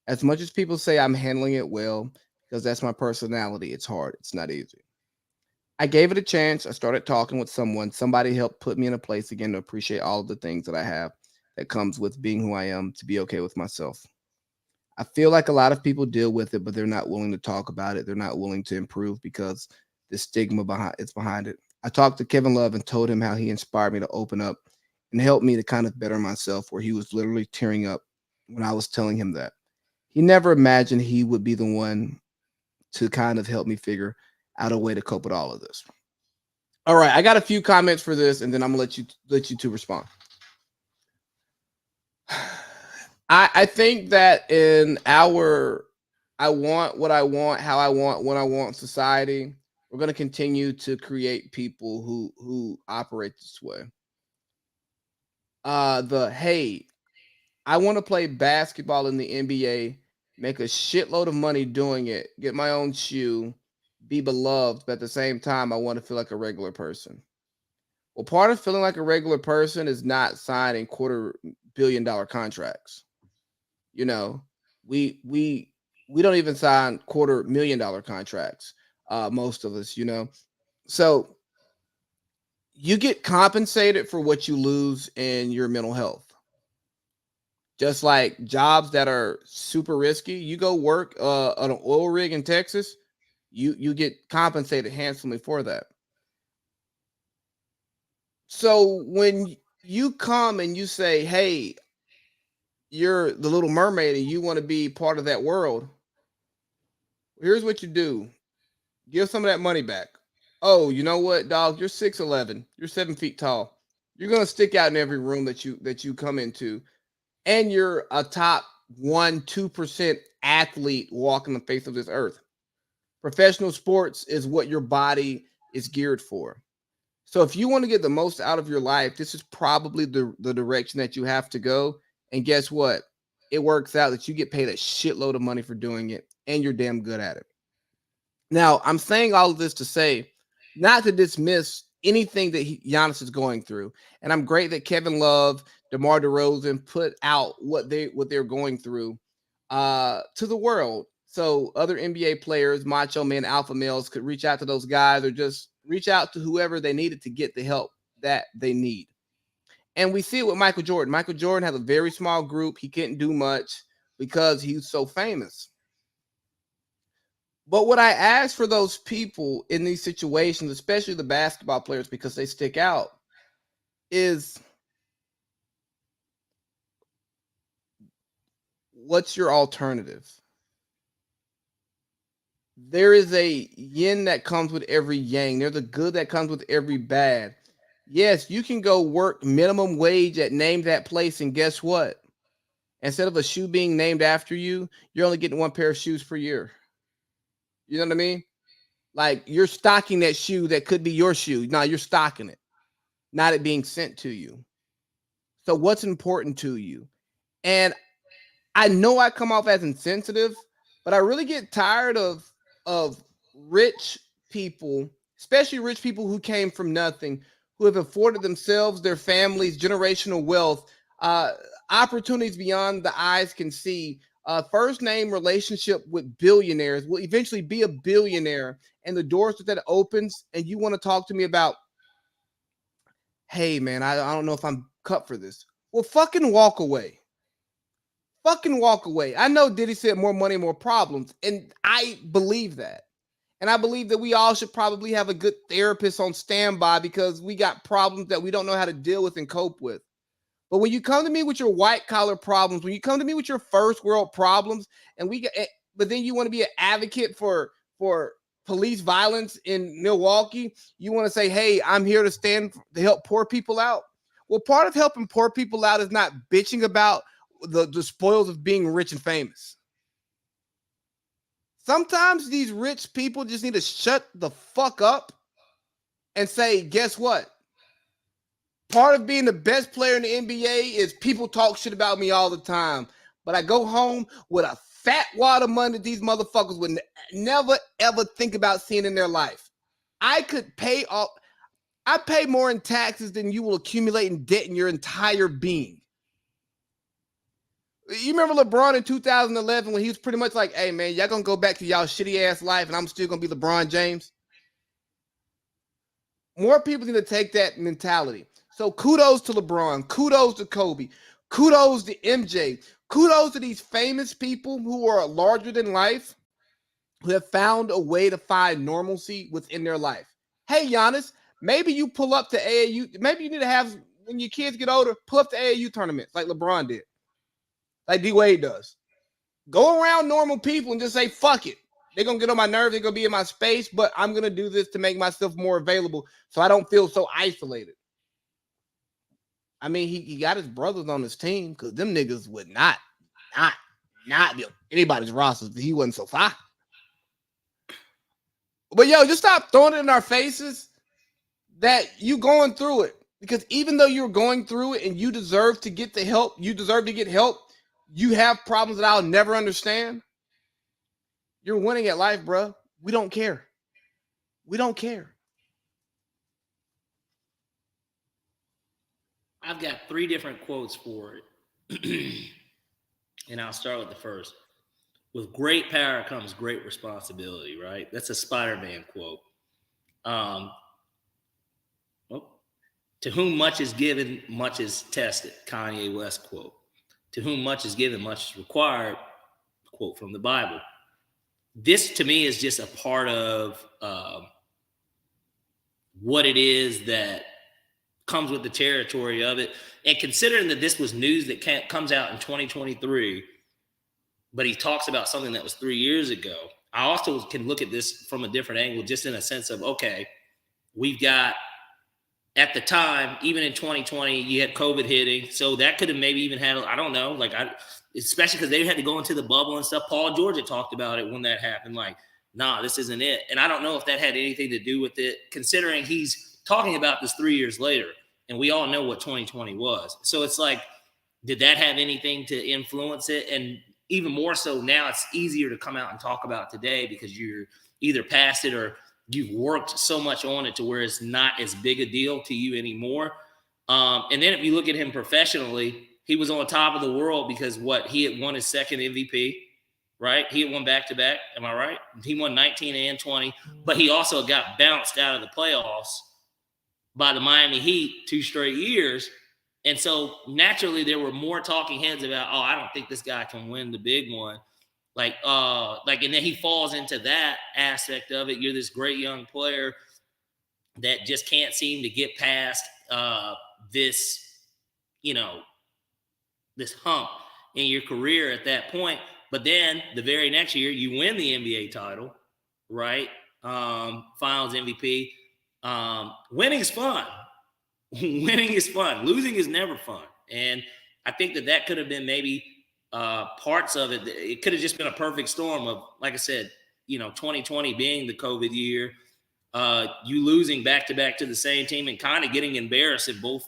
As much as people say I'm handling it well, because that's my personality, it's hard. It's not easy. I gave it a chance. I started talking with someone. Somebody helped put me in a place again to appreciate all of the things that I have that comes with being who I am, to be okay with myself. I feel like a lot of people deal with it, but they're not willing to talk about it. They're not willing to improve because the stigma behind it. I talked to Kevin Love and told him how he inspired me to open up and help me to kind of better myself, where he was literally tearing up when I was telling him that. He never imagined he would be the one to kind of help me figure out a way to cope with all of this. All right, I got a few comments for this, and then I'm gonna let you two respond. I think that in our I want what I want, how I want, when I want society, we're going to continue to create people who operate this way. Hey, I want to play basketball in the NBA, make a shitload of money doing it, get my own shoe, be beloved, but at the same time, I want to feel like a regular person. Well, part of feeling like a regular person is not signing $250 million contracts. You know, we don't even sign $250,000 contracts. Most of us, so you get compensated for what you lose in your mental health. Just like jobs that are super risky, you go work on an oil rig in Texas, you get compensated handsomely for that. So when you come and you say, "Hey, you're the Little Mermaid and you want to be part of that world," here's what you do. Give some of that money back. Oh, you know what, dog? You're 6'11". You're 7 feet tall. You're gonna stick out in every room that you come into, and you're a top 1-2% athlete walking the face of this earth. Professional sports is what your body is geared for. So if you want to get the most out of your life, this is probably the direction that you have to go. And guess what? It works out that you get paid a shitload of money for doing it, and you're damn good at it. Now, I'm saying all of this to say, not to dismiss anything that Giannis is going through. And I'm great that Kevin Love, DeMar DeRozan put out what they're going through to the world. So other NBA players, macho men, alpha males could reach out to those guys or just reach out to whoever they needed to get the help that they need. And we see it with Michael Jordan. Michael Jordan has a very small group. He couldn't do much because he's so famous. But what I ask for those people in these situations, especially the basketball players, because they stick out, is what's your alternative? There is a yin that comes with every yang. There's a good that comes with every bad. Yes, you can go work minimum wage at Name That Place, and guess what? Instead of a shoe being named after you, you're only getting one pair of shoes per year. You know what I mean? Like you're stocking that shoe that could be your shoe. No, you're stocking it, not it being sent to you. So what's important to you? And I know I come off as insensitive, but I really get tired of rich people, especially rich people who came from nothing, who have afforded themselves, their families, generational wealth, opportunities beyond the eyes can see. First name relationship with billionaires, will eventually be a billionaire, and the doors that opens, and you want to talk to me about, hey man, I don't know if I'm cut for this. Well, fucking walk away. Fucking walk away. I know Diddy said more money, more problems, and I believe that. And I believe that we all should probably have a good therapist on standby because we got problems that we don't know how to deal with and cope with. But when you come to me with your white collar problems, when you come to me with your first world problems, but then you want to be an advocate for police violence in Milwaukee, you want to say, hey, I'm here to stand to help poor people out. Well, part of helping poor people out is not bitching about the spoils of being rich and famous. Sometimes these rich people just need to shut the fuck up and say, guess what? Part of being the best player in the NBA is people talk shit about me all the time. But I go home with a fat wad of money that these motherfuckers would never, ever think about seeing in their life. I pay more in taxes than you will accumulate in debt in your entire being. You remember LeBron in 2011 when he was pretty much like, hey, man, y'all going to go back to y'all shitty ass life and I'm still going to be LeBron James? More people need to take that mentality. So kudos to LeBron, kudos to Kobe, kudos to MJ, kudos to these famous people who are larger than life, who have found a way to find normalcy within their life. Hey, Giannis, maybe you pull up to AAU. Maybe you need to have, when your kids get older, pull up to AAU tournaments like LeBron did, like D-Wade does. Go around normal people and just say, fuck it. They're going to get on my nerves. They're going to be in my space, but I'm going to do this to make myself more available so I don't feel so isolated. I mean, he got his brothers on his team because them niggas would not be on anybody's roster if he wasn't so far. But, yo, just stop throwing it in our faces that you going through it. Because even though you're going through it and you deserve to get the help, you deserve to get help, you have problems that I'll never understand. You're winning at life, bro. We don't care. We don't care. I've got 3 different quotes for it. And I'll start with the first. With great power comes great responsibility, right? That's a Spider-Man quote. To whom much is given, much is tested. Kanye West quote. To whom much is given, much is required. Quote from the Bible. This to me is just a part of what it is that comes with the territory of it. And considering that this was news that comes out in 2023, but he talks about something that was 3 years ago, I also can look at this from a different angle, just in a sense of, okay, we've got, at the time, even in 2020, you had COVID hitting. So that could have maybe even had, I don't know, especially because they had to go into the bubble and stuff. Paul George had talked about it when that happened, like, nah, this isn't it. And I don't know if that had anything to do with it, considering he's talking about this 3 years later. And we all know what 2020 was. So it's like, did that have anything to influence it? And even more so now, it's easier to come out and talk about today because you're either past it or you've worked so much on it to where it's not as big a deal to you anymore. And then if you look at him professionally, he was on top of the world because he had won his second MVP, right? He had won back-to-back. Am I right? He won 19 and 20, but he also got bounced out of the playoffs by the Miami Heat 2 straight years. And so naturally there were more talking heads about, oh, I don't think this guy can win the big one. And then he falls into that aspect of it. You're this great young player that just can't seem to get past this hump in your career at that point. But then the very next year you win the NBA title, right? Finals MVP. Winning is fun. Winning is fun. Losing is never fun. And I think that could have been maybe parts of it. It could have just been a perfect storm of, like I said, 2020 being the COVID year, you losing back-to-back to the same team and kind of getting embarrassed in both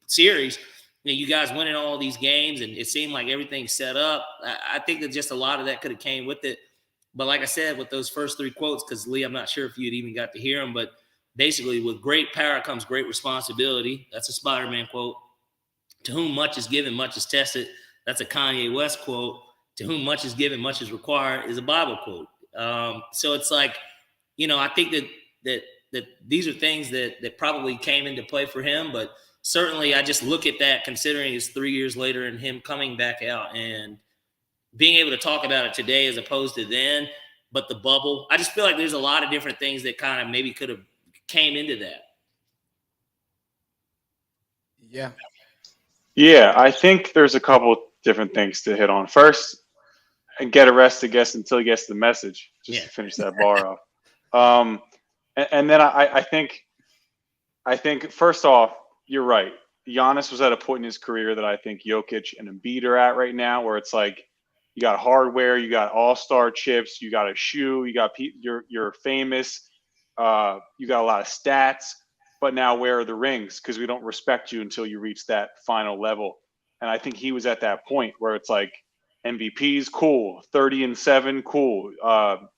series. You guys winning all these games and it seemed like everything's set up. I think that just a lot of that could have came with it. But like I said, with those first 3 quotes, because Lee, I'm not sure if you'd even got to hear them, but basically with great power comes great responsibility. That's a Spider-Man quote. To whom much is given, much is tested. That's a Kanye West quote. To whom much is given, much is required is a Bible quote. So it's like, I think that these are things that probably came into play for him, but certainly I just look at that considering it's 3 years later and him coming back out and being able to talk about it today as opposed to then. But the bubble, I just feel like there's a lot of different things that kind of maybe could have came into that. Yeah. Yeah, I think there's a couple different things to hit on. First, and get a rest, I guess, until he gets the message, just to finish that bar off. And then I think first off, you're right. Giannis was at a point in his career that I think Jokic and Embiid are at right now, where it's like you got hardware, you got all-star chips, you got a shoe, you got you're famous. You got a lot of stats, but now where are the rings? Because we don't respect you until you reach that final level. And I think he was at that point where it's like MVP's cool, 30-7, cool.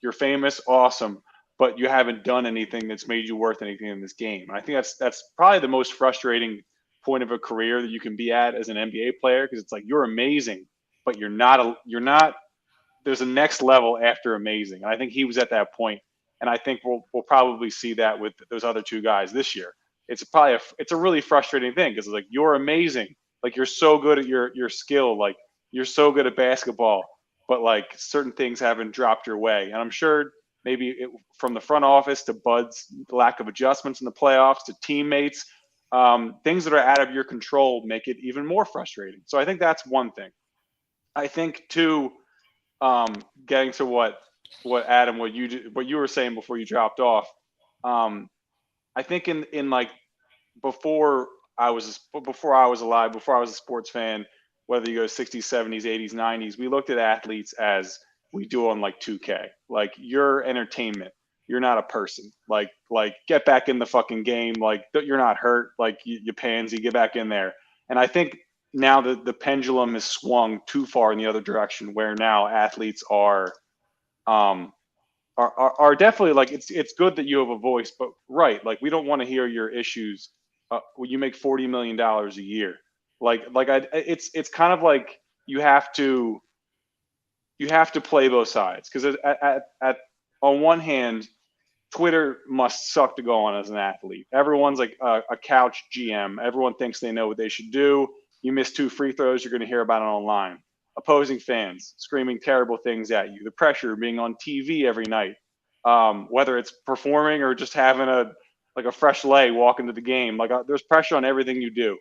You're famous, awesome, but you haven't done anything that's made you worth anything in this game. And I think that's probably the most frustrating point of a career that you can be at as an NBA player, because it's like you're amazing, but you're not. There's a next level after amazing. And I think he was at that point. And I think we'll probably see that with those other two guys this year. It's a really frustrating thing, because it's like, you're amazing, like you're so good at your skill, like you're so good at basketball, but like certain things haven't dropped your way. And I'm sure maybe from the front office to Bud's lack of adjustments in the playoffs to teammates, things that are out of your control make it even more frustrating. So I think that's one thing. I think too, getting to what Adam, what you were saying before you dropped off. I think in like before I was alive, before I was a sports fan, whether you go 60s, 70s, 80s, 90s, we looked at athletes as we do on like 2K. Like, you're entertainment. You're not a person. Like get back in the fucking game. Like, you're not hurt. Like, you pansy, get back in there. And I think now the pendulum has swung too far in the other direction, where now athletes are definitely, like, it's good that you have a voice, but right, like, we don't want to hear your issues when you make $40 million a year. It's kind of like you have to play both sides, because on one hand, Twitter must suck to go on as an athlete. Everyone's like a couch GM. Everyone thinks they know what they should do. You miss 2 free throws, you're going to hear about it online. Opposing fans screaming terrible things at you. The pressure of being on TV every night, whether it's performing or just having a fresh leg walking to the game. Like, there's pressure on everything you do.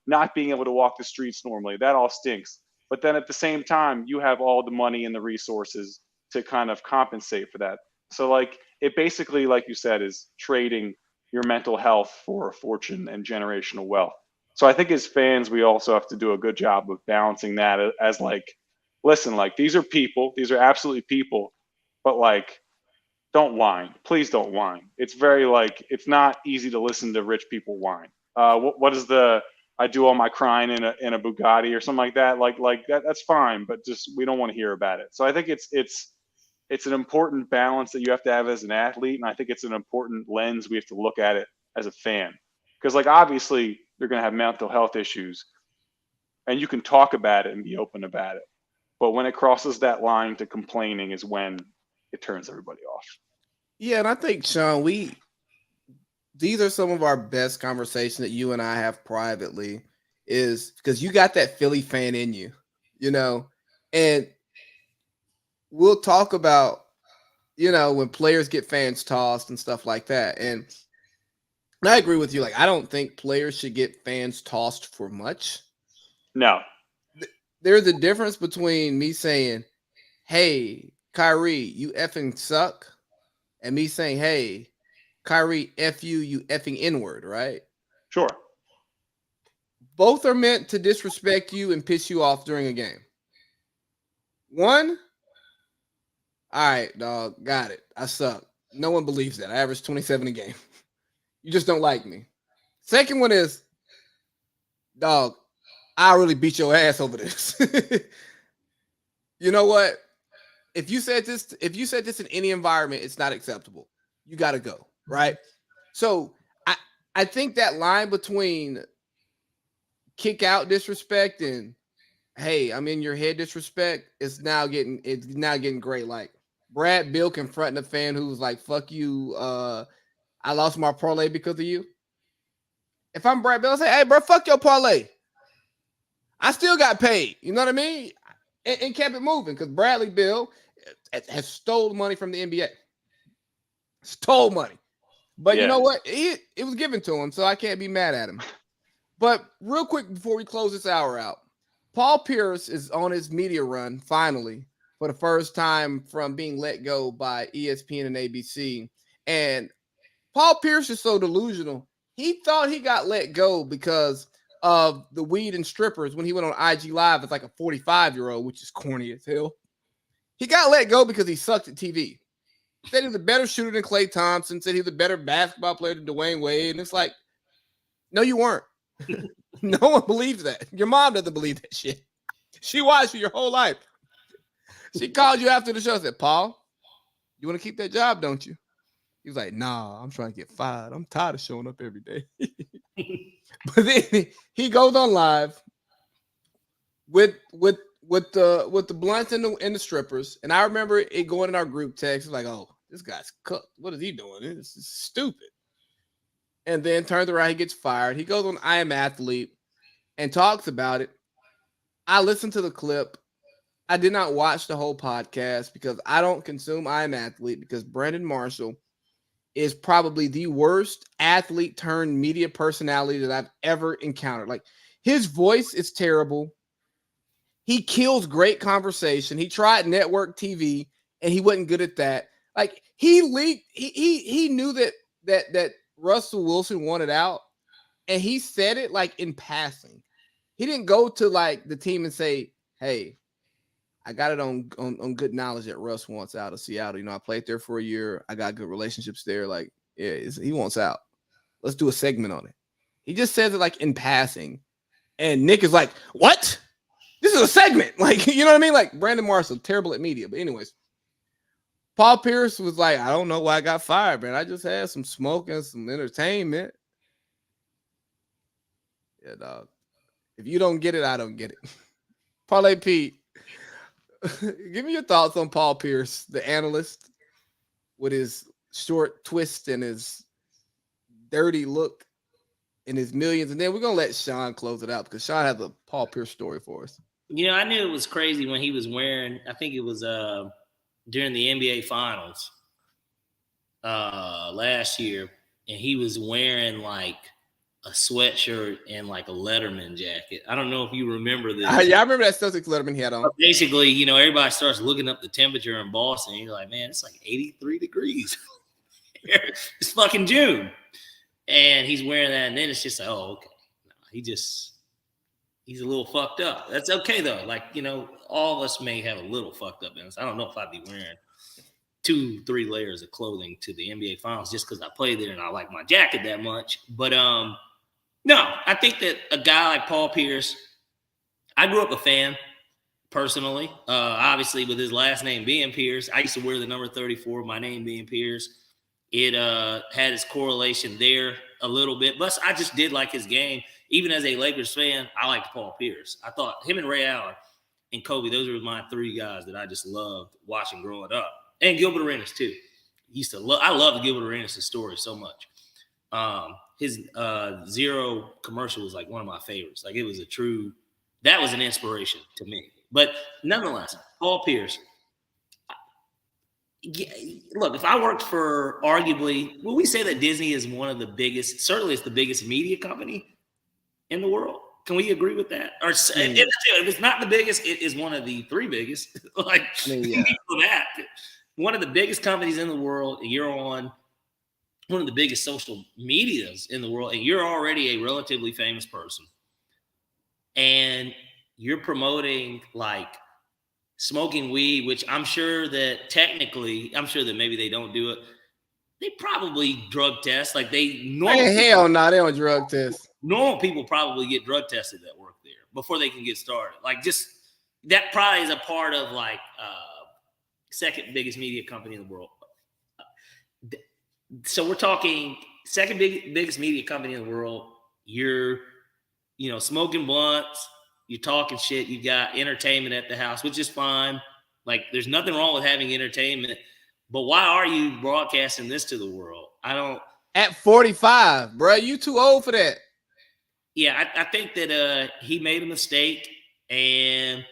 Not being able to walk the streets normally, that all stinks. But then at the same time, you have all the money and the resources to kind of compensate for that. So, like, it basically, like you said, is trading your mental health for a fortune and generational wealth. So I think as fans, we also have to do a good job of balancing that as, like, listen, like, these are people, these are absolutely people, but, like, don't whine. Please don't whine. It's very, like, it's not easy to listen to rich people whine. What is I do all my crying in a Bugatti or something like that? Like that's fine, but just, we don't want to hear about it. So I think it's an important balance that you have to have as an athlete, and I think it's an important lens we have to look at it as a fan, because, like, obviously you're going to have mental health issues, and you can talk about it and be open about it, but when it crosses that line to complaining is when it turns everybody off. Yeah, and I think, Sean, these are some of our best conversations that you and I have privately, is because you got that Philly fan in you, and we'll talk about, when players get fans tossed and stuff like that. And I agree with you. Like, I don't think players should get fans tossed for much. No. There's a difference between me saying, hey, Kyrie, you effing suck, and me saying, hey, Kyrie, F you, you effing N-word, right? Sure. Both are meant to disrespect you and piss you off during a game. One, all right, dog, got it. I suck. No one believes that. I average 27 a game. You just don't like me. Second one is, dog, I really beat your ass over this. You know what? If you said this in any environment, it's not acceptable. You got to go, right? So I think that line between kick out disrespect and, hey, I'm in your head disrespect is now getting great. Like, Brad Bill confronting a fan who's like, fuck you, I lost my parlay because of you. If I'm Brad Bill, I say, hey, bro, fuck your parlay. I still got paid. You know what I mean? And kept it moving, because Bradley Bill has stole money from the NBA. Stole money. But You know what? It was given to him, so I can't be mad at him. But real quick before we close this hour out, Paul Pierce is on his media run, finally, for the first time from being let go by ESPN and ABC. And Paul Pierce is so delusional. He thought he got let go because of the weed and strippers when he went on IG Live as like a 45-year-old, which is corny as hell. He got let go because he sucked at TV. Said he was a better shooter than Klay Thompson. Said he was a better basketball player than Dwayne Wade. And it's like, no, you weren't. No one believes that. Your mom doesn't believe that shit. She watched you your whole life. She called you after the show and said, Paul, you want to keep that job, don't you? He was like, nah, I'm trying to get fired. I'm tired of showing up every day. But then he goes on live with the blunts and the strippers. And I remember it going in our group text. It's like, oh, this guy's cooked. What is he doing? This is stupid. And then turns around, he gets fired. He goes on I Am Athlete and talks about it. I listened to the clip. I did not watch the whole podcast because I don't consume I Am Athlete because Brandon Marshall is probably the worst athlete turned media personality that I've ever encountered. Like, his voice is terrible. He kills great conversation. He tried network TV and he wasn't good at that. Like, he leaked, he knew that Russell Wilson wanted out, and he said it like in passing. He didn't go to like the team and say, hey, I got it on good knowledge that Russ wants out of Seattle. You know, I played there for a year. I got good relationships there. Like, yeah, he wants out. Let's do a segment on it. He just says it like in passing. And Nick is like, what? This is a segment. Like, you know what I mean? Like, Brandon Marshall, terrible at media. But anyways, Paul Pierce was like, I don't know why I got fired, man. I just had some smoke and some entertainment. Yeah, dog. If you don't get it, I don't get it. Parlay Pete, give me your thoughts on Paul Pierce, the analyst, with his short twist and his dirty look and his millions. And then we're going to let Sean close it out because Sean has a Paul Pierce story for us. You know, I knew it was crazy when he was wearing, I think it was during the NBA Finals last year, and he was wearing like a sweatshirt and like a Letterman jacket. I don't know if you remember this. Yeah, I remember that Celtics Letterman he had on. But basically, you know, everybody starts looking up the temperature in Boston. And you're like, man, it's like 83 degrees. It's fucking June. And he's wearing that, and then it's just like, oh, okay. No, he's a little fucked up. That's okay, though. Like, you know, all of us may have a little fucked up in us. I don't know if I'd be wearing 2-3 layers of clothing to the NBA Finals just because I played there and I like my jacket that much. But no, I think that a guy like Paul Pierce, I grew up a fan personally. Obviously, with his last name being Pierce, I used to wear the number 34, my name being Pierce. It had its correlation there a little bit, but I just did like his game. Even as a Lakers fan, I liked Paul Pierce. I thought him and Ray Allen and Kobe, those were my three guys that I just loved watching growing up. And Gilbert Arenas, too. I love Gilbert Arenas' story so much. His Zero commercial was like one of my favorites. Like, it was that was an inspiration to me. But nonetheless, Paul Pierce. Look, if I worked for arguably, will we say that Disney is one of the biggest, certainly it's the biggest media company in the world? Can we agree with that? Or if it's not the biggest, it is one of the three biggest. Like, yeah. That. One of the biggest companies in the world, you're on one of the biggest social medias in the world, and you're already a relatively famous person. And you're promoting like smoking weed, which I'm sure that maybe they don't do it. They probably drug test. Like hell no, they don't drug test. Normal people probably get drug tested that work there before they can get started. Like, just that probably is a part of like second biggest media company in the world. So we're talking second biggest media company in the world. You're, smoking blunts. You're talking shit. You got entertainment at the house, which is fine. Like, there's nothing wrong with having entertainment. But why are you broadcasting this to the world? I don't. At 45, bro, you too old for that. Yeah, I think that he made a mistake. And,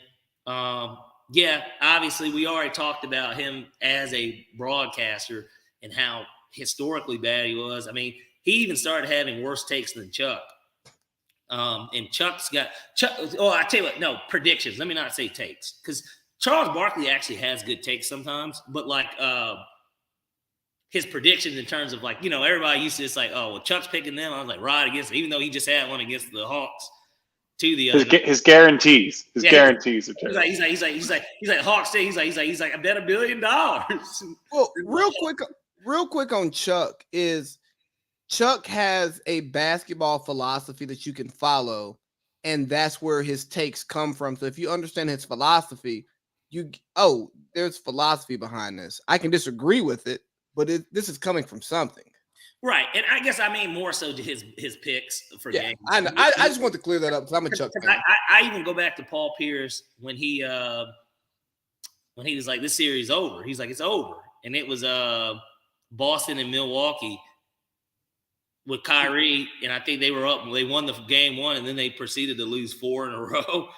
yeah, obviously we already talked about him as a broadcaster and how historically bad he was. I mean, he even started having worse takes than Chuck. And Chuck's got I tell you what, no, predictions. Let me not say takes, because Charles Barkley actually has good takes sometimes, but like his predictions in terms of like, everybody used to just like, oh, well, Chuck's picking them. I was like, right against them, even though he just had one against the Hawks. to the other night. His guarantees. His Yeah, guarantees are terrible. He's like Hawks say. He's like I bet $1 billion. Well, real quick on Chuck is Chuck has a basketball philosophy that you can follow, and that's where his takes come from. So if you understand his philosophy, there's philosophy behind this. I can disagree with it, but this is coming from something. Right, and I guess I mean more so to his picks for games. I know. I just want to clear that up because I'm a Chuck fan. I even go back to Paul Pierce when he was like, this series over. He's like, it's over. And it was Boston and Milwaukee with Kyrie, and I think they were up. They won the game 1, and then they proceeded to lose 4 in a row.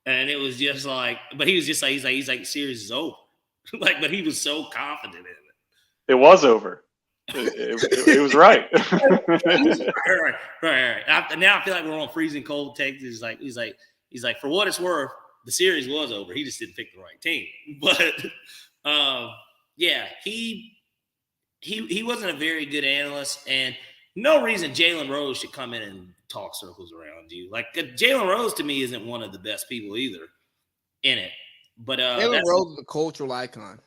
And it was just like, but he was just like, he's like, series is over. Like, but he was so confident in it. It was over. It was right. right. Now I feel like we're on freezing cold takes. He's like, for what it's worth, the series was over. He just didn't pick the right team. But yeah, he wasn't a very good analyst, and no reason Jalen Rose should come in and talk circles around you. Like Jalen Rose to me isn't one of the best people either in it. But Jalen Rose is a cultural icon.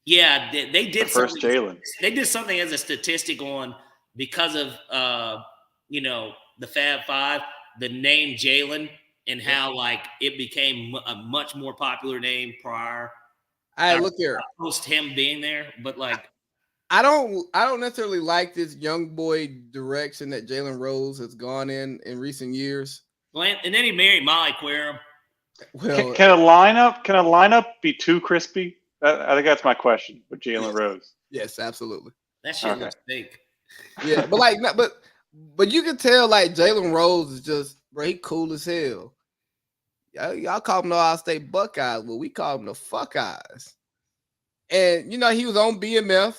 Yeah, they did first Jalen. They did something as a statistic on because of the Fab Five, the name Jalen, and how like it became a much more popular name prior. Look here, post him being there, but like I don't necessarily like this young boy direction that Jalen Rose has gone in recent years. Well, and then he married Molly Querim. Well, can a lineup be too crispy? I think that's my question with Jalen Rose. Yes, absolutely. That shit looks fake. Yeah, but you can tell like Jalen Rose is just he cool as hell. Y'all call him the Ohio State Buckeyes, but we call him the Fuck Eyes. And he was on BMF.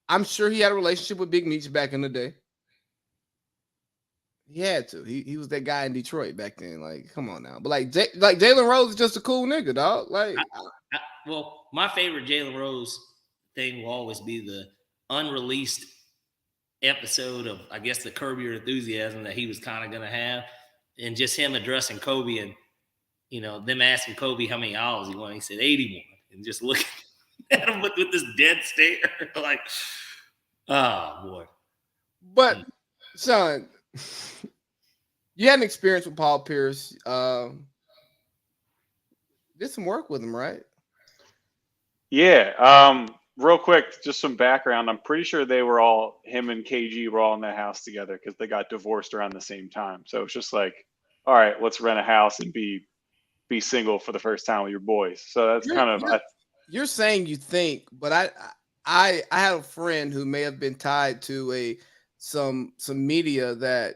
I'm sure he had a relationship with Big Meech back in the day. He had to. He was that guy in Detroit back then. Like, come on now. But like Jalen Rose is just a cool nigga, dog. Like, well, my favorite Jalen Rose thing will always be the unreleased episode of, I guess, the Curb Your Enthusiasm that he was kind of gonna have, and just him addressing Kobe and them asking Kobe how many hours he won. He said 81, and just looking at him with this dead stare, like, oh boy. But Sean, you had an experience with Paul Pierce. Did some work with him, right? Yeah. Real quick, just some background. I'm pretty sure him and KG were all in that house together because they got divorced around the same time. So it's just like, all right, let's rent a house and be single for the first time with your boys. So that's you're saying you think, but I had a friend who may have been tied to some media that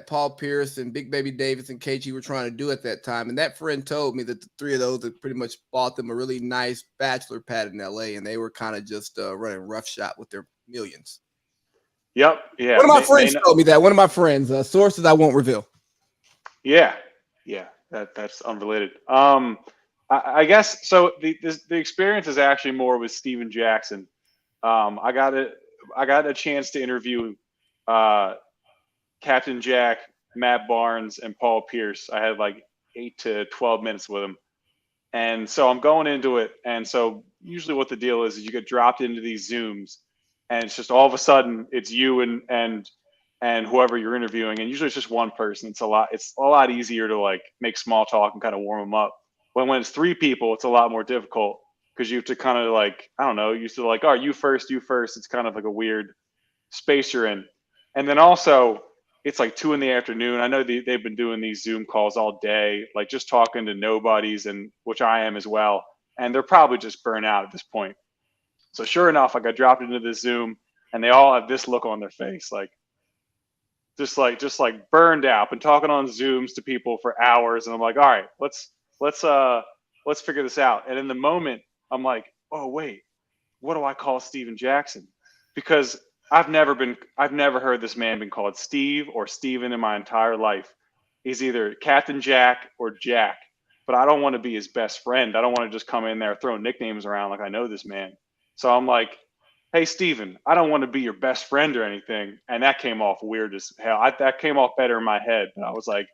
Paul Pierce and Big Baby Davis and KG were trying to do at that time. And that friend told me that the three of those had pretty much bought them a really nice bachelor pad in LA, and they were kind of just running roughshod with their millions. Yep. Yeah. One of my friends told me that. One of my friends, sources I won't reveal. Yeah. Yeah. That's unrelated. I guess so. The experience is actually more with Steven Jackson. I got a chance to interview Captain Jack, Matt Barnes, and Paul Pierce. I had like 8 to 12 minutes with them. And so I'm going into it. And so usually what the deal is you get dropped into these Zooms, and it's just all of a sudden it's you and whoever you're interviewing. And usually it's just one person. It's a lot easier to like make small talk and kind of warm them up. When it's 3 people, it's a lot more difficult because you have to kind of like, I don't know, you used to like, oh, you first. It's kind of like a weird space you're in. And then also it's like 2 p.m. I know they've been doing these Zoom calls all day, like just talking to nobodies, and which I am as well. And they're probably just burnt out at this point. So sure enough, I got dropped into this Zoom, and they all have this look on their face, like just burned out. Been talking on Zooms to people for hours, and I'm like, all right, let's figure this out. And in the moment, I'm like, oh wait, what do I call Steven Jackson? Because I've never heard this man been called Steve or Steven in my entire life. He's either Captain Jack or Jack, but I don't want to be his best friend. I don't want to just come in there throwing nicknames around like I know this man. So I'm like, hey, Steven, I don't want to be your best friend or anything. And that came off weird as hell. That came off better in my head. But I was like,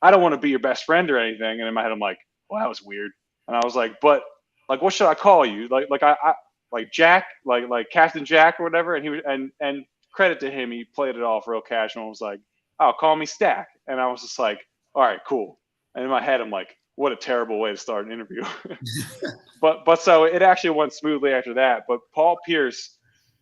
I don't want to be your best friend or anything. And in my head, I'm like, well, that was weird. And I was like, but like, what should I call you? Like I like Jack, like Captain Jack or whatever. And he was, and credit to him, he played it off real casual and was like, oh, call me Stack. And I was just like, all right, cool. And in my head, I'm like, what a terrible way to start an interview. but so it actually went smoothly after that. But Paul Pierce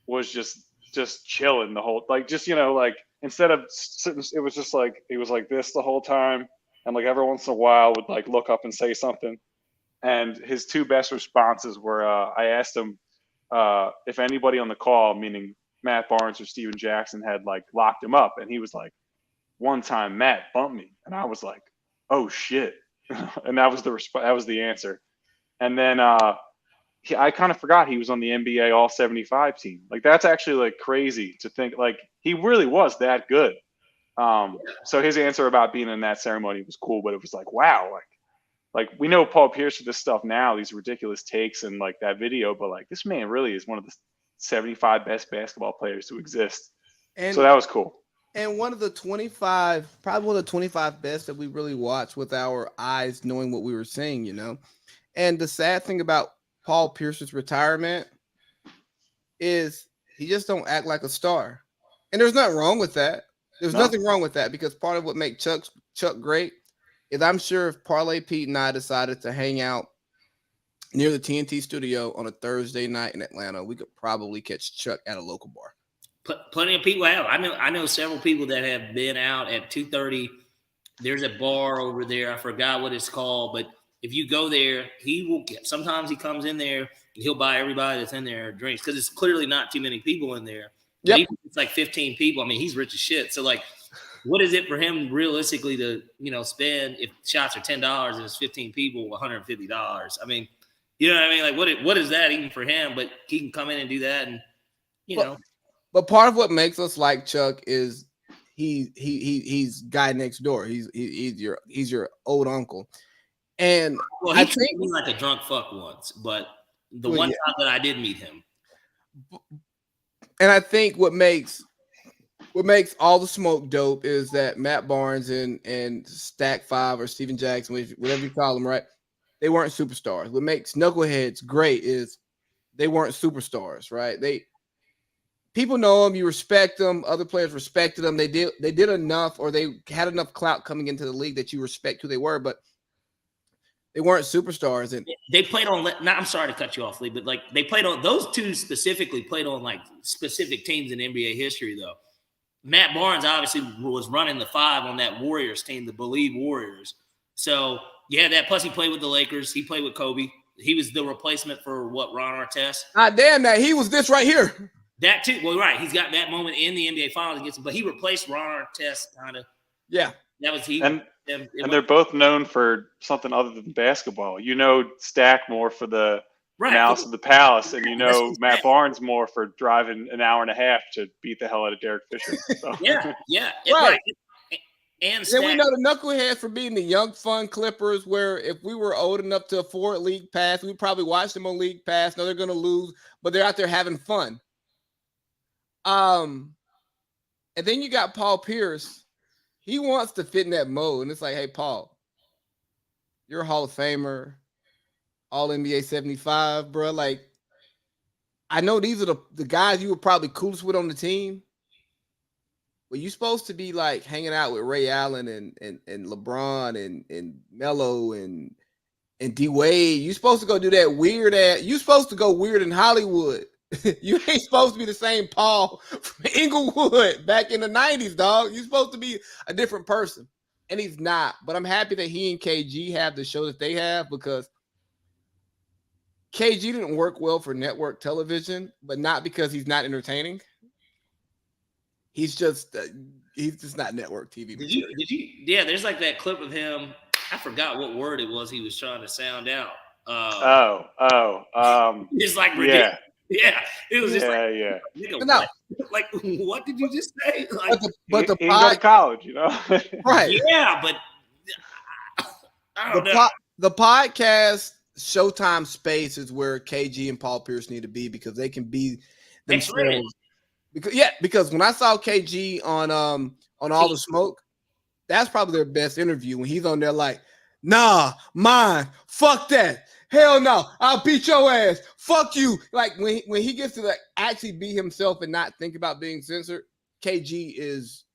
was just chilling the whole, like, just, like, instead of sitting, it was just like, he was like this the whole time. And like every once in a while would like look up and say something. And his two best responses were, I asked him if anybody on the call, meaning Matt Barnes or Steven Jackson, had like locked him up. And he was like, one time Matt bumped me. And I was like, oh shit. And that was the answer. And then I kind of forgot he was on the NBA All 75 team. Like, that's actually like crazy to think, like, he really was that good. So his answer about being in that ceremony was cool, but it was like, wow, like we know Paul Pierce for this stuff now, these ridiculous takes and like that video, but like this man really is one of the 75 best basketball players to exist. And so that was cool. And one of the 25, probably one of the 25 best that we really watched with our eyes, knowing what we were seeing, And the sad thing about Paul Pierce's retirement is he just don't act like a star. And there's nothing wrong with that. There's nothing wrong with that, because part of what makes Chuck great is, I'm sure if Parlay Pete and I decided to hang out near the TNT studio on a Thursday night in Atlanta, we could probably catch Chuck at a local bar. Plenty of people have. I know several people that have been out at 2:30. There's a bar over there. I forgot what it's called, but if you go there, he will get. Sometimes he comes in there and he'll buy everybody that's in there drinks, because it's clearly not too many people in there. Yep. It's like 15 people. I mean, he's rich as shit. So like, what is it for him realistically to spend, if shots are $10 and it's 15 people, $150? I mean, you know what I mean? Like, what is that even for him? But he can come in and do that, and know. But part of what makes us like Chuck is he's guy next door. He's your old uncle. And well, he treated me like a drunk fuck once, but the one time that I did meet him. And I think what makes all the smoke dope is that Matt Barnes and Stack 5 or Steven Jackson, whatever you call them, right? They weren't superstars. What makes Knuckleheads great is they weren't superstars, right? People know them, you respect them, other players respected them. They did enough, or they had enough clout coming into the league that you respect who they were, but they weren't superstars. And they played on. Now, I'm sorry to cut you off, Lee, but like they played on, those two specifically played on like specific teams in NBA history, though. Matt Barnes obviously was running the 5 on that Warriors team, the Believe Warriors. So yeah, that plus he played with the Lakers. He played with Kobe. He was the replacement for Ron Artest. Damn that. He was this right here. That too. Well, right. He's got that moment in the NBA Finals against him, but he replaced Ron Artest kind of. Yeah. That was he. And they're both known for something other than basketball. Stack more for the Mouse of the Palace, and Matt Barnes more for driving an hour and a half to beat the hell out of Derek Fisher. So. Yeah. Right. And then we know the Knuckleheads for being the young, fun Clippers, where if we were old enough to afford League Pass, we'd probably watch them on League Pass. No, they're going to lose, but they're out there having fun. And then you got Paul Pierce. He wants to fit in that mode. And it's like, hey, Paul, you're a Hall of Famer, all NBA 75, bro. Like, I know these are the guys you were probably coolest with on the team. But you're supposed to be like hanging out with Ray Allen and LeBron and Melo and D Wade. You're supposed to go do that weird ass. You're supposed to go weird in Hollywood. You ain't supposed to be the same Paul from Inglewood back in the 90s, dog. You're supposed to be a different person. And he's not. But I'm happy that he and KG have the show that they have, because KG didn't work well for network television, but not because he's not entertaining. He's just not network TV. Did you? Yeah, there's like that clip of him. I forgot what word it was he was trying to sound out. It's like ridiculous. Yeah, it was just like what did you just say? Like, but he go to college, right? Yeah, but I don't know. The podcast Showtime space is where KG and Paul Pierce need to be, because they can be themselves. Because when I saw KG on All the Smoke, that's probably their best interview when he's on there like, nah, mine, fuck that. Hell no, I'll beat your ass. Fuck you. Like when he gets to like actually be himself and not think about being censored, KG is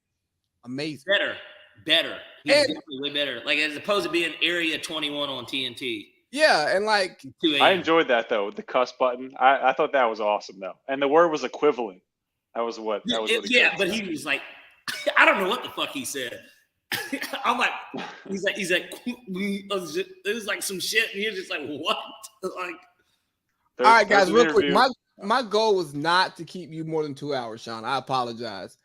amazing. Better. He's definitely way better. Like as opposed to being Area 21 on TNT. Yeah, and like 2 a.m. I enjoyed that though, the cuss button. I thought that was awesome though, and the word was equivalent. That was what he but he was like, I don't know what the fuck he said. I'm like, he's like, it was like some shit, and he was just like, what? Like, all right, guys, real quick. My goal was not to keep you more than 2 hours, Sean. I apologize.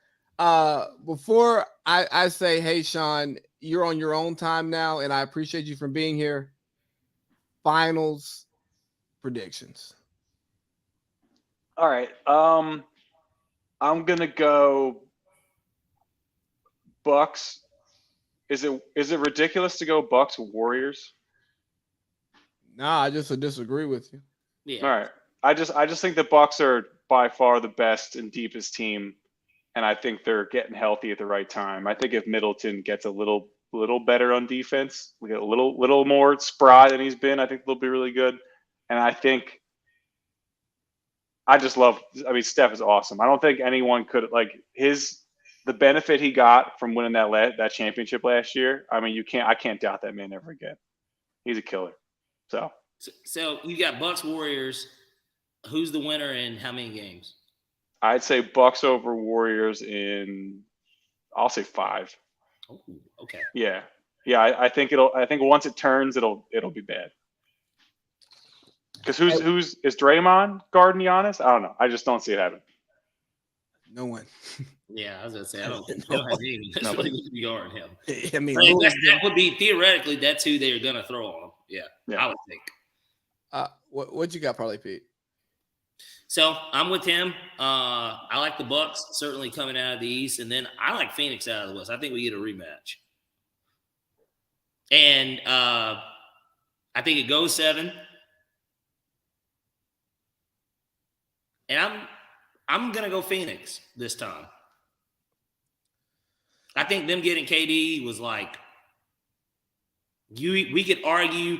Before I say, hey, Sean, you're on your own time now, and I appreciate you for being here. Finals predictions. All right. I'm gonna go Bucks. Is it ridiculous to go Bucks Warriors? Nah, I just disagree with you. yeah. All right. I just think the Bucks are by far the best and deepest team, and I think they're getting healthy at the right time. I think if Middleton gets a little better on defense, we get a little more spry than he's been, I think they'll be really good. And I mean, Steph is awesome. I don't think anyone could the benefit he got from winning that championship last year. I mean, I can't doubt that man ever again. He's a killer. So you got Bucks Warriors. Who's the winner and how many games? I'd say Bucks over Warriors I'll say 5. Oh, okay. Yeah. I think once it turns, it'll be bad. Because is Draymond guarding Giannis? I don't know. I just don't see it happen. No one. Yeah, I was gonna say I don't have any. That's really good to be guarding him. I mean, that would be theoretically that's who they're gonna throw on him. Yeah. I would think. What you got, Parlay Pete? So I'm with him. I like the Bucks certainly coming out of the East, and then I like Phoenix out of the West. I think we get a rematch, and I think it goes 7. And I'm gonna go Phoenix this time. I think them getting KD was like we could argue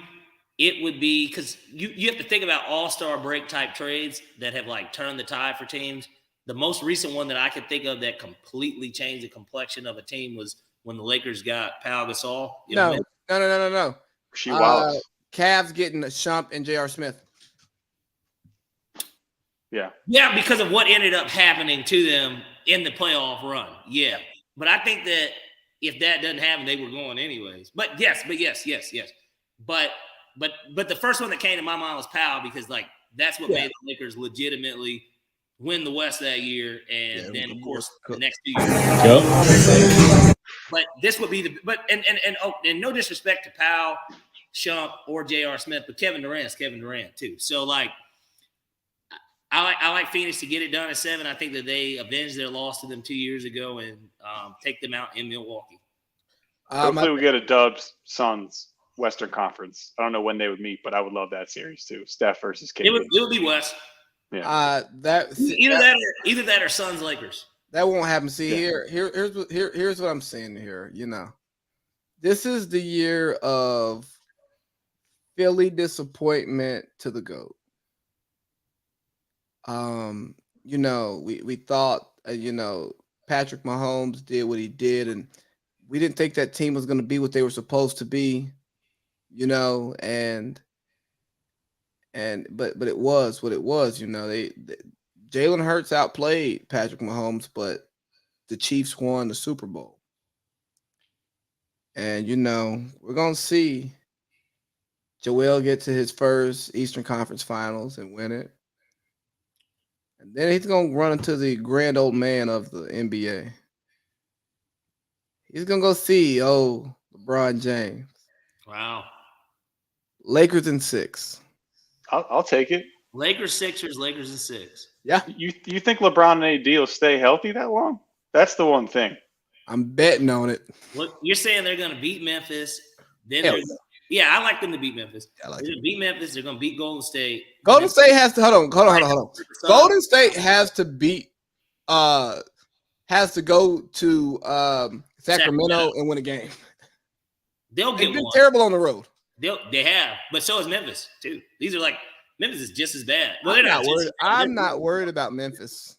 it would be because you have to think about all-star break type trades that have like turned the tide for teams. The most recent one that I could think of that completely changed the complexion of a team was when the Lakers got Pau Gasol. No. She Wallace. Cavs getting Shump and J.R. Smith. Yeah, because of what ended up happening to them in the playoff run. Yeah. But I think that if that doesn't happen, they were going anyways. But yes. But the first one that came to my mind was Powell because like that's what made the Lakers legitimately win the West that year, and then of course the next 2 years. Yep. But this would be and no disrespect to Powell, Shump, or J.R. Smith, but Kevin Durant's Kevin Durant too. So like I like Phoenix to get it done at 7. I think that they avenged their loss to them 2 years ago and take them out in Milwaukee. Hopefully we get a Dubs Suns Western Conference. I don't know when they would meet, but I would love that series too. Steph versus KD. It would be West. Yeah. Either that or Suns Lakers. That won't happen. See, here's what I'm saying here. You know, this is the year of Philly disappointment to the GOAT. You know, we thought, Patrick Mahomes did what he did, and we didn't think that team was going to be what they were supposed to be, but it was what it was. Jalen Hurts outplayed Patrick Mahomes, but the Chiefs won the Super Bowl. And, we're going to see Joel get to his first Eastern Conference Finals and win it. And then he's going to run into the grand old man of the NBA. He's going to go see, LeBron James. Wow. Lakers in 6. I'll take it. Lakers, Sixers, Lakers in 6. Yeah. You think LeBron and AD will stay healthy that long? That's the one thing. I'm betting on it. Look, you're saying they're going to beat Memphis. Then I like them to beat Memphis. They're going to beat Memphis. They're going to beat Golden State. Golden State has to hold on. Golden State has to beat has to go to Sacramento and win a game. They'll get They've been one. terrible on the road. They have, but so is Memphis too. These are like Memphis is just as bad. Well, I'm they're not worried. just- I'm not worried about Memphis.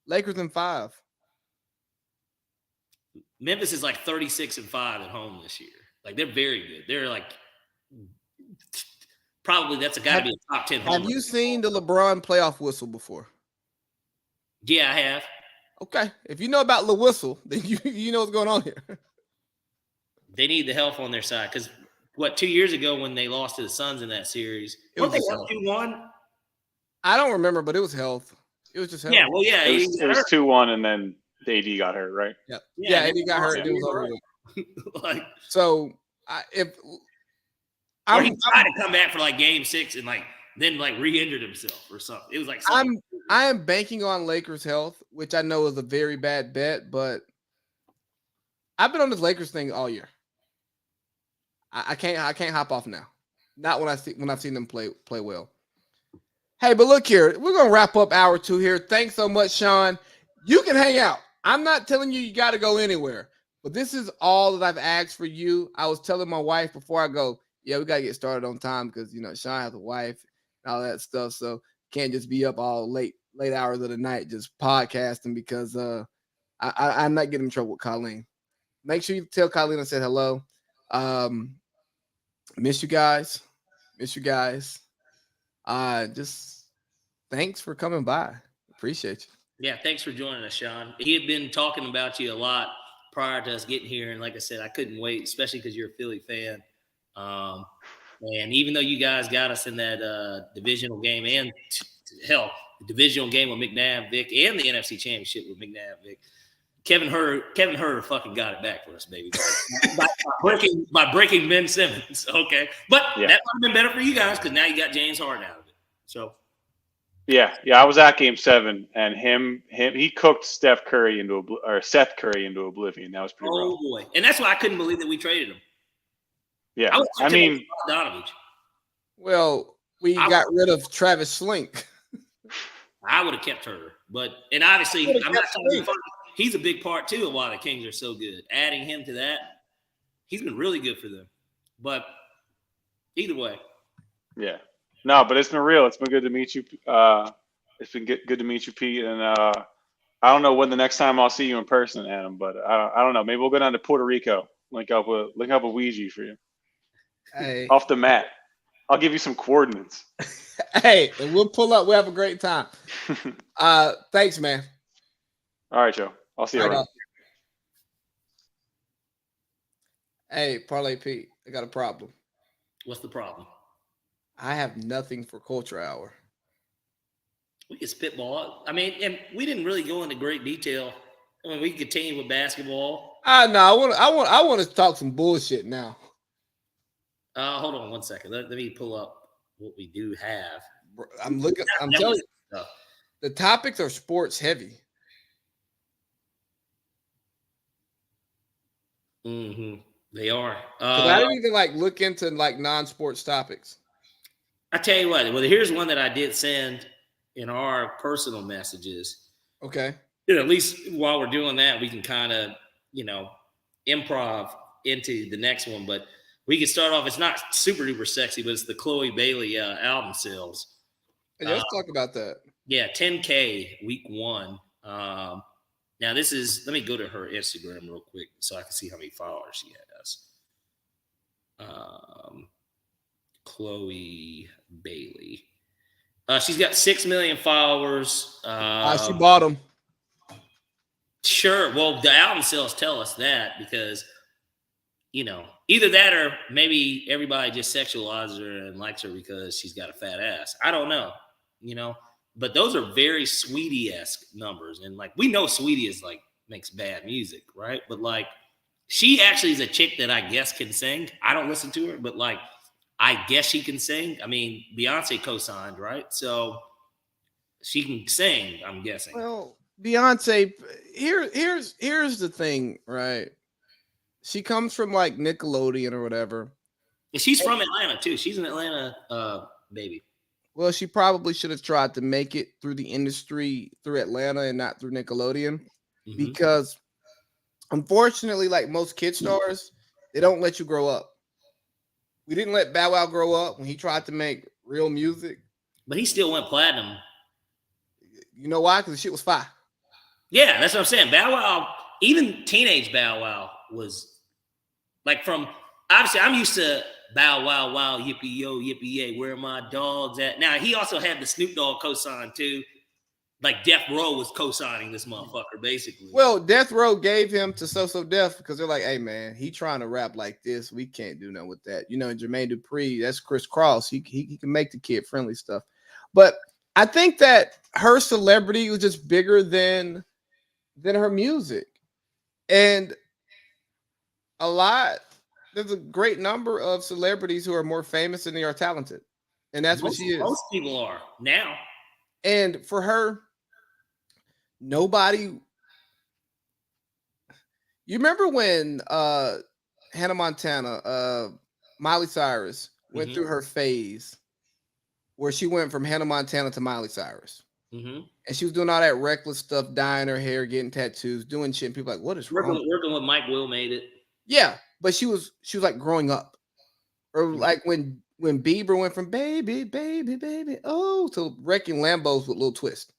Lakers in 5. Memphis is like 36-5 at home this year. Like they're very good. They're like probably that's got to be a top 10 home. Have you seen the LeBron playoff whistle before? Yeah, I have. Okay, if you know about the whistle, then you know what's going on here. They need the health on their side because 2 years ago when they lost to the Suns in that series, It weren't was they health. 2-1? I don't remember, but it was health. It was just health. Yeah, well, yeah, It was 2-1, and then AD got hurt, right? Yeah, AD got hurt. It was over with. like, So or he tried to come back for like game 6 and then re-injured himself or something. It was like something. I am banking on Lakers' health, which I know is a very bad bet, but I've been on this Lakers thing all year. I can't hop off now. Not when I've seen them play well. Hey, but look here, we're gonna wrap up hour 2 here. Thanks so much, Sean. You can hang out. I'm not telling you got to go anywhere, but this is all that I've asked for you. I was telling my wife before I go, yeah, we gotta get started on time because Sean has a wife and all that stuff, so can't just be up all late hours of the night just podcasting because I'm not getting in trouble with Colleen. Make sure you tell Colleen I said hello. Miss you guys. Just thanks for coming by. Appreciate you. Yeah, thanks for joining us, Sean. He had been talking about you a lot prior to us getting here, and like I said, I couldn't wait, especially because you're a Philly fan. And even though you guys got us in that divisional game and hell, the divisional game with McNabb, Vic, and the NFC Championship with McNabb, Vic, Kevin Herter fucking got it back for us, baby. by breaking Ben Simmons. Okay. But that might have been better for you guys because now you got James Harden out of it. So Yeah, I was at Game 7, and he cooked Seth Curry into oblivion. That was pretty rough. Oh boy. And that's why I couldn't believe that we traded him. Yeah. I mean Donovich. Well, we got rid of Travis Slink. I would have kept Herter. And obviously I'm not telling you he's a big part too of why the Kings are so good. Adding him to that, he's been really good for them. But either way. Yeah. No, but it's been real. It's been good to meet you. It's been good to meet you, Pete. And I don't know when the next time I'll see you in person, Adam. But I don't know. Maybe we'll go down to Puerto Rico. Link up with Ouija for you. Hey. Off the mat. I'll give you some coordinates. Hey, and we'll pull up. We'll have a great time. Thanks, man. All right, Joe. I'll see you around. Hey, Parlay Pete, I got a problem. What's the problem? I have nothing for Culture Hour. We can spitball. I mean, and we didn't really go into great detail. I mean, we can continue with basketball. No, I want to talk some bullshit now. Hold on one second. Let me pull up what we do have. I'm telling you, the topics are sports heavy. Mm-hmm. They are. I didn't even look into non-sports topics. I tell you what. Well, here's one that I did send in our personal messages. Okay. At least while we're doing that, we can kind of, improv into the next one. But we can start off. It's not super duper sexy, but it's the Chloe Bailey album sales. Hey, let's talk about that. Yeah, 10K week 1. Now this is. Let me go to her Instagram real quick so I can see how many followers she has. Chloe Bailey. She's got 6 million followers. She bought them. Sure. Well, the album sales tell us that because, either that or maybe everybody just sexualizes her and likes her because she's got a fat ass. I don't know, but those are very Sweetie-esque numbers. And we know Sweetie is makes bad music, right? But she actually is a chick that I guess can sing. I don't listen to her, but I guess she can sing. I mean, Beyonce co-signed, right? So she can sing, I'm guessing. Well, Beyonce, here's the thing, right? She comes from Nickelodeon or whatever. And she's from Atlanta too. She's an Atlanta baby. Well, she probably should have tried to make it through the industry through Atlanta and not through Nickelodeon, because Unfortunately, like most kid stars, they don't let you grow up. We didn't let Bow Wow grow up when he tried to make real music. But he still went platinum. You know why? Because the shit was fire. Yeah, that's what I'm saying. Bow Wow, even teenage Bow Wow was like from obviously I'm used to Bow Wow, wow, yippee yo, yippee yay, where are my dogs at? Now he also had the Snoop Dogg cosign too. Like Death Row was co-signing this motherfucker, basically. Well, Death Row gave him to So Def because they're like, hey man, he trying to rap like this. We can't do nothing with that. You know, Jermaine Dupri, that's Chris Cross. He can make the kid friendly stuff. But I think that her celebrity was just bigger than her music. And there's a great number of celebrities who are more famous than they are talented. And that's what she is. Most people are now. And for her, nobody. You remember when Hannah Montana, Miley Cyrus went through her phase where she went from Hannah Montana to Miley Cyrus. And she was doing all that reckless stuff, dyeing her hair, getting tattoos, doing shit. And people like, what is wrong? Working with Mike Will made it. Yeah, but she was like growing up. Or like when Bieber went from baby, baby, baby, to wrecking Lambos with Lil Twist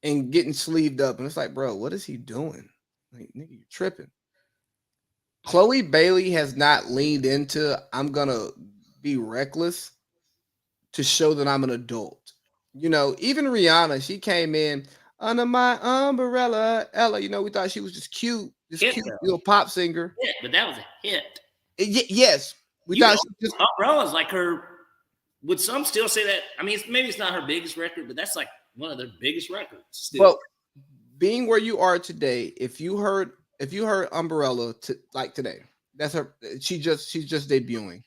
and getting sleeved up. And it's like, bro, what is he doing? Like, nigga, you're tripping. Chloe Bailey has not leaned into I'm gonna be reckless to show that I'm an adult. You know, even Rihanna, she came in under my umbrella, Ella. You know, we thought she was just cute, little pop singer. Yeah, but that was a hit. Yes, we thought she just Umbrella's like her. Would some still say that? I mean, maybe it's not her biggest record, but that's like one of their biggest records. Still. Well, being where you are today, if you heard Umbrella today, that's her. She's just debuting.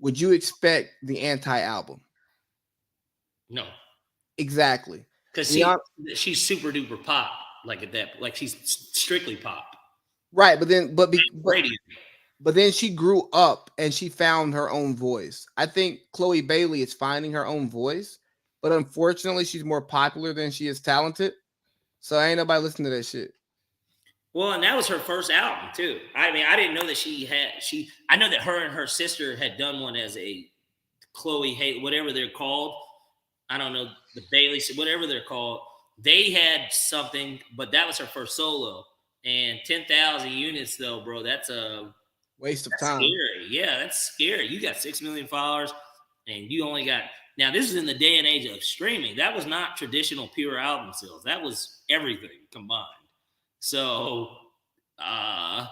Would you expect the anti-album? No, exactly. Because she's super duper pop, like at that, like she's strictly pop. Right, but then she grew up and she found her own voice. I think Chloe Bailey is finding her own voice, but unfortunately, she's more popular than she is talented. So ain't nobody listening to that shit. Well, and that was her first album too. I mean, I didn't know that I know that her and her sister had done one as a Chloe, whatever they're called. I don't know, the Bailey, whatever they're called. They had something, but that was her first solo. And 10,000 units though, bro, that's a waste of time. Scary. Yeah, that's scary. You got 6 million followers and you only got, now this is in the day and age of streaming. That was not traditional pure album sales. That was everything combined. So, that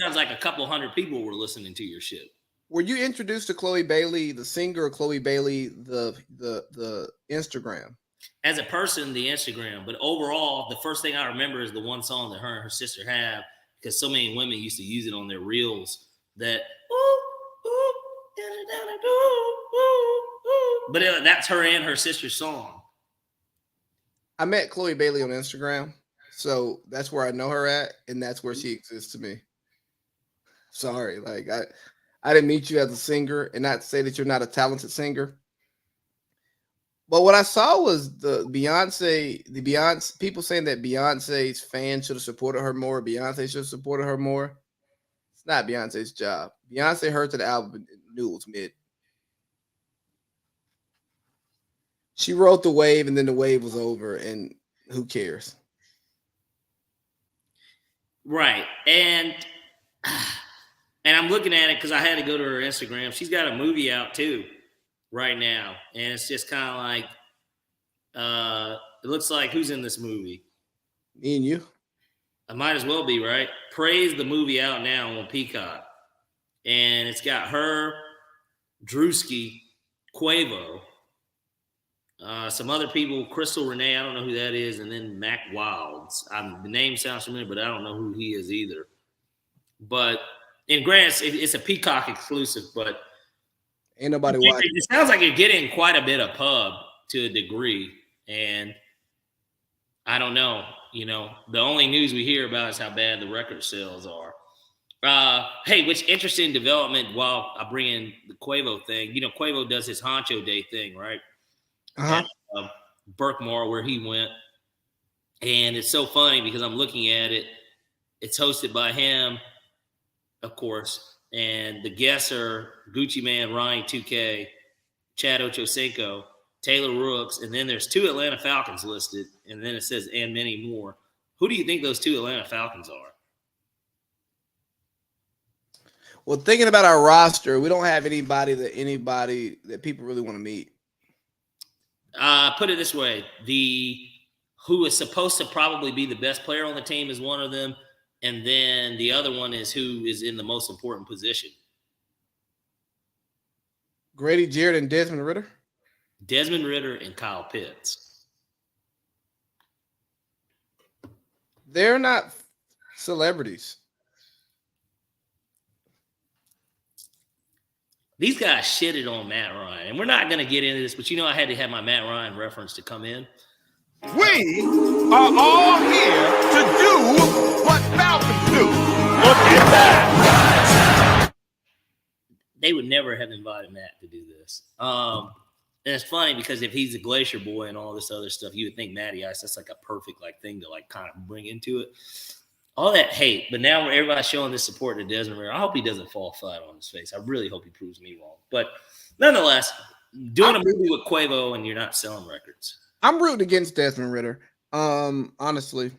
sounds like a couple hundred people were listening to your shit. Were you introduced to Chloe Bailey, the singer, or Chloe Bailey, the Instagram? As a person, the Instagram. But overall, the first thing I remember is the one song that her and her sister have, because so many women used to use it on their reels that, but that's her and her sister's song. I met Chloe Bailey on Instagram, so that's where I know her at, and that's where she exists to me. Sorry, like I didn't meet you as a singer, and not to say that you're not a talented singer. But what I saw was the Beyonce people saying that Beyonce's fans should have supported her more. Beyonce should have supported her more. It's not Beyonce's job. Beyonce heard to the album and knew it was mid. She wrote the wave, and then the wave was over, and who cares? Right. And I'm looking at it because I had to go to her Instagram. She's got a movie out too right now. And it's just kind of like, it looks like, who's in this movie? Me and you. I might as well be, right? Praise the movie out now on Peacock. And it's got her, Drewski, Quavo, some other people, Crystal Renee, I don't know who that is, and then Mac Wilds. The name sounds familiar, but I don't know who he is either. But in grants, it's a Peacock exclusive, but ain't nobody watching. It sounds like you're getting quite a bit of pub to a degree, and I don't know. You know, the only news we hear about is how bad the record sales are. Hey, which interesting development while I bring in the Quavo thing. You know, Quavo does his Honcho Day thing, right? At Berkmore, where he went. And it's so funny because I'm looking at it. It's hosted by him, of course, and the guests are Gucci Man, Ronnie 2K, Chad Ochocinco, Taylor Rooks, and then there's 2 Atlanta Falcons listed, and then it says and many more. Who do you think those 2 Atlanta Falcons are? Well, thinking about our roster, we don't have anybody that people really want to meet. Put it this way: who is supposed to probably be the best player on the team is one of them, and then the other one is who is in the most important position. Grady Jarrett and Desmond Ridder. Desmond Ridder and Kyle Pitts. They're not celebrities. These guys shitted on Matt Ryan, and we're not going to get into this, but I had to have my Matt Ryan reference to come in. We are all here to do what Falcons do. Look at that. They would never have invited Matt to do this. And it's funny because if he's a Glacier Boy and all this other stuff, you would think Matty Ice, that's like a perfect thing to kind of bring into it. All that hate, but now everybody's showing this support to Desmond Ridder. I hope he doesn't fall flat on his face. I really hope he proves me wrong. But nonetheless, doing a movie with Quavo and you're not selling records. I'm rooting against Desmond Ridder. Honestly,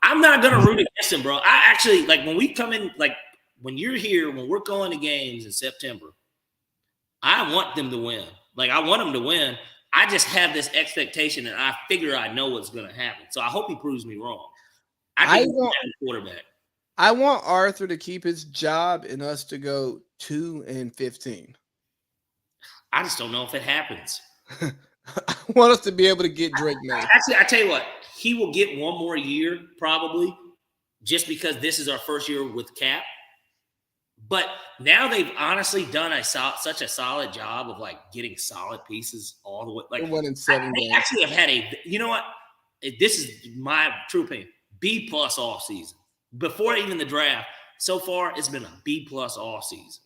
I'm not gonna root against him, bro. I actually when we come in, when you're here, when we're going to games in September, I want them to win. I want them to win. I just have this expectation and I figure I know what's gonna happen. So I hope he proves me wrong. I want Arthur to keep his job and us to go 2-15. I just don't know if it happens. I want us to be able to get Drake May. Actually, I tell you what, he will get one more year probably, just because this is our first year with Cap. But now they've honestly done such a solid job of getting solid pieces all the way. They're winning 7 games. They actually have had you know what? This is my true opinion. B+ off season. Before even the draft, so far it's been a B+ off season.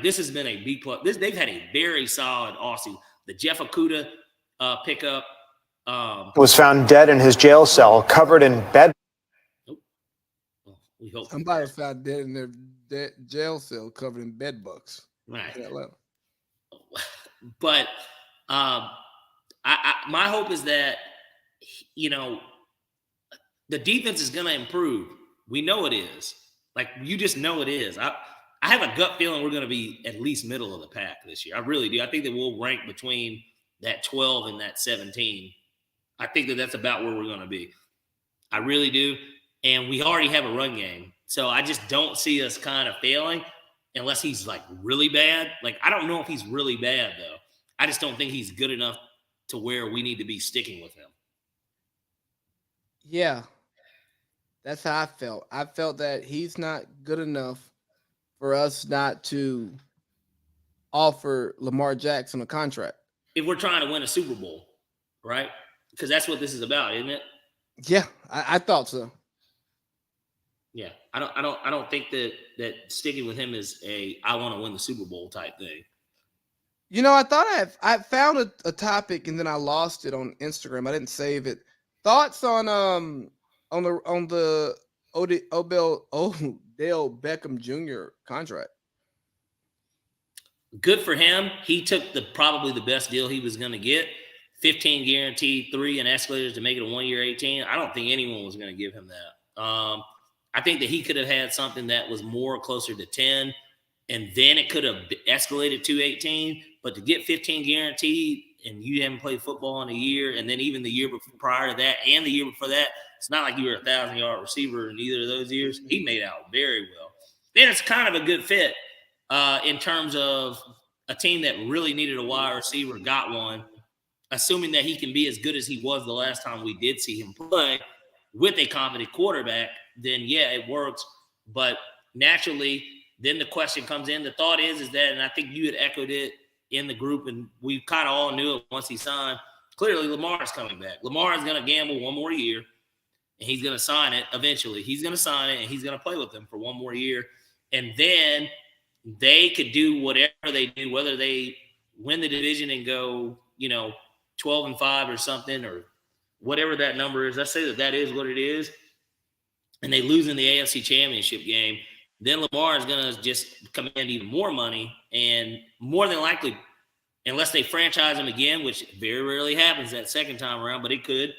This has been a B+. They've had a very solid off season. The Jeff Okudah pickup was found dead in his jail cell, covered in bed. Oh, we hope somebody found dead in their jail cell, covered in bed bugs. Right. But my hope is that the defense is going to improve. We know it is. You just know it is. I have a gut feeling we're going to be at least middle of the pack this year. I really do. I think that we'll rank between that 12 and that 17. I think that that's about where we're going to be. I really do. And we already have a run game. So I just don't see us kind of failing unless he's really bad. I don't know if he's really bad, though. I just don't think he's good enough to where we need to be sticking with him. Yeah. That's how I felt. I felt that he's not good enough for us not to offer Lamar Jackson a contract. If we're trying to win a Super Bowl, right? Because that's what this is about, isn't it? Yeah, I thought so. Yeah, I don't think that sticking with him is I want to win the Super Bowl type thing. I thought I found a topic and then I lost it on Instagram. I didn't save it. Thoughts on the Odell Beckham Jr. contract? Good for him. He took probably the best deal he was going to get. 15 guaranteed, 3 in escalators to make it a 1-year 18. I don't think anyone was going to give him that. I think that he could have had something that was more closer to 10, and then it could have escalated to 18. But to get 15 guaranteed, and you haven't played football in a year, and then even the year prior to that and the year before that, it's not like you were a 1,000-yard receiver in either of those years. He made out very well. Then it's kind of a good fit in terms of a team that really needed a wide receiver, got one, assuming that he can be as good as he was the last time we did see him play with a competent quarterback, then, yeah, it works. But naturally, then the question comes in. The thought is that, and I think you had echoed it in the group, and we kind of all knew it once he signed, clearly Lamar is coming back. Lamar is going to gamble one more year, and he's going to sign it eventually. He's going to sign it, and he's going to play with them for one more year. And then they could do whatever they do, whether they win the division and go, 12-5 or something, or whatever that number is. Let's say that is what it is. and they lose in the AFC Championship game, then Lamar is going to just command even more money, and more than likely, unless they franchise him again, which very rarely happens that second time around, but it could,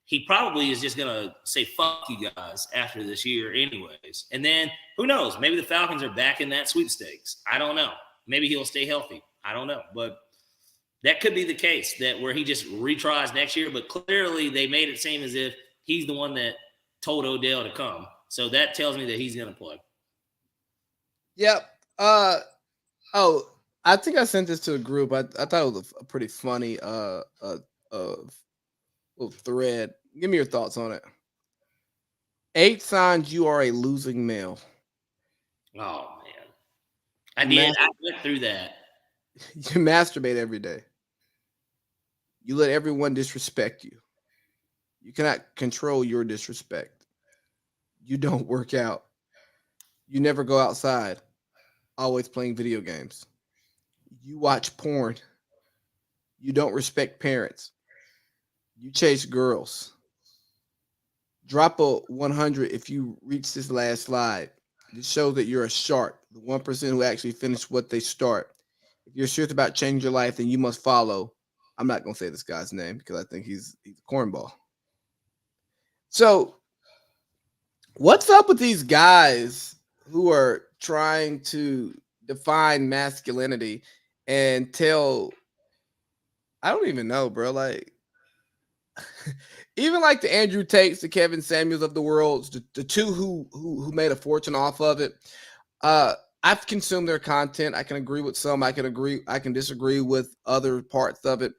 he probably is just going to say, fuck you guys after this year anyways. And then who knows? Maybe the Falcons are back in that sweepstakes. I don't know. Maybe he'll stay healthy. I don't know. But that could be the case, that where he just retries next year. But clearly they made it seem as if he's the one that told Odell to come. So that tells me that he's going to play. Yep. I think I sent this to a group. I thought it was a pretty funny little thread. Give me your thoughts on it. 8 signs you are a losing male. Oh, man. I went through that. You masturbate every day. You let everyone disrespect you. You cannot control your disrespect. You don't work out. You never go outside. Always playing video games. You watch porn. You don't respect parents. You chase girls. Drop a 100 if you reach this last slide. It shows that you're a shark, the 1% who actually finish what they start. If you're serious about changing your life, then you must follow. I'm not going to say this guy's name because I think he's a cornball. So what's up with these guys who are trying to define masculinity and tell, I don't even know, bro, like, even like the Andrew Tates, the Kevin Samuels of the world, the two who made a fortune off of it. I've consumed their content. I can agree with some. I can disagree with other parts of it.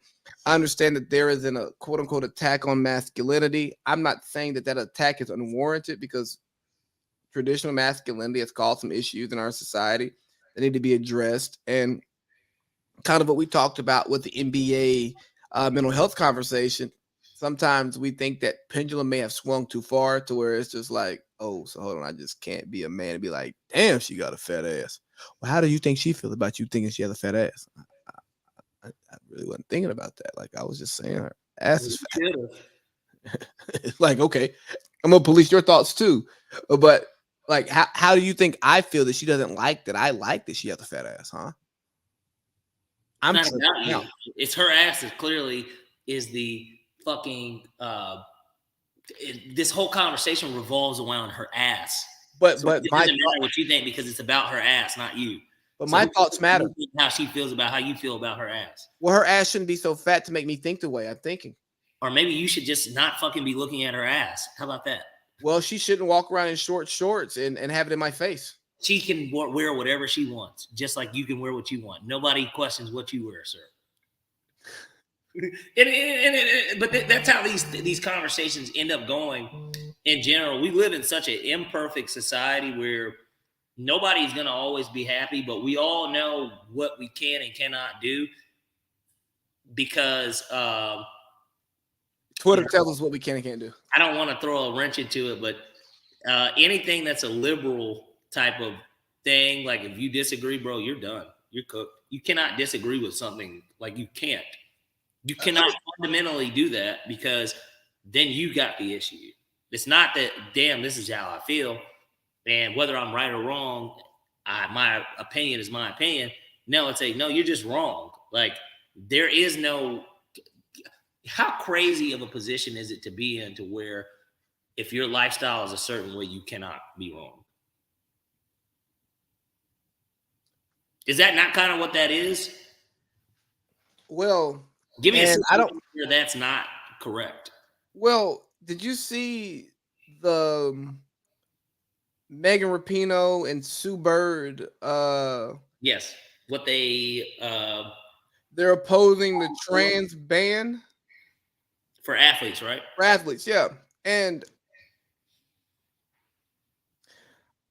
I understand that there isn't a quote unquote attack on masculinity. I'm not saying that attack is unwarranted, because traditional masculinity has caused some issues in our society that need to be addressed. And kind of what we talked about with the NBA mental health conversation. Sometimes we think that pendulum may have swung too far to where it's just like, oh, so hold on, I just can't be a man and be like, damn, she got a fat ass. Well, how do you think she feels about you thinking she has a fat ass? I really wasn't thinking about that. Like, I was just saying her ass is fat. It's like, okay, I'm gonna police your thoughts too. But like, how do you think I feel that she doesn't like that I like that she has a fat ass, huh? I'm not about you. It's her ass that clearly is the fucking this whole conversation revolves around her ass. But it doesn't matter what you think, because it's about her ass, not you. But so my thoughts matter. How she feels about how you feel about her ass. Well, her ass shouldn't be so fat to make me think the way I'm thinking. Or maybe you should just not fucking be looking at her ass. How about that? Well, she shouldn't walk around in short shorts and have it in my face. She can wear whatever she wants, just like you can wear what you want. Nobody questions what you wear, sir. But that's how these conversations end up going in general. We live in such an imperfect society where nobody's going to always be happy, but we all know what we can and cannot do, because Twitter tells us what we can and can't do. I don't want to throw a wrench into it, but anything that's a liberal type of thing, like if you disagree, bro, you're done. You're cooked. You cannot disagree with something. Like, you can't. You cannot fundamentally do that, because then you got the issue. It's not that, damn, this is how I feel, and whether I'm right or wrong, my opinion is my opinion. No, it's no, you're just wrong. Like, there is no, how crazy of a position is it to be in, to where if your lifestyle is a certain way, you cannot be wrong? Is that not kind of what that is? Well, give me a situation where that's not correct. Well, did you see the Megan Rapinoe and Sue Bird? Yes. What they're opposing the trans ban for athletes, right? For athletes, yeah. And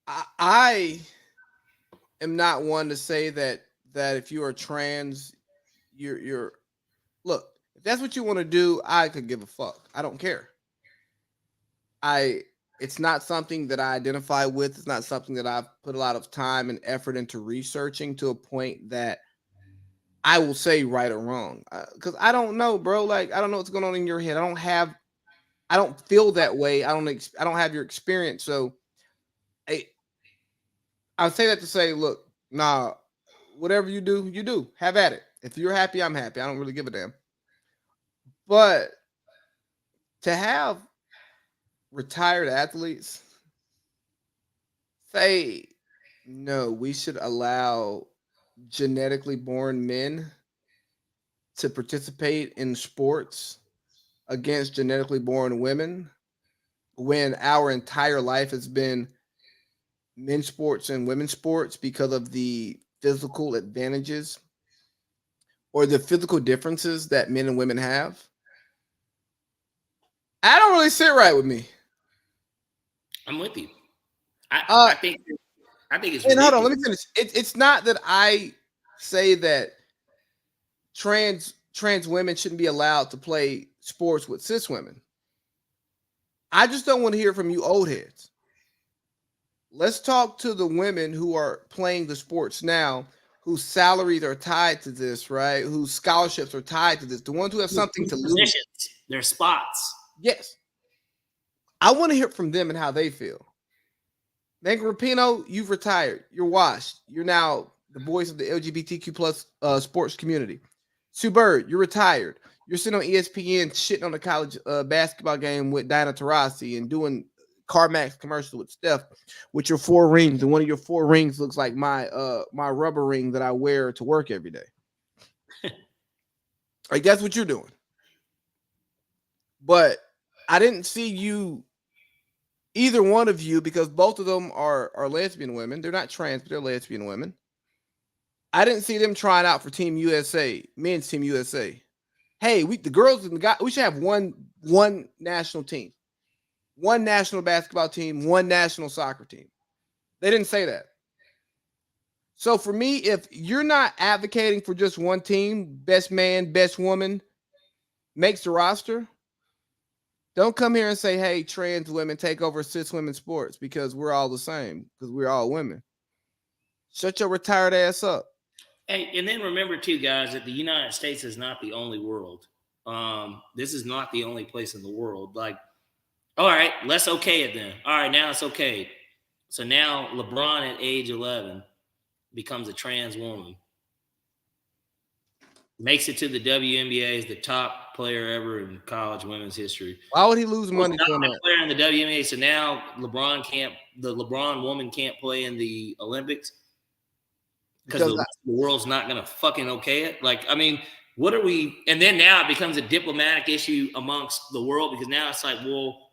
I am not one to say that if you are trans, you're look, if that's what you want to do, I could give a fuck. I don't care. It's not something that I identify with. It's not something that I've put a lot of time and effort into researching to a point that I will say right or wrong. Because I don't know, bro. Like, I don't know what's going on in your head. I don't have I don't feel that way. I don't have your experience. So I'll say that to say, look, nah, whatever you do, you do. Have at it. If you're happy, I'm happy. I don't really give a damn. But to have retired athletes say, no, we should allow genetically born men to participate in sports against genetically born women when our entire life has been men's sports and women's sports because of the physical advantages or the physical differences that men and women have. I don't really sit right with me. I'm with you. I think it's and ridiculous. hold on, let me finish. It's not that I say that trans women shouldn't be allowed to play sports with cis women. I just don't want to hear from you old heads. Let's talk to the women who are playing the sports now, whose salaries are tied to this, right? Whose scholarships are tied to this. The ones who have something to lose. Their spots. Yes. I want to hear from them and how they feel. Megan Rapinoe, you've retired. You're washed. You're now the voice of the LGBTQ plus sports community. Sue Bird, you're retired. You're sitting on ESPN shitting on the college basketball game with Diana Taurasi and doing CarMax commercial with Steph with your 4 rings. And one of your 4 rings looks like my rubber ring that I wear to work every day. Like, that's what you're doing. But I didn't see you, either one of you, because both of them are lesbian women. They're not trans, but they're lesbian women. I didn't see them trying out for Team USA, men's Team USA. Hey, the girls and the guys, we should have one national team, one national basketball team, one national soccer team. They didn't say that. So for me, if you're not advocating for just one team, best man, best woman makes the roster, don't come here and say, hey, trans women take over cis women's sports because we're all the same, because we're all women. Shut your retired ass up. Hey, and then remember too, guys, that the United States is not the only world. This is not the only place in the world. Like, all right, let's okay it then. All right, now it's okay. So now LeBron at age 11 becomes a trans woman. Makes it to the WNBA as the top player ever in college women's history. Why would he lose money doing that? Player in the WNBA. So now the LeBron woman can't play in the Olympics because the world's not going to fucking okay it. Like, I mean, what are we? And then now it becomes a diplomatic issue amongst the world because now it's like, well,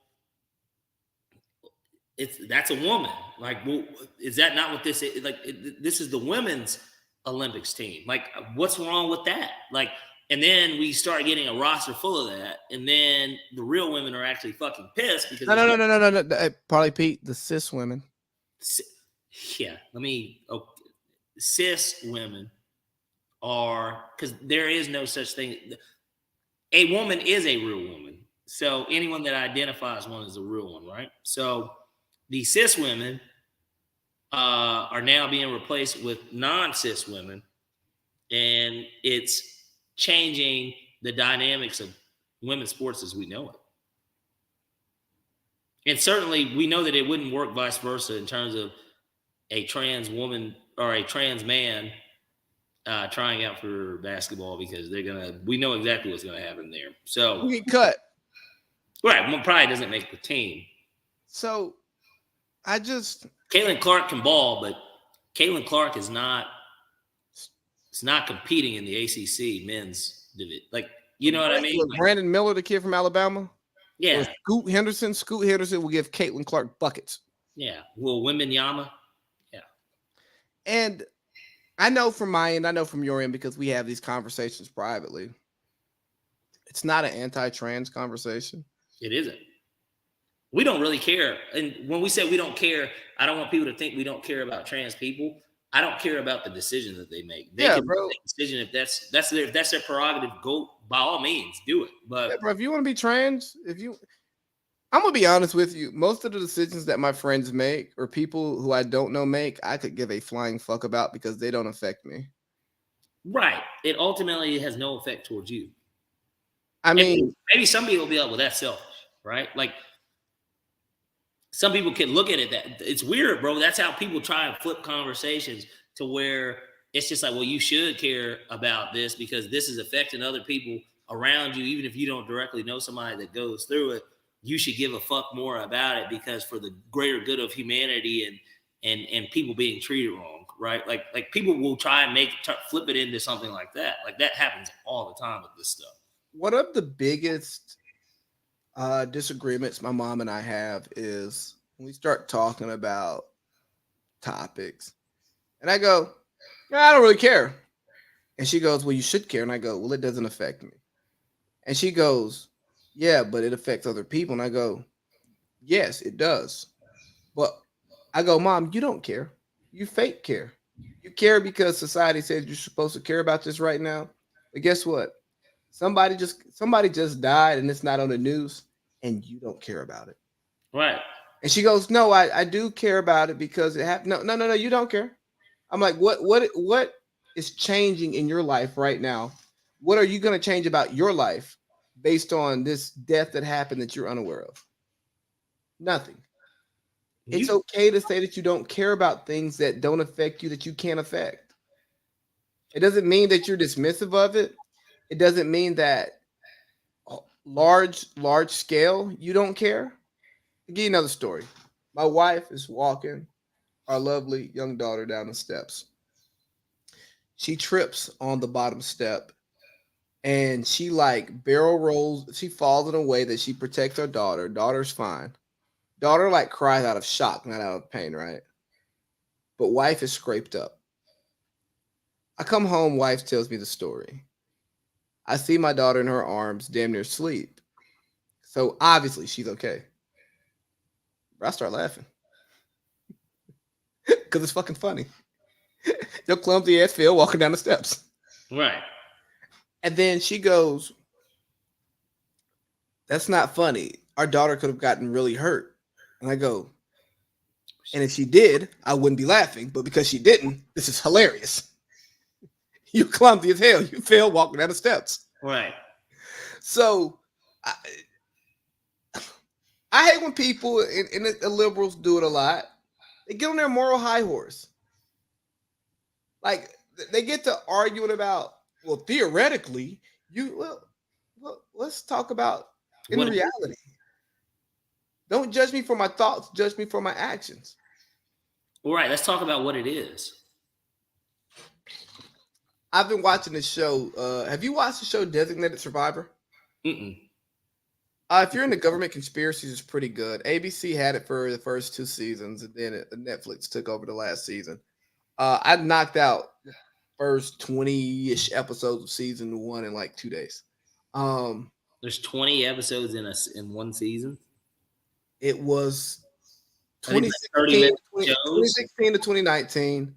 that's a woman. Like, well, is that not what this is? Like, this is the women's Olympics team. Like, what's wrong with that? Like, and then we start getting a roster full of that, and then the real women are actually fucking pissed because no. Parlay Pete, the cis women. Yeah, cis women are, because there is no such thing. A woman is a real woman. So anyone that identifies one is a real one, right? So the cis women are now being replaced with non-cis women, and it's changing the dynamics of women's sports as we know it. And certainly we know that it wouldn't work vice versa in terms of a trans woman or a trans man trying out for basketball, because we know exactly what's going to happen there. So we get cut. Right. One probably doesn't make the team. So Caitlin Clark can ball, but Caitlin Clark is not competing in the ACC men's division. Like, you know what I mean? Like, Brandon Miller, the kid from Alabama. Yeah. Scoot Henderson will give Caitlin Clark buckets. Yeah. Well, Wembanyama. Yeah. And I know from my end, I know from your end, because we have these conversations privately. It's not an anti-trans conversation. It isn't. We don't really care. And when we say we don't care, I don't want people to think we don't care about trans people. I don't care about the decision that they make. They can make a decision if that's their prerogative. Go, by all means, do it. But bro, if you want to be trans, I'm gonna be honest with you. Most of the decisions that my friends make or people who I don't know make, I could give a flying fuck about because they don't affect me. Right. It ultimately has no effect towards you. I mean, maybe some people will be like, well, that's selfish, right? Like some people can look at it that it's weird, bro. That's how people try and flip conversations to where it's just like, well, you should care about this because this is affecting other people around you, even if you don't directly know somebody that goes through it. You should give a fuck more about it because for the greater good of humanity and people being treated wrong, right? Like people will try and flip it into something like that. Like that happens all the time with this stuff. One of the biggest disagreements my mom and I have is when we start talking about topics, and I go, I don't really care. And she goes, well, you should care. And I go, well, it doesn't affect me. And she goes, yeah, but it affects other people. And I go, yes, it does. But I go, Mom, you don't care. You fake care. You care because society says you're supposed to care about this right now. But guess what? Somebody just died and it's not on the news and you don't care about it. Right. And she goes, no, I do care about it because it happened. No, you don't care. I'm like, what is changing in your life right now? What are you going to change about your life based on this death that happened that you're unaware of? Nothing. It's okay to say that you don't care about things that don't affect you, that you can't affect. It doesn't mean that you're dismissive of it. It doesn't mean that large scale, you don't care. I'll give you another story. My wife is walking our lovely young daughter down the steps. She trips on the bottom step and she like barrel rolls. She falls in a way that she protects her daughter. Daughter's fine. Daughter like cries out of shock, not out of pain, right? But wife is scraped up. I come home, wife tells me the story. I see my daughter in her arms, damn near asleep. So obviously she's okay. But I start laughing. Because it's fucking funny. Your clumsy ass Phil walking down the steps. Right. And then she goes, that's not funny. Our daughter could have gotten really hurt. And I go, and if she did, I wouldn't be laughing. But because she didn't, this is hilarious. You clumsy as hell. You failed walking down the steps. Right. So I hate when people and the liberals do it a lot. They get on their moral high horse. Like they get to arguing about, well, theoretically, let's talk about in reality. Don't judge me for my thoughts, judge me for my actions. All right, let's talk about what it is. I've been watching this show. Have you watched the show Designated Survivor? Mm-mm. If you're into government conspiracies, it's pretty good. ABC had it for the first 2 seasons, and then Netflix took over the last season. I knocked out the first 20-ish episodes of season 1 in like 2 days. There's 20 episodes in one season. It was 2016 to 2019,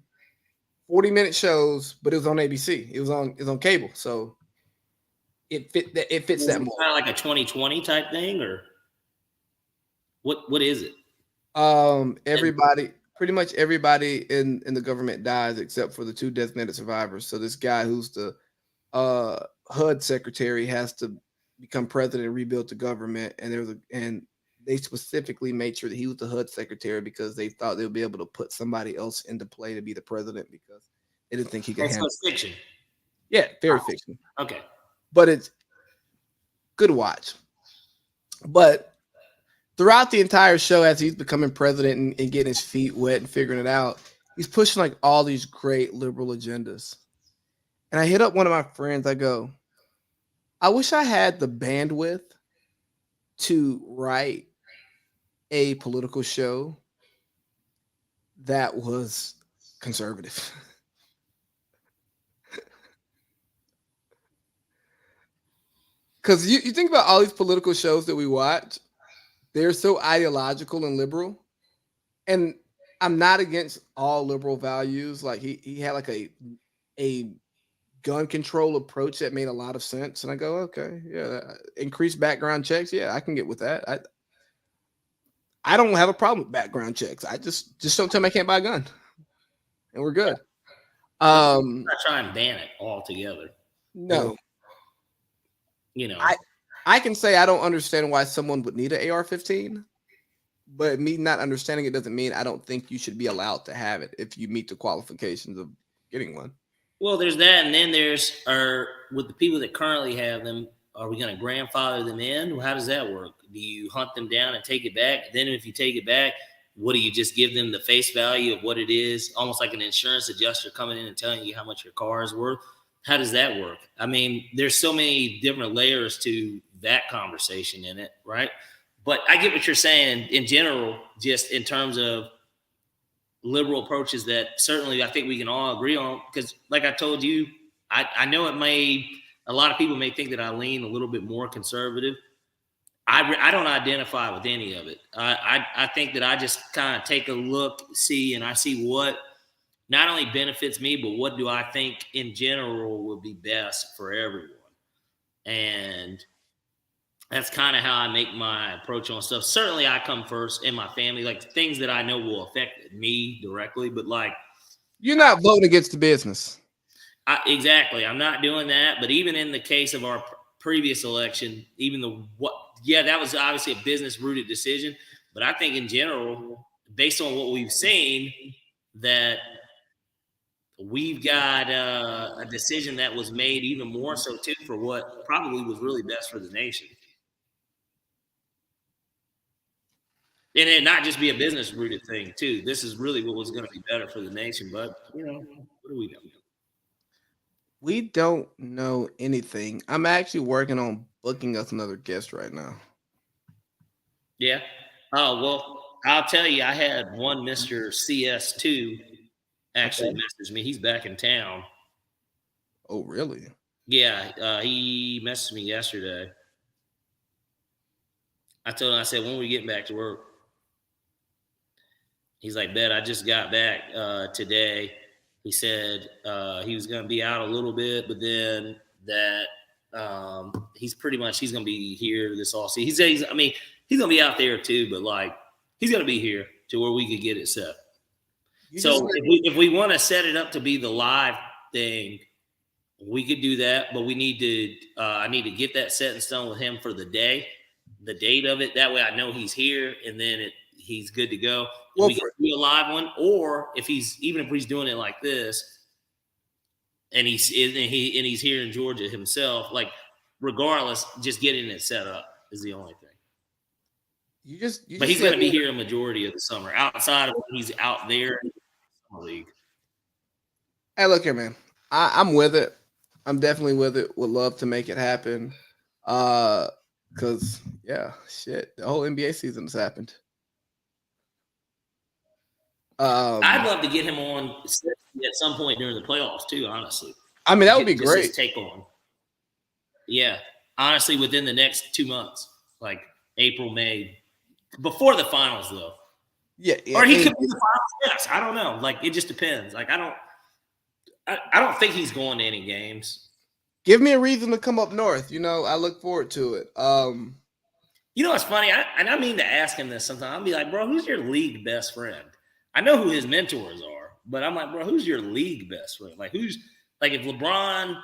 40-minute shows, but it was on ABC. It was on cable, so it fits that mold. Kind of like a 2020 type thing, or what is it? Pretty much everybody in the government dies except for the 2 designated survivors. So this guy who's the HUD secretary has to become president and rebuild the government, and they specifically made sure that he was the HUD secretary because they thought they would be able to put somebody else into play to be the president because they didn't think he could handle it. Fiction. Yeah, very fiction. Okay. But it's good watch. But throughout the entire show, as he's becoming president and getting his feet wet and figuring it out, he's pushing like all these great liberal agendas. And I hit up one of my friends. I go, I wish I had the bandwidth to write a political show that was conservative. Because you think about all these political shows that we watch, they're so ideological and liberal. And I'm not against all liberal values. Like he had like a gun control approach that made a lot of sense. And I go, okay, yeah, increased background checks. Yeah, I can get with that. I don't have a problem with background checks. I just don't tell me I can't buy a gun. And we're good. I'm not trying to ban it altogether. No. You know, I can say I don't understand why someone would need an AR-15, but me not understanding it doesn't mean I don't think you should be allowed to have it if you meet the qualifications of getting one. Well, there's that, and then there's with the people that currently have them, are we going to grandfather them in? How does that work? Do you hunt them down and take it back? Then if you take it back, what do you just give them the face value of what it is? Almost like an insurance adjuster coming in and telling you how much your car is worth. How does that work? I mean, there's so many different layers to that conversation in it, right? But I get what you're saying in general, just in terms of liberal approaches that certainly I think we can all agree on. Because like I told you, I know a lot of people may think that I lean a little bit more conservative. I don't identify with any of it. I think that I just kind of take a look, and I see what not only benefits me, but what do I think in general would be best for everyone. And that's kind of how I make my approach on stuff. Certainly I come first in my family, like things that I know will affect me directly, but like. You're not voting against the business. Exactly. I'm not doing that. But even in the case of our previous election, that was obviously a business rooted decision. But I think in general, based on what we've seen, that we've got a decision that was made even more so too for what probably was really best for the nation. And it not just be a business rooted thing too. This is really what was going to be better for the nation. But what do we know? We don't know anything. I'm actually working on booking us another guest right now. Yeah. Oh, well, I'll tell you, I had one Mr. CS2 actually message me. He's back in town. Oh, really? Yeah. He messaged me yesterday. I told him, I said, when are we getting back to work? He's like, Bet, I just got back today. He said he was going to be out a little bit, but then that he's going to be here this all season. He said he's going to be out there too, but like he's going to be here to where we could get it set. So if we want to set it up to be the live thing, we could do that, but we need to I need to get that set in stone with him for the date of it. That way I know he's here, and then he's good to go. Well, we can do a live one, or if he's doing it like this, and he's here in Georgia himself, like regardless, just getting it set up is the only thing. But he's going to be here a majority of the summer. Outside of when he's out there in the league. Hey, look here, man. I'm with it. I'm definitely with it. Would love to make it happen. Because the whole NBA season has happened. I'd love to get him on at some point during the playoffs too, honestly. I mean, that would be great. His take on. Yeah. Honestly, within the next 2 months, like April, May, before the finals though. Yeah. Or he could be the finals. Yes. I don't know. Like, it just depends. Like, I don't think he's going to any games. Give me a reason to come up north. I look forward to it. It's funny. I mean to ask him this sometimes. I'll be like, bro, who's your league best friend? I know who his mentors are, but I'm like, bro, who's your league best friend? Like, who's like if LeBron,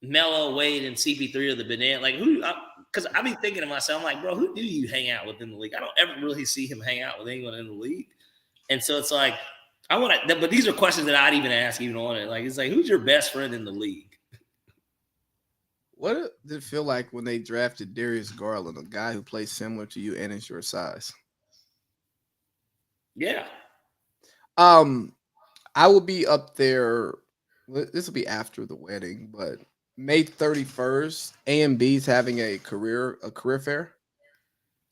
Melo, Wade, and CP3 are the banana, like who? Because I be thinking to myself, I'm like, bro, who do you hang out with in the league? I don't ever really see him hang out with anyone in the league, and so it's like I want to. But these are questions that I'd even ask even on it. Like, it's like, who's your best friend in the league? What did it feel like when they drafted Darius Garland, a guy who plays similar to you and is your size? Yeah. I will be up there. This will be after the wedding, but May 31st, A&B's having a career fair.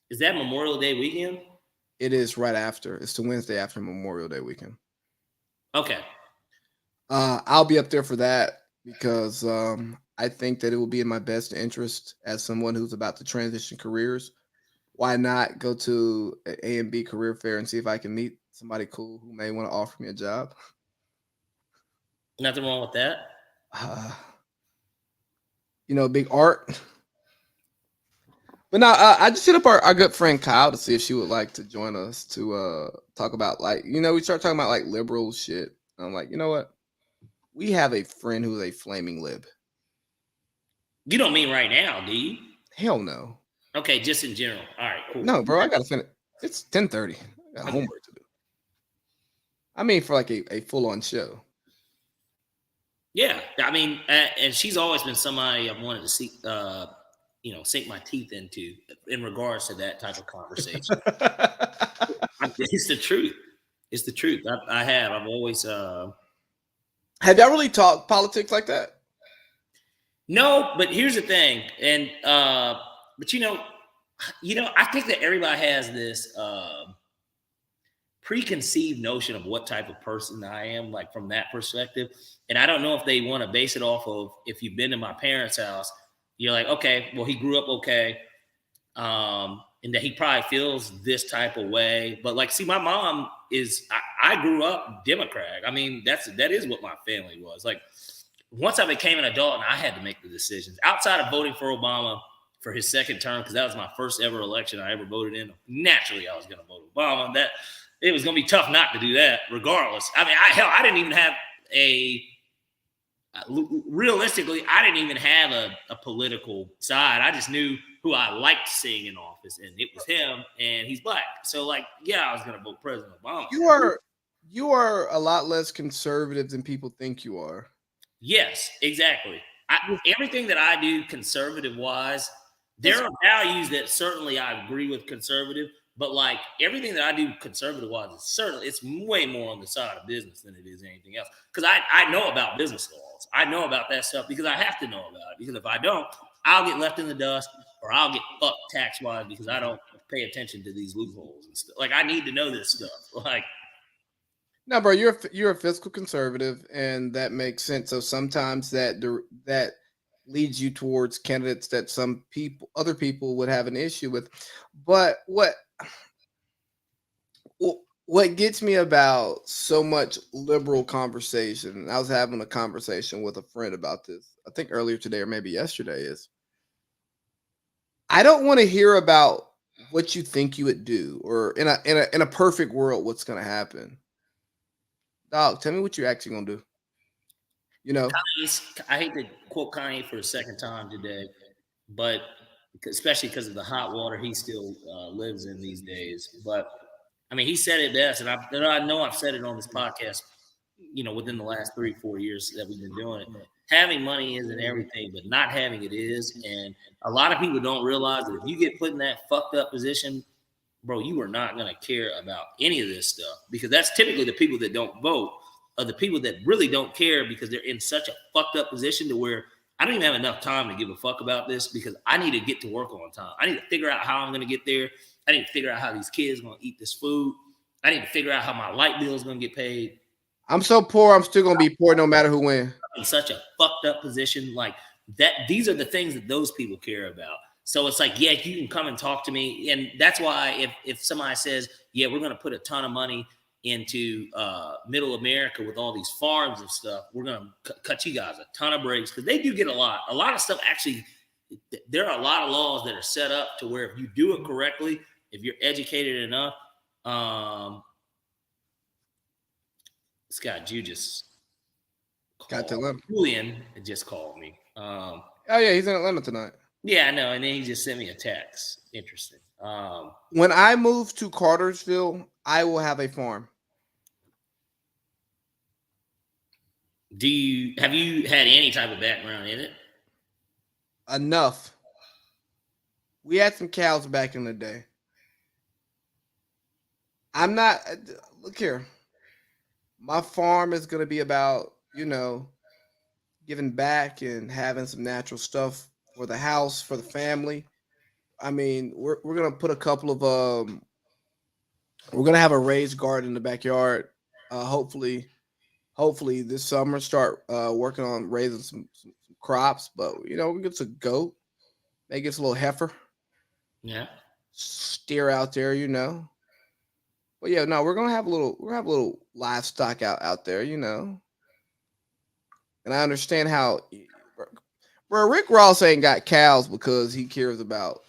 Is that Memorial Day weekend? It is right after. It's the Wednesday after Memorial Day weekend. Okay. I'll be up there for that because I think that it will be in my best interest as someone who's about to transition careers. Why not go to an A&B career fair and see if I can meet somebody cool who may want to offer me a job? Nothing wrong with that. Big art. But now I just hit up our good friend Kyle to see if she would like to join us to talk about we start talking about liberal shit. And I'm like, you know what? We have a friend who's a flaming lib. You don't mean right now, do you? Hell no. Okay, just in general. All right, cool. No, bro, I gotta finish. It's 10:30. I got homework to do. I mean, for like a full-on show. Yeah, I mean, and she's always been somebody I've wanted to see, sink my teeth into in regards to that type of conversation. It's the truth. It's the truth. I've always. Have y'all really talked politics like that? No, but here's the thing, and but I think that everybody has this preconceived notion of what type of person I am, like from that perspective. And I don't know if they want to base it off of if you've been to my parents' house, you're like, okay, well, he grew up okay. And that he probably feels this type of way. But like, see, my mom I grew up Democrat. I mean, that is what my family was. Like, once I became an adult and I had to make the decisions outside of voting for Obama for his second term, because that was my first ever election I ever voted in. Naturally, I was going to vote Obama. That it was going to be tough not to do that, regardless. I mean, I didn't even have realistically, I didn't even have a political side. I just knew who I liked seeing in office, and it was him, and he's black. So, like, yeah, I was going to vote President Obama. You are a lot less conservative than people think you are. Yes, exactly. Everything that I do conservative-wise, there are values that certainly I agree with conservative, but like everything that I do conservative-wise, it's way more on the side of business than it is anything else. Because I know about business laws. I know about that stuff because I have to know about it. Because if I don't, I'll get left in the dust or I'll get fucked tax-wise because I don't pay attention to these loopholes and stuff. Like, I need to know this stuff. Like, no, bro, you're a fiscal conservative, and that makes sense. So sometimes that leads you towards candidates that other people would have an issue with. But what gets me about so much liberal conversation, and I was having a conversation with a friend about this, I think earlier today or maybe yesterday, is I don't want to hear about what you think you would do, or in a perfect world, what's going to happen. Dog, tell me what you're actually gonna do. You know, I hate to quote Kanye for a second time today, but especially because of the hot water he still lives in these days. But I mean, he said it best, and I know I've said it on this podcast. Within the last 3-4 years that we've been doing it, having money isn't everything, but not having it is. And a lot of people don't realize that if you get put in that fucked up position, bro, you are not going to care about any of this stuff, because that's typically the people that don't vote are the people that really don't care because they're in such a fucked up position to where I don't even have enough time to give a fuck about this because I need to get to work on time. I need to figure out how I'm going to get there. I need to figure out how these kids are going to eat this food. I need to figure out how my light bill is going to get paid. I'm so poor, I'm still going to be poor no matter who wins. In such a fucked up position like that. These are the things that those people care about. So it's like, yeah, you can come and talk to me. And that's why if somebody says, yeah, we're going to put a ton of money into middle America with all these farms and stuff, we're going to cut you guys a ton of breaks, because they do get a lot of stuff. Actually, there are a lot of laws that are set up to where if you do it correctly, if you're educated enough, this guy, Julian just called me. Oh, yeah, he's in Atlanta tonight. Yeah, I know. And then he just sent me a text. Interesting. When I move to Cartersville, I will have a farm. Have you had any type of background in it? Enough. We had some cows back in the day. Look here. My farm is going to be about, giving back and having some natural stuff for the house, for the family. I mean, we're going to put a couple of, we're going to have a raised garden in the backyard. Hopefully this summer start working on raising some crops, but we get a goat, maybe get a little heifer. Yeah. Steer out there, But yeah, no, we're gonna have a little livestock out there, And I understand how, bro, Rick Ross ain't got cows because he cares about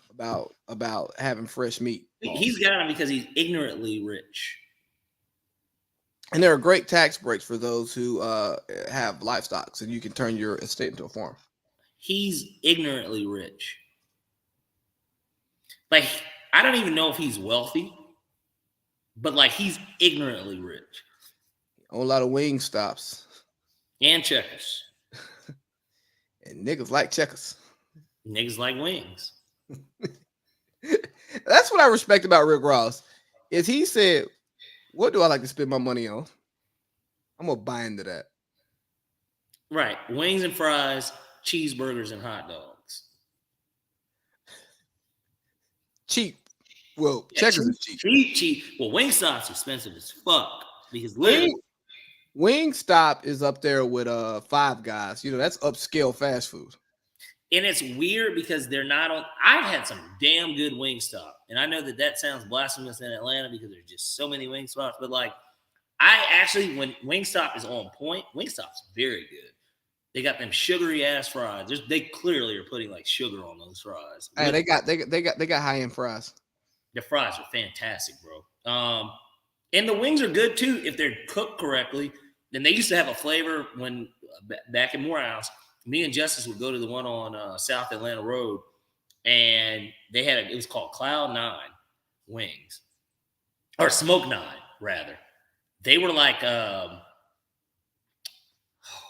having fresh meat. He's got them because he's ignorantly rich. And there are great tax breaks for those who have livestock, so you can turn your estate into a farm. He's ignorantly rich. Like, I don't even know if he's wealthy, but like he's ignorantly rich. On a lot of wing stops. And checkers. And niggas like checkers. Niggas like wings. That's what I respect about Rick Ross. Is he said, what do I like to spend my money on? I'm gonna buy into that. Right. Wings and fries, cheeseburgers and hot dogs. Cheap. Well, Yeah, checkers is cheap. Cheap. Well, Wingstop's expensive as fuck because literally Wingstop is up there with Five Guys. You know, that's upscale fast food. and it's weird because they're not on. I've had some damn good Wingstop, and I know that sounds blasphemous in Atlanta because there's just so many Wingstops. But like, I actually, when Wingstop is on point, Wingstop's very good. They got them sugary ass fries. They clearly are putting like sugar on those fries. Hey, they got high end fries. The fries are fantastic, bro. And the wings are good too if they're cooked correctly. And they used to have a flavor when back in Morehouse. Me and Justice would go to the one on South Atlanta Road, and they had it was called Cloud 9 wings, or Smoke 9 rather. They were like,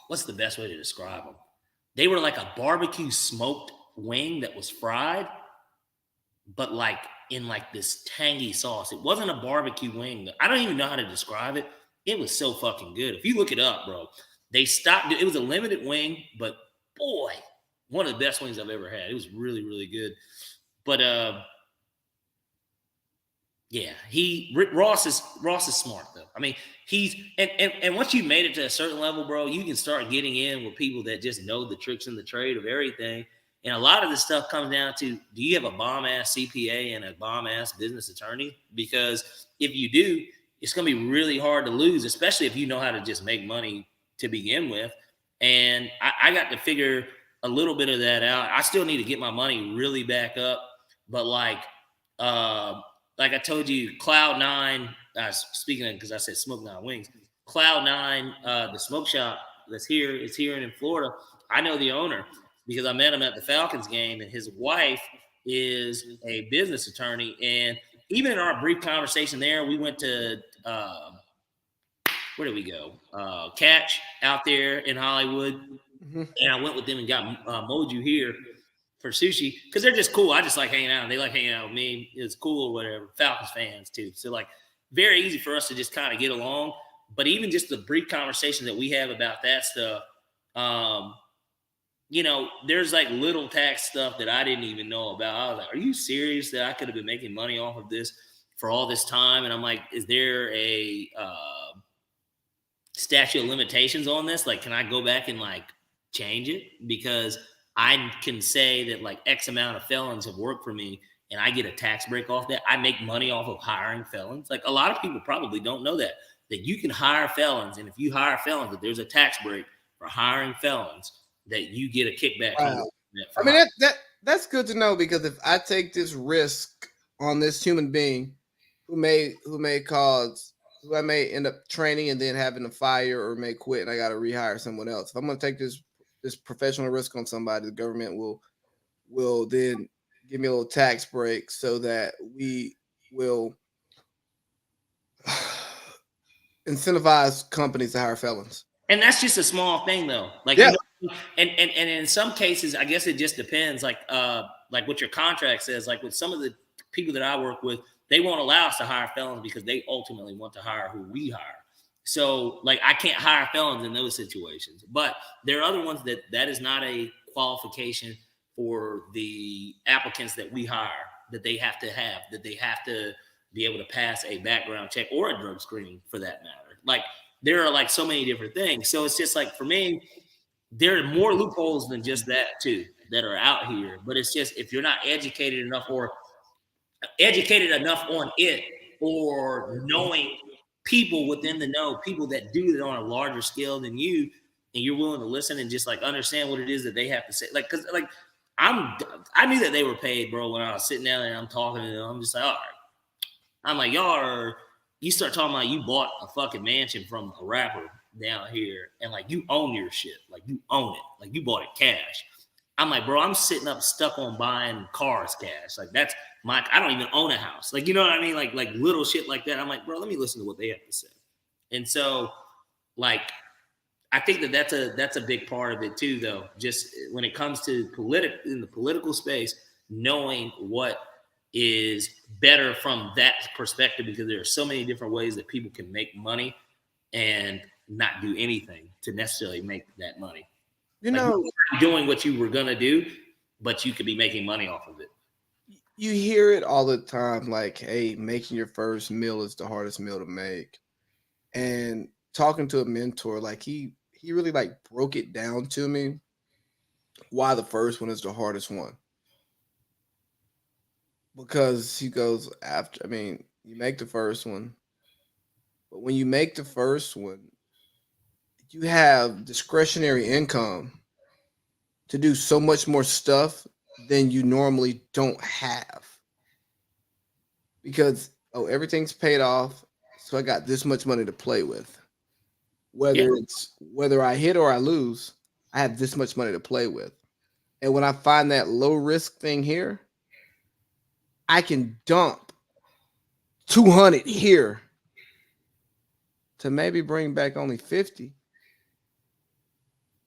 what's the best way to describe them? They were like a barbecue smoked wing that was fried, but like in like this tangy sauce. It wasn't a barbecue wing. I don't even know how to describe it. It was so fucking good. If you look it up, bro, they stopped. It was a limited wing, but boy, one of the best wings I've ever had. It was really, really good. But yeah, Ross is smart though. I mean, he's and once you made it to a certain level, bro, you can start getting in with people that just know the tricks in the trade of everything. And a lot of this stuff comes down to, do you have a bomb-ass CPA and a bomb-ass business attorney? Because if you do, it's going to be really hard to lose, especially if you know how to just make money to begin with. And I got to figure a little bit of that out. I still need to get my money really back up. But like I told you, Cloud 9, speaking of, because I said Smoke 9 Wings, Cloud 9, the smoke shop that's here, it's here in Florida. I know the owner, because I met him at the Falcons game, and his wife is a business attorney. And even in our brief conversation there, we went to, where did we go? Catch out there in Hollywood. Mm-hmm. And I went with them and got Moju here for sushi because they're just cool. I just like hanging out. They like hanging out with me. It's cool or whatever. Falcons fans too. So like very easy for us to just kind of get along. But even just the brief conversation that we have about that stuff, you know, there's like little tax stuff that I didn't even know about. I was like, are you serious that I could have been making money off of this for all this time? And I'm like, is there a statute of limitations on this? Like, can I go back and like change it? Because I can say that like X amount of felons have worked for me and I get a tax break off that. I make money off of hiring felons. Like a lot of people probably don't know that you can hire felons. And if you hire felons, that there's a tax break for hiring felons, that you get a kickback. Wow. I mean, that's good to know, because if I take this risk on this human being who may end up training and then having to fire or may quit, and I got to rehire someone else. If I'm going to take this professional risk on somebody, the government will then give me a little tax break so that we will incentivize companies to hire felons. And that's just a small thing, though. Like, yeah. You know, and in some cases, I guess it just depends. Like what your contract says. Like with some of the people that I work with, they won't allow us to hire felons because they ultimately want to hire who we hire. So, like, I can't hire felons in those situations. But there are other ones that is not a qualification for the applicants that we hire, that they have to be able to pass a background check or a drug screening for that matter. Like, there are like so many different things. So it's just like, for me, there are more loopholes than just that too that are out here. But it's just, if you're not educated enough on it, or knowing people within the know, people that do it on a larger scale than you, and you're willing to listen and just like understand what it is that they have to say. Like, cause like I knew that they were paid, bro, when I was sitting down and I'm talking to them. I'm just like, all right. I'm like, y'all are, you start talking about you bought a fucking mansion from a rapper down here and like you own your shit. Like you own it. Like you bought it cash. I'm like, bro, I'm sitting up stuck on buying cars cash. Like that's I don't even own a house. Like, you know what I mean? Like little shit like that. I'm like, bro, let me listen to what they have to say. And so like, I think that's a big part of it too, though. Just when it comes to in the political space, knowing what is better from that perspective, because there are so many different ways that people can make money and not do anything to necessarily make that money. You know, doing what you were gonna do, but you could be making money off of it. You hear it all the time, like, hey, making your first meal is the hardest meal to make. And talking to a mentor, like he really like broke it down to me why the first one is the hardest one. Because he goes after, I mean, you make the first one, but when you make the first one, you have discretionary income to do so much more stuff than you normally don't have. Because, everything's paid off, so I got this much money to play with. Whether I hit or I lose, I have this much money to play with. And when I find that low risk thing here, I can dump 200 here to maybe bring back only 50.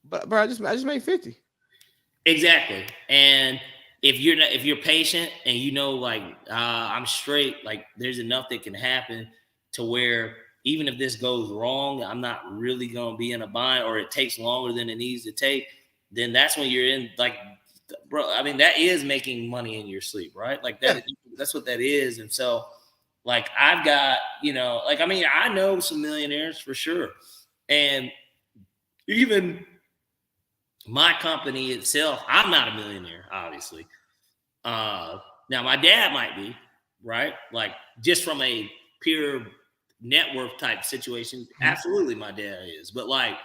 But bro, I just made 50. Exactly. And if you're patient and you know, like, I'm straight, like there's enough that can happen to where even if this goes wrong, I'm not really going to be in a bind, or it takes longer than it needs to take, then that's when you're in, like, bro, I mean, that is making money in your sleep, right? Like that's what that is. And so like, I've got, like, I mean, I know some millionaires for sure. And even my company itself, I'm not a millionaire, obviously. Now my dad might be, right? Like just from a pure net worth type situation, absolutely my dad is. But like,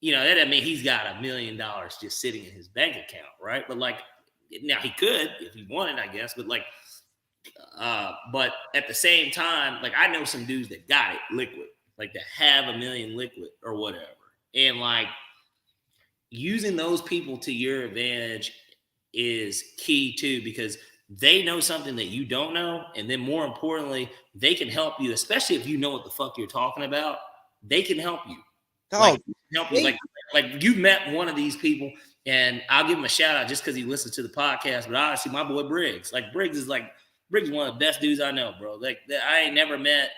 that doesn't mean he's got $1 million just sitting in his bank account, right? But like, now he could if he wanted, I guess. But like, but at the same time, like I know some dudes that got it liquid, like that have $1 million liquid or whatever, and like using those people to your advantage is key too, because they know something that you don't know. And then more importantly, they can help you, especially if you know what the fuck you're talking about. They can help you. Like you met one of these people, and I'll give him a shout out just because he listens to the podcast. But obviously my boy Briggs, Briggs is one of the best dudes I know, bro. Like I ain't never met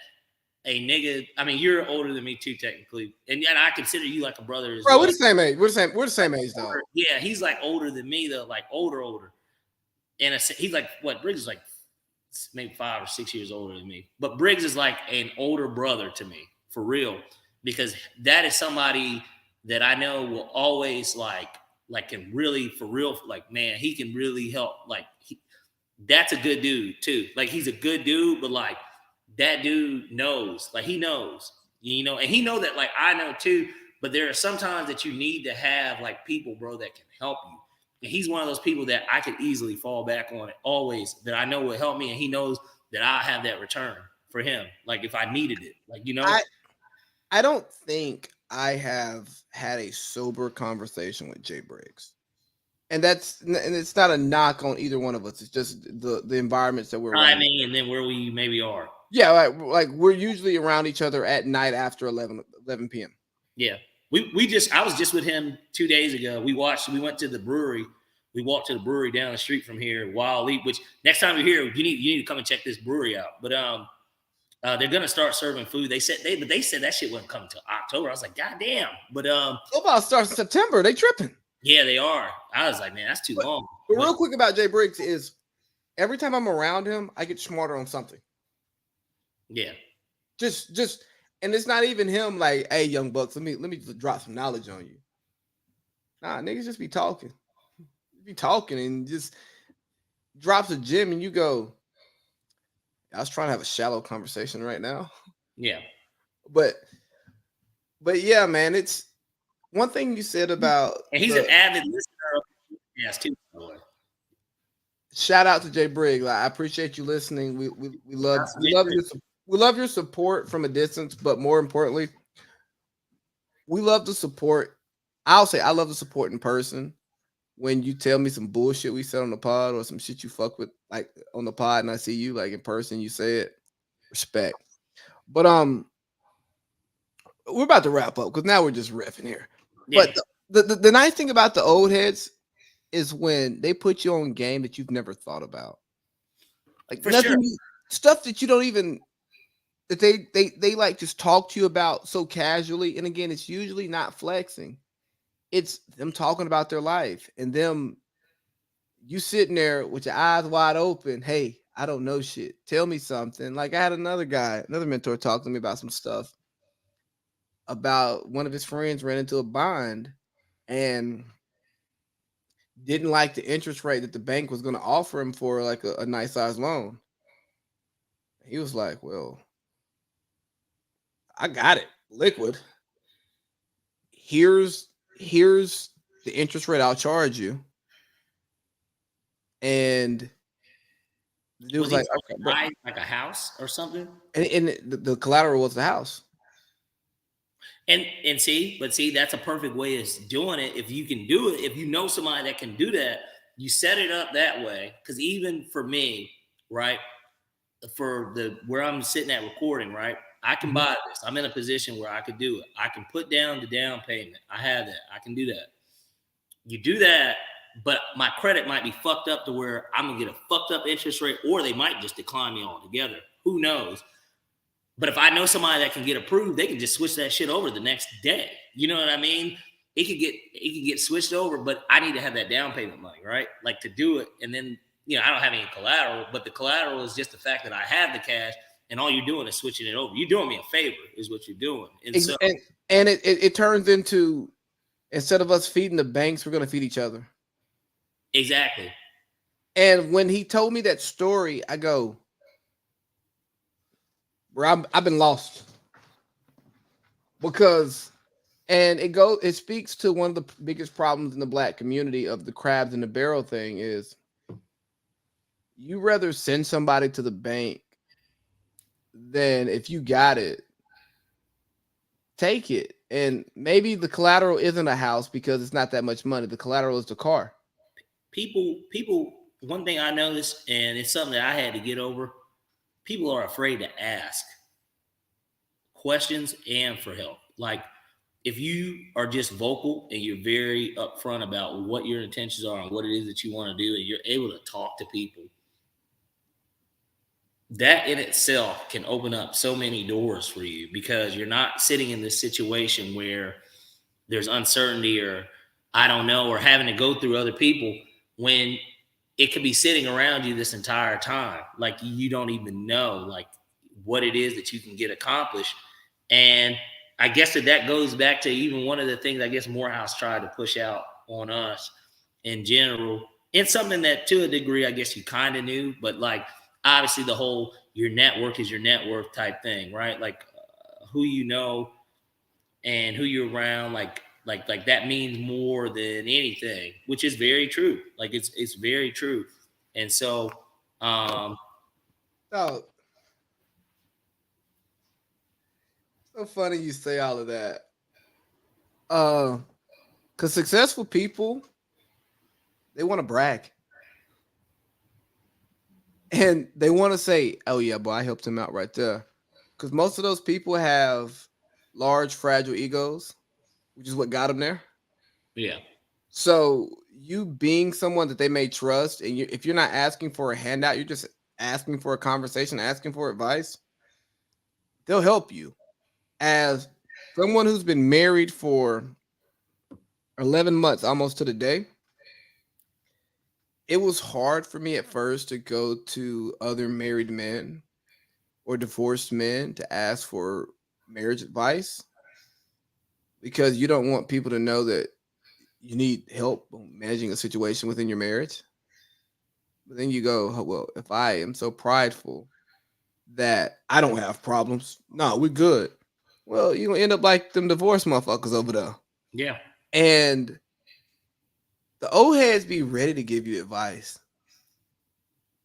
a nigga. I mean, you're older than me too, technically, and I consider you like a brother as well. We're the same age. We're the same age, though. Yeah, he's like older than me, though, like older. And he's like, what? Briggs is like maybe 5 or 6 years older than me. But Briggs is like an older brother to me, for real, because that is somebody that I know will always like can really, for real, like, man, he can really help. Like, that's a good dude too. Like, he's a good dude, but like that dude knows, like he knows, and he know that, like I know too. But there are some times that you need to have like people, bro, that can help you. And he's one of those people that I could easily fall back on it always, that I know will help me. And he knows that I'll have that return for him. Like if I needed it, like, I don't think I have had a sober conversation with Jay Briggs. And it's not a knock on either one of us. It's just the environments that we're in. Timing, and then where we maybe are. Yeah, like we're usually around each other at night after 11 p.m. Yeah. I was just with him 2 days ago. We went to the brewery. We walked to the brewery down the street from here, Wild Leap, which next time you're here, you need to come and check this brewery out. But they're gonna start serving food. They said that shit wouldn't come until October. I was like, God damn. But football starts in September. They tripping. Yeah, they are. I was like, man, that's too long. But real quick about Jay Briggs is every time I'm around him, I get smarter on something. Yeah. Just and it's not even him like, hey, young bucks, let me just drop some knowledge on you. Nah, niggas just be talking. And just drops a gem and you go, I was trying to have a shallow conversation right now. Yeah. But yeah, man, it's one thing you said about, and he's an avid listener of podcasts too, boy. Shout out to Jay Briggs. I appreciate you listening. We love your support from a distance, but more importantly, we love the support. I'll say I love the support in person. when you tell me some bullshit we said on the pod or some shit you fuck with like on the pod and I see you like in person, you say it. Respect. But we're about to wrap up because now we're just riffing here. Yeah. But the nice thing about the old heads is when they put you on game that you've never thought about. Like For nothing sure. stuff that you don't even that they like just talk to you about so casually. And again, it's usually not flexing. It's them talking about their life and them you sitting there with your eyes wide open. Hey, I don't know shit. Tell me something. Like I had another mentor talk to me about some stuff about one of his friends ran into a bind and didn't like the interest rate that the bank was going to offer him for like a nice size loan. He was like, well, I got it liquid. Here's the interest rate I'll charge you. And the dude was he like, okay, bro. buy like a house or something? And the collateral was the house. And see, that's a perfect way of doing it. If you can do it, if you know somebody that can do that, you set it up that way. Because even for me, right, for the where I'm sitting at recording, right, I can buy this. I'm in a position where I could do it. I can put down the down payment. I have that. I can do that. You do that, but my credit might be fucked up to where I'm gonna get a fucked up interest rate, or they might just decline me altogether. Who knows? But if I know somebody that can get approved, they can just switch that shit over the next day. You know what I mean? It could get switched over, but I need to have that down payment money, right? Like to do it. And then, I don't have any collateral, but the collateral is just the fact that I have the cash and all you're doing is switching it over. You're doing me a favor is what you're doing. And it turns into, instead of us feeding the banks, we're going to feed each other. Exactly. And when he told me that story, I go, bro, I've been lost. Because, and it speaks to one of the biggest problems in the black community of the crabs in the barrel thing is you rather send somebody to the bank than if you got it, take it. And maybe the collateral isn't a house because it's not that much money. The collateral is the car. People, one thing I noticed, and it's something that I had to get over, people are afraid to ask questions and for help. Like if you are just vocal and you're very upfront about what your intentions are and what it is that you want to do, and you're able to talk to people, that in itself can open up so many doors for you because you're not sitting in this situation where there's uncertainty or I don't know, or having to go through other people when it could be sitting around you this entire time. Like you don't even know like what it is that you can get accomplished. And I guess that goes back to even one of the things I guess Morehouse tried to push out on us in general. It's something that to a degree, I guess you kind of knew, but like obviously the whole your network is your net worth type thing, right? Like who you know and who you're around, like that means more than anything, which is very true. Like it's very true. And so Oh, so funny you say all of that. Because successful people, they want to brag. And they want to say, oh yeah, boy, I helped him out right there. Because most of those people have large, fragile egos, which is what got them there. yeah. So you being someone that they may trust, and if you're not asking for a handout, you're just asking for a conversation, asking for advice, they'll help you. As someone who's been married for 11 months, almost to the day, it was hard for me at first to go to other married men or divorced men to ask for marriage advice because you don't want people to know that you need help managing a situation within your marriage. But then you go, oh, well, if I am so prideful that I don't have problems, no, we're good. Well, you gonna end up like them divorce motherfuckers over there. Yeah. And the old heads be ready to give you advice.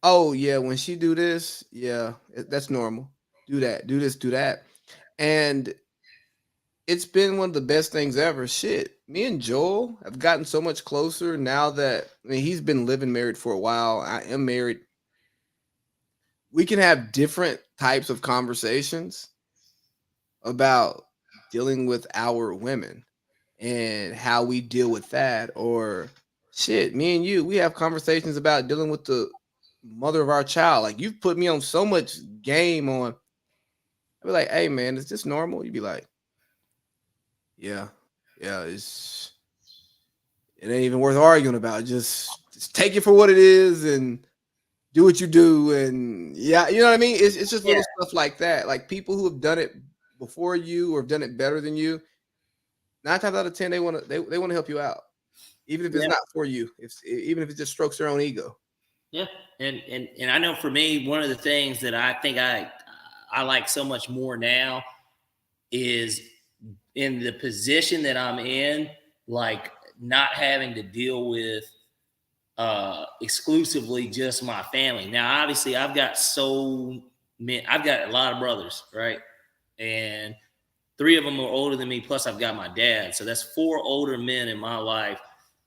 Oh yeah, when she do this, yeah, that's normal. Do that, do this, do that. And it's been one of the best things ever. Shit, me and Joel have gotten so much closer now that he's been living married for a while. I am married. We can have different types of conversations about dealing with our women and how we deal with that. Or shit, me and you, we have conversations about dealing with the mother of our child. Like, you've put me on so much game on. I'd be like, hey man, is this normal? You'd be like, yeah, it ain't even worth arguing about. Just take it for what it is and do what you do. And yeah, you know what I mean? It's just little stuff like that. Like, people who have done it before you or have done it better than you, 9 times out of 10, they want to help you out, even if it's not for you. Even if it just strokes their own ego. Yeah, and I know for me, one of the things that I think I like so much more now is in the position that I'm in, like not having to deal with exclusively just my family. Now, obviously, I've got a lot of brothers, right? And 3 of them are older than me, plus I've got my dad. So that's 4 older men in my life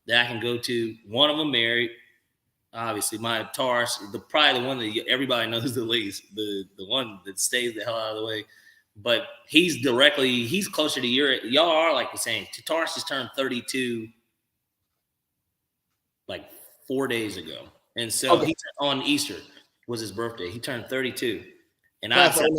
that I can go to. One of them married. Obviously, my Taurus, probably the one that everybody knows the least, the one that stays the hell out of the way. But he's closer to y'all are like the same. Taurus just turned 32 like 4 days ago. And so he on Easter was his birthday. He turned 32. And I'm 30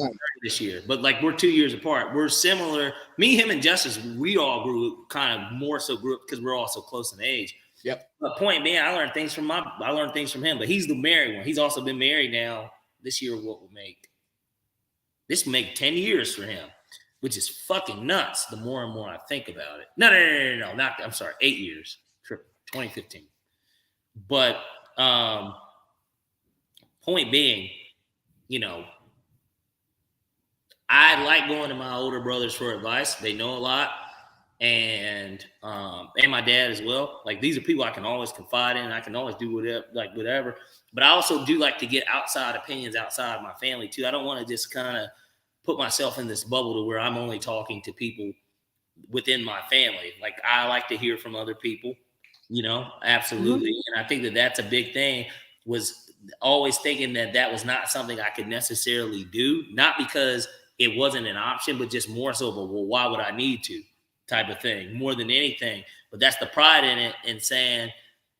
this year. But like, we're 2 years apart. We're similar. Me, him, and Justice, we all grew up because we're all so close in age. Yep. But point being, I learned things from him. But he's the married one. He's also been married now. This year, this will make 10 years for him, which is fucking nuts. The more and more I think about it. No, I'm sorry, 8 years. 2015. But point being, I like going to my older brothers for advice. They know a lot. And my dad as well. Like, these are people I can always confide in. I can always do whatever. But I also do like to get outside opinions outside my family too. I don't want to just kind of put myself in this bubble to where I'm only talking to people within my family. Like, I like to hear from other people, absolutely. Mm-hmm. And I think that that's a big thing, was always thinking that was not something I could necessarily do, not because it wasn't an option, but just more so, but well, why would I need to type of thing more than anything. But that's the pride in it, and saying,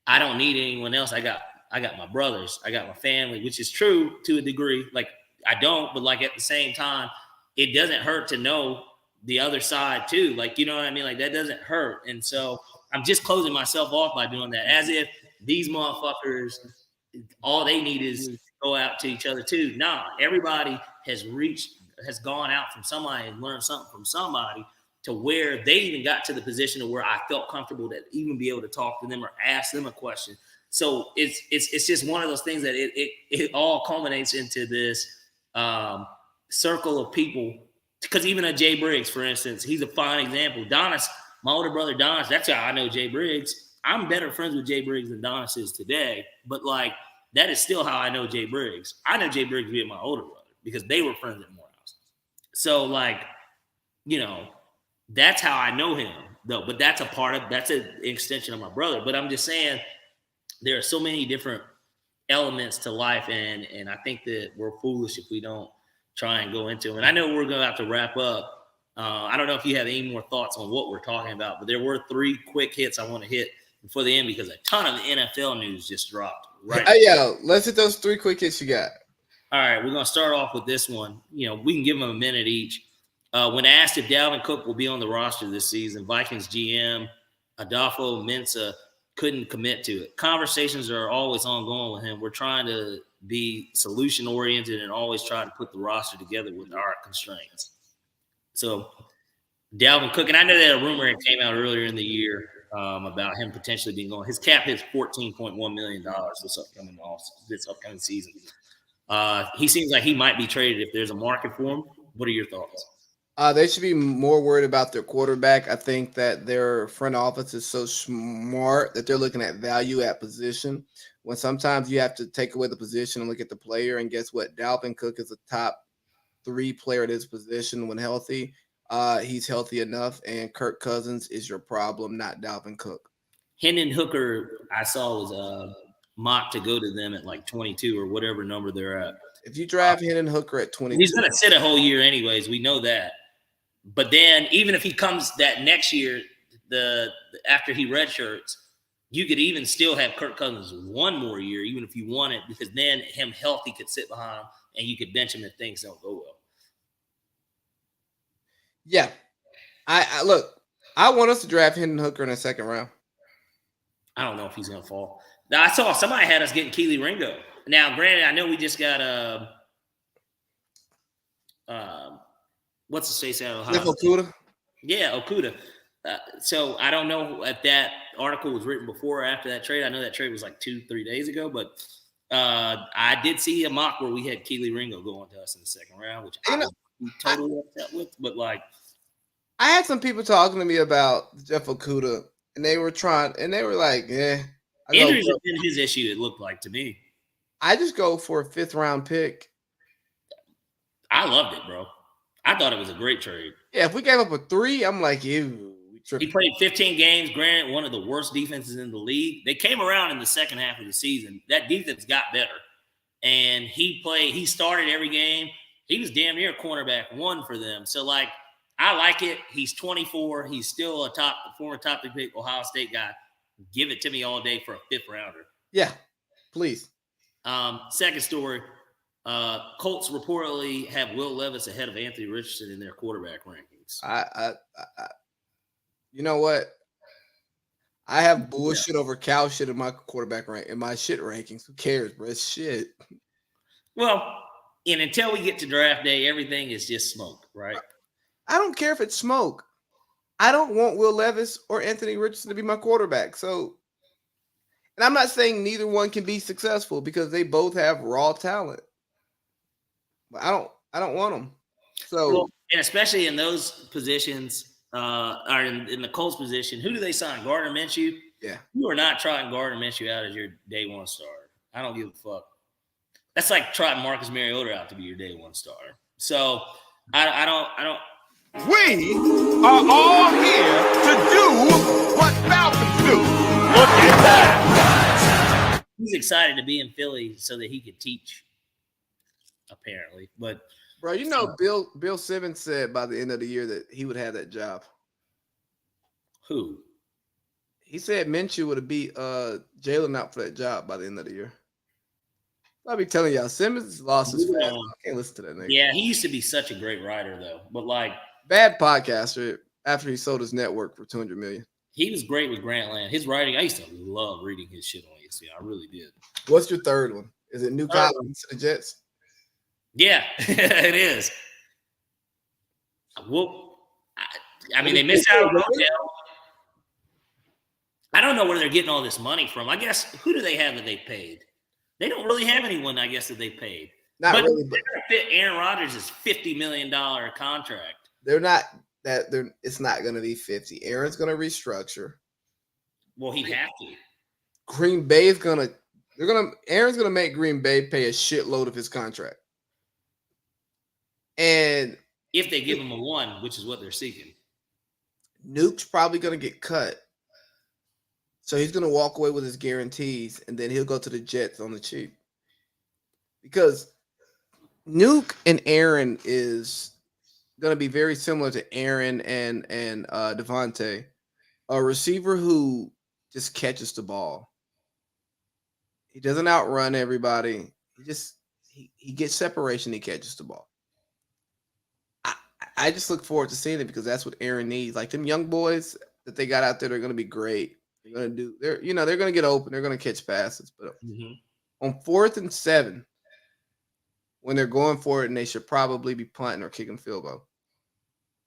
I don't need anyone else. I got my brothers, I got my family, which is true to a degree. Like, I don't, but like at the same time, it doesn't hurt to know the other side too. Like, you know what I mean? Like, that doesn't hurt. And so I'm just closing myself off by doing that, as if these motherfuckers, all they need is to go out to each other too. Nah, everybody has gone out from somebody and learned something from somebody, to where they even got to the position of where I felt comfortable to even be able to talk to them or ask them a question. So it's just one of those things that it all culminates into this circle of people. Because even a Jay Briggs, for instance, he's a fine example. Donis, my older brother Donis, that's how I know Jay Briggs. I'm better friends with Jay Briggs than Donis is today. But like, that is still how I know Jay Briggs. I know Jay Briggs via my older brother because they were friends at Morehouse. So like, that's how I know him, though. But that's an extension of my brother. But I'm just saying, there are so many different elements to life, and I think that we're foolish if we don't try and go into them. And I know we're going to have to wrap up. I don't know if you have any more thoughts on what we're talking about, but there were 3 quick hits I want to hit before the end, because a ton of the NFL news just dropped. Right? Yeah, let's hit those 3 quick hits you got. All right, we're going to start off with this one. We can give them a minute each. When asked if Dalvin Cook will be on the roster this season, Vikings GM Adolfo Mensa couldn't commit to it. Conversations are always ongoing with him. We're trying to be solution-oriented and always try to put the roster together with our constraints. So Dalvin Cook, and I know that a rumor came out earlier in the year about him potentially being gone. His cap hits $14.1 million this upcoming season. He seems like he might be traded if there's a market for him. What are your thoughts? They should be more worried about their quarterback. I think that their front office is so smart that they're looking at value at position, when sometimes you have to take away the position and look at the player. And guess what? Dalvin Cook is a top 3 player at his position when healthy. He's healthy enough, and Kirk Cousins is your problem, not Dalvin Cook. Hendon Hooker, I saw was mocked to go to them at like 22 or whatever number they're at. If you draft Hendon Hooker at 22, he's going to sit a whole year anyways. We know that. But then even if he comes that next year, after he redshirts, you could even still have Kirk Cousins one more year, even if you want it, because then him healthy could sit behind him and you could bench him if things don't go well. Yeah. I look, I want us to draft Hendon Hooker in the second round. I don't know if he's going to fall. Now, I saw somebody had us getting Keely Ringo. Now, granted, I know we just got what's the state out of Ohio? Okuda? Yeah, Okuda. So I don't know if that article was written before or after that trade. I know that trade was like 2-3 days ago, but I did see a mock where we had Keely Ringo going to us in the second round, which I was totally upset with. But like, I had some people talking to me about Jeff Okuda, and they were like, yeah. Injuries have been his issue, it looked like to me. I just go for a 5th round pick. I loved it, bro. I thought it was a great trade. Yeah, if we gave up a 3, I'm like, ew. He played 15 games, granted, one of the worst defenses in the league. They came around in the second half of the season. That defense got better. And he started every game. He was damn near cornerback 1 for them. So, like, I like it. He's 24. He's still a former top pick Ohio State guy. Give it to me all day for a 5th rounder. Yeah, please. Second story. Colts reportedly have Will Levis ahead of Anthony Richardson in their quarterback rankings. You know what? I have bullshit over cow shit in my quarterback rank in my shit rankings. Who cares, bro? It's shit. Well, and until we get to draft day, everything is just smoke, right? I don't care if it's smoke. I don't want Will Levis or Anthony Richardson to be my quarterback. So, and I'm not saying neither one can be successful because they both have raw talent. But I don't want them. So, well, and especially in those positions, or in the Colts position, who do they sign? Gardner Minshew? Yeah. You are not trotting Gardner Minshew out as your day 1 starter. I don't give a fuck. That's like trotting Marcus Mariota out to be your day 1 starter. So I don't. We are all here to do what Falcons do. Look at that. He's excited to be in Philly so that he could teach, apparently. But bro, you know, Bill Simmons said by the end of the year that he would have that job. Who? He said Minshew would have beat Jalen out for that job by the end of the year. I'll be telling y'all, Simmons lost his fast. I can't listen to that nigga. Yeah, he used to be such a great writer, though. But like, bad podcaster after he sold his network for $200 million. He was great with Grantland. His writing, I used to love reading his shit on ESPN. I really did. What's your third one? Is it New Collins to the Jets? Yeah, it is. Well, I mean, they missed out on Odell. I don't know where they're getting all this money from. I guess, who do they have that they paid? They don't really have anyone, I guess, that they paid. Not really. They're going to fit Aaron Rodgers' $50 million contract. They're not that. It's not going to be 50. Aaron's going to restructure. Well, he'd have to. Green Bay is going to. Aaron's going to make Green Bay pay a shitload of his contract. And if they give him a 1, which is what they're seeking, Nuke's probably going to get cut. So he's going to walk away with his guarantees, and then he'll go to the Jets on the cheap. Because Nuke and Aaron is going to be very similar to Aaron and Devontae, a receiver who just catches the ball. He doesn't outrun everybody. He gets separation. He catches the ball. I just look forward to seeing it because that's what Aaron needs. Like them young boys that they got out there, they're going to be great. They're going to get open. They're going to catch passes. But on 4th and 7, when they're going for it, and they should probably be punting or kicking field goal,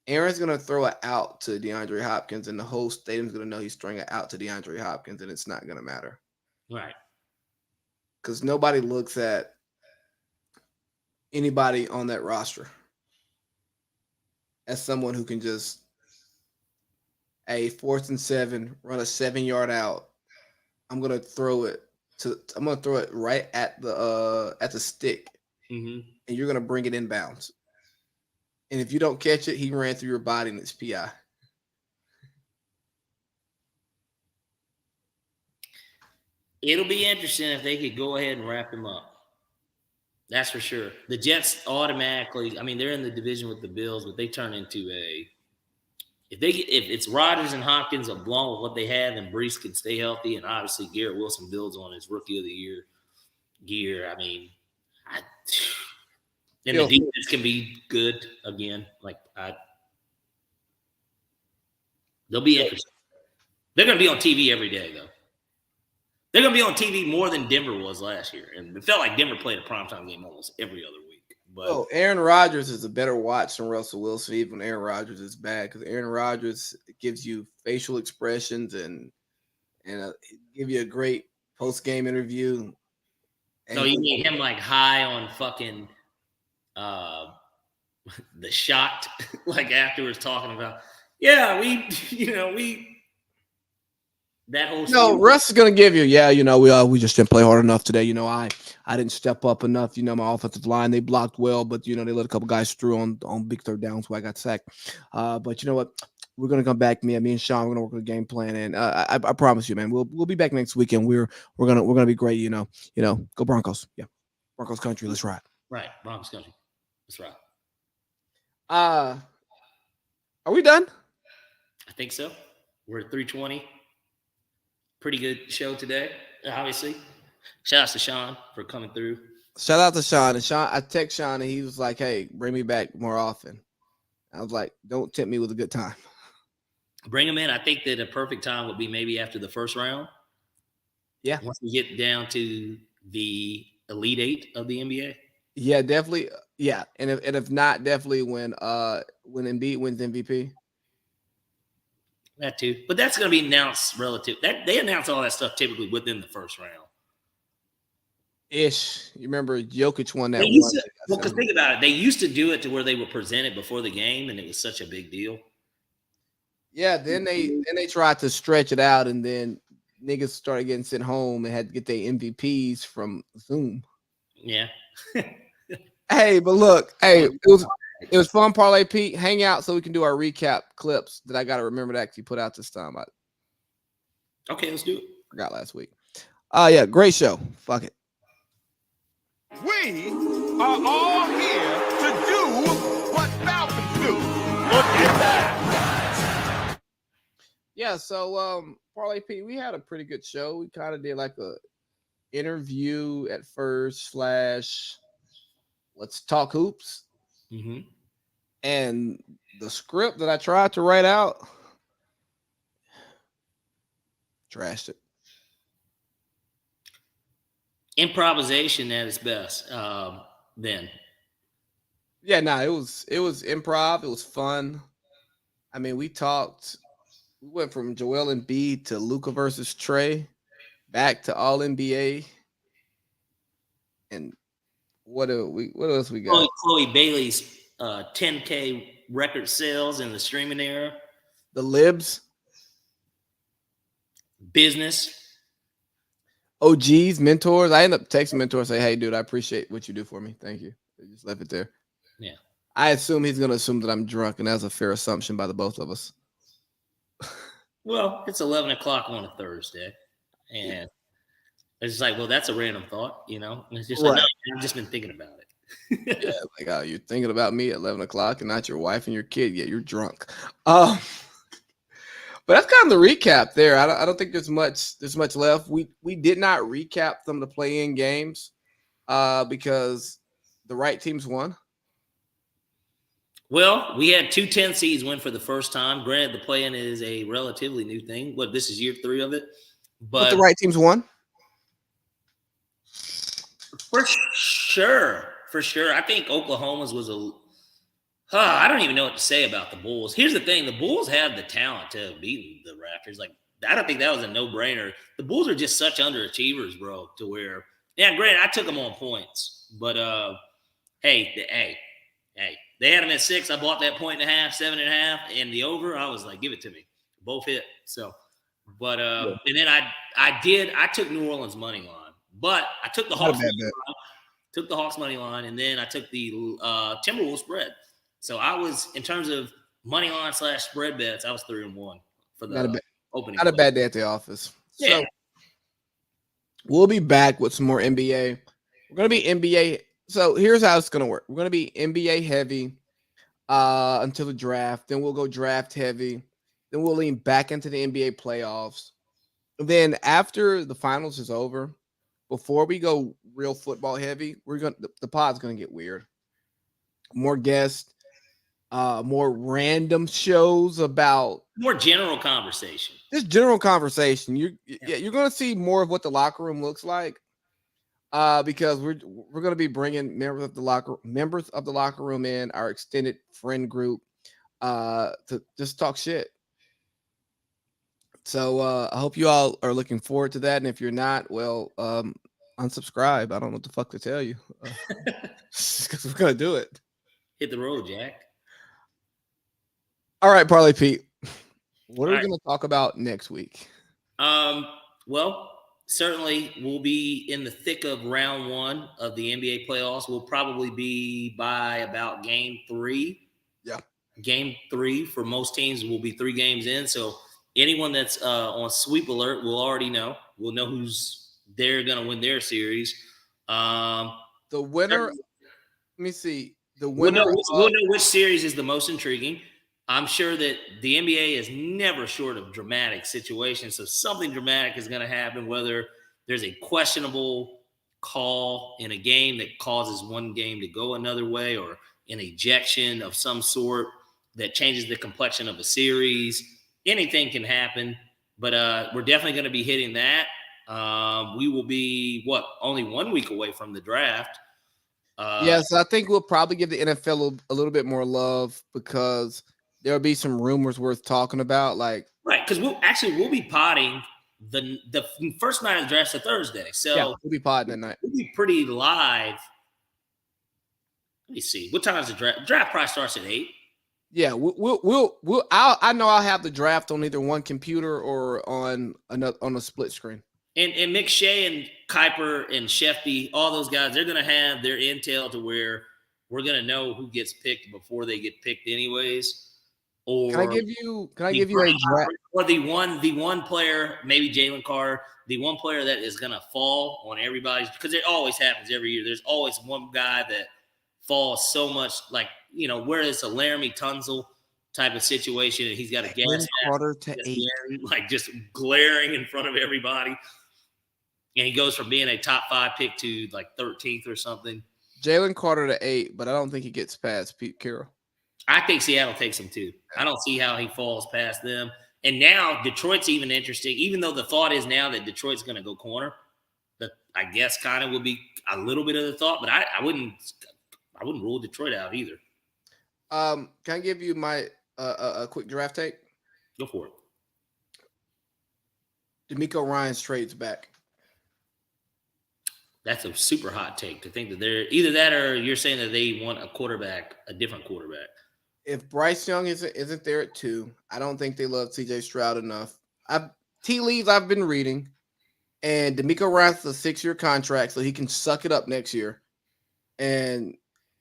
Aaron's going to throw it out to DeAndre Hopkins, and the whole stadium's going to know he's throwing it out to DeAndre Hopkins, and it's not going to matter. Right. Because nobody looks at anybody on that roster as someone who can just a 4th and 7, run a 7-yard out. I'm gonna throw it right at the stick, and you're gonna bring it inbounds. And if you don't catch it, he ran through your body and it's PI. It'll be interesting if they could go ahead and wrap him up. That's for sure. The Jets automatically, I mean, they're in the division with the Bills, but they turn into if it's Rodgers and Hopkins along with what they have, and Brees can stay healthy, and obviously Garrett Wilson builds on his rookie of the year gear. I mean, and the defense can be good again. They'll be interesting. They're going to be on TV every day, though. They're going to be on TV more than Denver was last year. And it felt like Denver played a primetime game almost every other week. But Aaron Rodgers is a better watch than Russell Wilson, even when Aaron Rodgers is bad, because Aaron Rodgers gives you facial expressions and give you a great post-game interview. So you need him like high on fucking the shot, like afterwards talking about, that whole No, Russ is gonna give you, we just didn't play hard enough today. I didn't step up enough. My offensive line, they blocked well, but they let a couple guys through on big third downs where I got sacked. But you know what? We're gonna come back. Me and Sean, we're gonna work on a game plan, and I promise you, man, we'll be back next weekend. We're gonna be great. Go Broncos. Yeah, Broncos country. Let's ride. Right, Broncos country. Let's ride. Are we done? I think so. We're at 3:20. Pretty good show today, obviously. Shout out to Sean for coming through. Shout out to Sean. And Sean, I text Sean and he was like, hey, bring me back more often. I was like, don't tempt me with a good time. Bring him in. I think that a perfect time would be maybe after the first round. Yeah. Once we get down to the Elite Eight of the NBA. Yeah, definitely. Yeah. And if not, definitely when Embiid wins MVP. That too. But that's going to be announced relative. They announce all that stuff typically within the first round. Ish. You remember Jokic won that one. Because think about it. They used to do it to where they would present it before the game, and it was such a big deal. Yeah, then they tried to stretch it out, and then niggas started getting sent home and had to get their MVPs from Zoom. Yeah. Hey, but look, it was fun, Parlay Pete. Hang out so we can do our recap clips that I got to remember to actually put out this time. Okay, let's do it. Forgot last week. Yeah, great show. Fuck it. We are all here to do what Falcons do. Look at that. Yeah, so Parlay Pete, we had a pretty good show. We kind of did like a interview at first / let's talk hoops. Mm-hmm. And the script that I tried to write out, trashed it. Improvisation at its best. Then. Yeah, it was improv. It was fun. I mean, we went from Joel Embiid to Luka versus Trey, back to All NBA, and what else we got? Chloe Bailey's 10K record sales in the streaming era. The libs. Business. OGs, mentors. I end up texting mentors, say, hey, dude, I appreciate what you do for me. Thank you. They just left it there. Yeah. I assume he's going to assume that I'm drunk, and that's a fair assumption by the both of us. Well, it's 11 o'clock on a Thursday, and it's just like, well, that's a random thought, And it's just like, no, I've just been thinking about it. Yeah, like, you're thinking about me at 11 o'clock and not your wife and your kid. Yeah, you're drunk. But that's kind of the recap there. I don't think there's much left. We did not recap some of the play-in games because the right teams won. Well, we had 2 10 seeds win for the first time. Granted, the play-in is a relatively new thing. This is year 3 of it. But the right teams won? For sure. I think Oklahoma's was I don't even know what to say about the Bulls. Here's the thing. The Bulls have the talent to beat the Raptors. Like, I don't think that was a no-brainer. The Bulls are just such underachievers, bro, to where – yeah, granted, I took them on points. But, hey, they had them at 6. I bought that 1.5, 7.5, and the over. I was like, give it to me. Both hit. So, but and then I took New Orleans money line, but I took the Hawks money line. Took the Hawks money line, and then I took the Timberwolves spread. So I was, in terms of money line / spread bets, I was 3-1 for the opening. Not a bad day at the office. Yeah. So we'll be back with some more NBA. We're gonna be NBA. So here's how it's gonna work. We're gonna be NBA heavy until the draft. Then we'll go draft heavy. Then we'll lean back into the NBA playoffs. Then after the finals is over, before we go real football heavy, the pod's gonna get weird. More guests, more random shows about more general conversation. Just general conversation. You're gonna see more of what the locker room looks like. Because we're gonna be bringing members of the locker room in, our extended friend group, to just talk shit. So I hope you all are looking forward to that. And if you're not, well, unsubscribe. I don't know what the fuck to tell you. Because we're gonna do it. Hit the road, Jack. All right, Parlay Pete. What are we gonna talk about next week? Well, certainly we'll be in the thick of round 1 of the NBA playoffs. We'll probably be by about game 3. Yeah. Game 3 for most teams will be 3 games in. So anyone that's on sweep alert will already know. We'll know who's they're going to win their series. The winner, let me see. The winner. We'll know which series is the most intriguing. I'm sure that the NBA is never short of dramatic situations. So something dramatic is going to happen, whether there's a questionable call in a game that causes one game to go another way, or an ejection of some sort that changes the complexion of a series. Anything can happen, but we're definitely going to be hitting that. We will be, only 1 week away from the draft. Yes, I think we'll probably give the NFL a little bit more love, because there'll be some rumors worth talking about, right, because we'll be potting the first night of the draft, a Thursday. So yeah, we'll be potting that night. We'll be pretty live. Let me see. What time is the draft? Draft probably starts at 8. Yeah, I know I'll have the draft on either one computer or on a split screen. And McShay and Kuiper and Shefty, all those guys, they're going to have their intel to where we're going to know who gets picked before they get picked anyways. Or can I give you a draft? Or the one player, maybe Jalen Carter, the one player that is going to fall on everybody's, because it always happens every year. There's always one guy that falls so much, where it's a Laramie Tunsil type of situation, and he's got a gas Carter to 8, just glaring in front of everybody. And he goes from being a top 5 pick to 13th or something. Jalen Carter to 8, but I don't think he gets past Pete Carroll. I think Seattle takes him too. I don't see how he falls past them. And now Detroit's even interesting, even though the thought is now that Detroit's going to go corner. That I guess kind of would be a little bit of the thought, but I wouldn't rule Detroit out either. Can I give you my a quick draft take? Go for it. DeMeco Ryans trades back. That's a super hot take to think that they're either that, or you're saying that they want a different quarterback. If Bryce Young isn't there at 2, I don't think they love CJ Stroud enough. Tea leaves I've been reading, and DeMeco Ryans is a 6-year contract, so he can suck it up next year and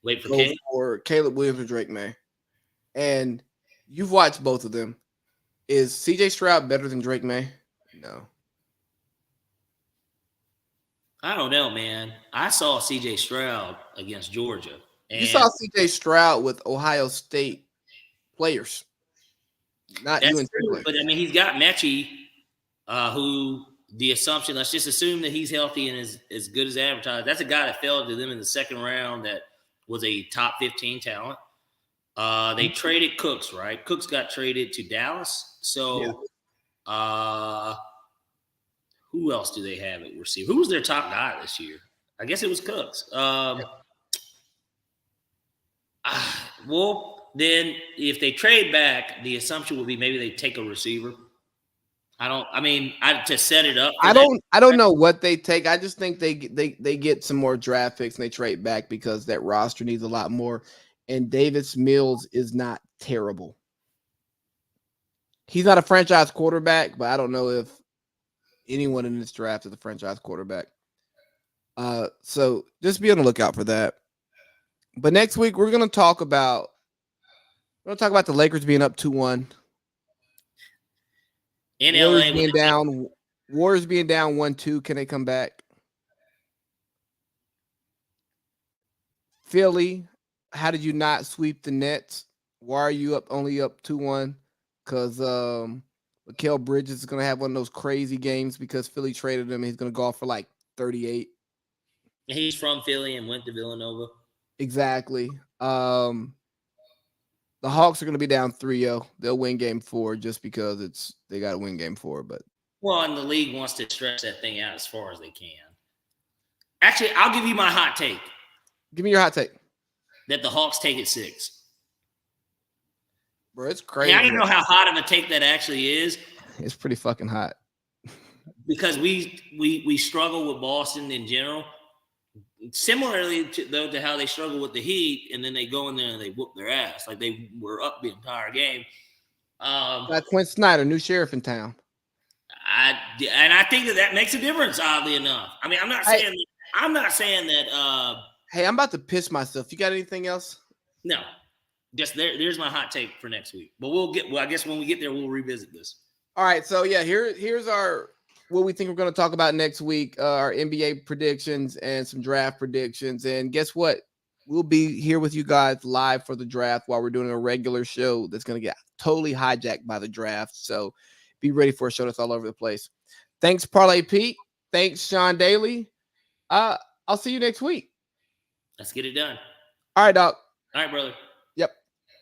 wait for go for Caleb Williams or Drake May. And you've watched both of them. Is CJ Stroud better than Drake May? No. I don't know, man. I saw CJ Stroud against Georgia. You saw CJ Stroud with Ohio State players. Not you and true, but I mean, he's got Mechie, who the assumption, let's just assume that he's healthy and is as good as advertised. That's a guy that fell to them in the second round that was a top 15 talent. They traded Cooks, right? Cooks got traded to Dallas. So who else do they have at receiver? Who was their top guy this year? I guess it was Cooks. Well, then if they trade back, the assumption would be maybe they take a receiver. To set it up. I don't know what they take. I just think they get some more draft picks and they trade back because that roster needs a lot more. And Davis Mills is not terrible. He's not a franchise quarterback, but I don't know if anyone in this draft is a franchise quarterback. So just be on the lookout for that. But next week, we're going to talk about We're gonna talk about the Lakers being up 2-1. In Warriors LA, being down. Warriors being down 1-2. Can they come back? Philly, how did you not sweep the Nets? Why are you only up 2-1? Because Mikal Bridges is gonna have one of those crazy games because Philly traded him. He's gonna go off for like 38. he's from Philly and went to Villanova. Exactly. The Hawks are going to be down 3-0. They'll win game 4 just because they got to win game 4. But Well, and the league wants to stretch that thing out as far as they can. Actually, I'll give you my hot take give me your hot take, that the Hawks take it 6. bro. It's Hey, crazy. I don't know how hot of a take that actually is It's pretty fucking hot. because we struggle with Boston in general. Similarly to how they struggle with the Heat, and then they go in there and they whoop their ass like they were up the entire game. Got Quinn Snyder, new sheriff in town. I think that makes a difference. Oddly enough, I mean, I'm not saying that. Hey, I'm about to piss myself. You got anything else? No, just there's my hot take for next week. But I guess when we get there, we'll revisit this. All right. So yeah, here's our what we think we're going to talk about next week. Our NBA predictions and some draft predictions. And guess what? We'll be here with you guys live for the draft while we're doing a regular show that's going to get totally hijacked by the draft. So be ready for a show that's all over the place. Thanks, Parlay Pete. Thanks, Sean Daley. I'll see you next week. Let's get it done. All right, Doc. All right, brother.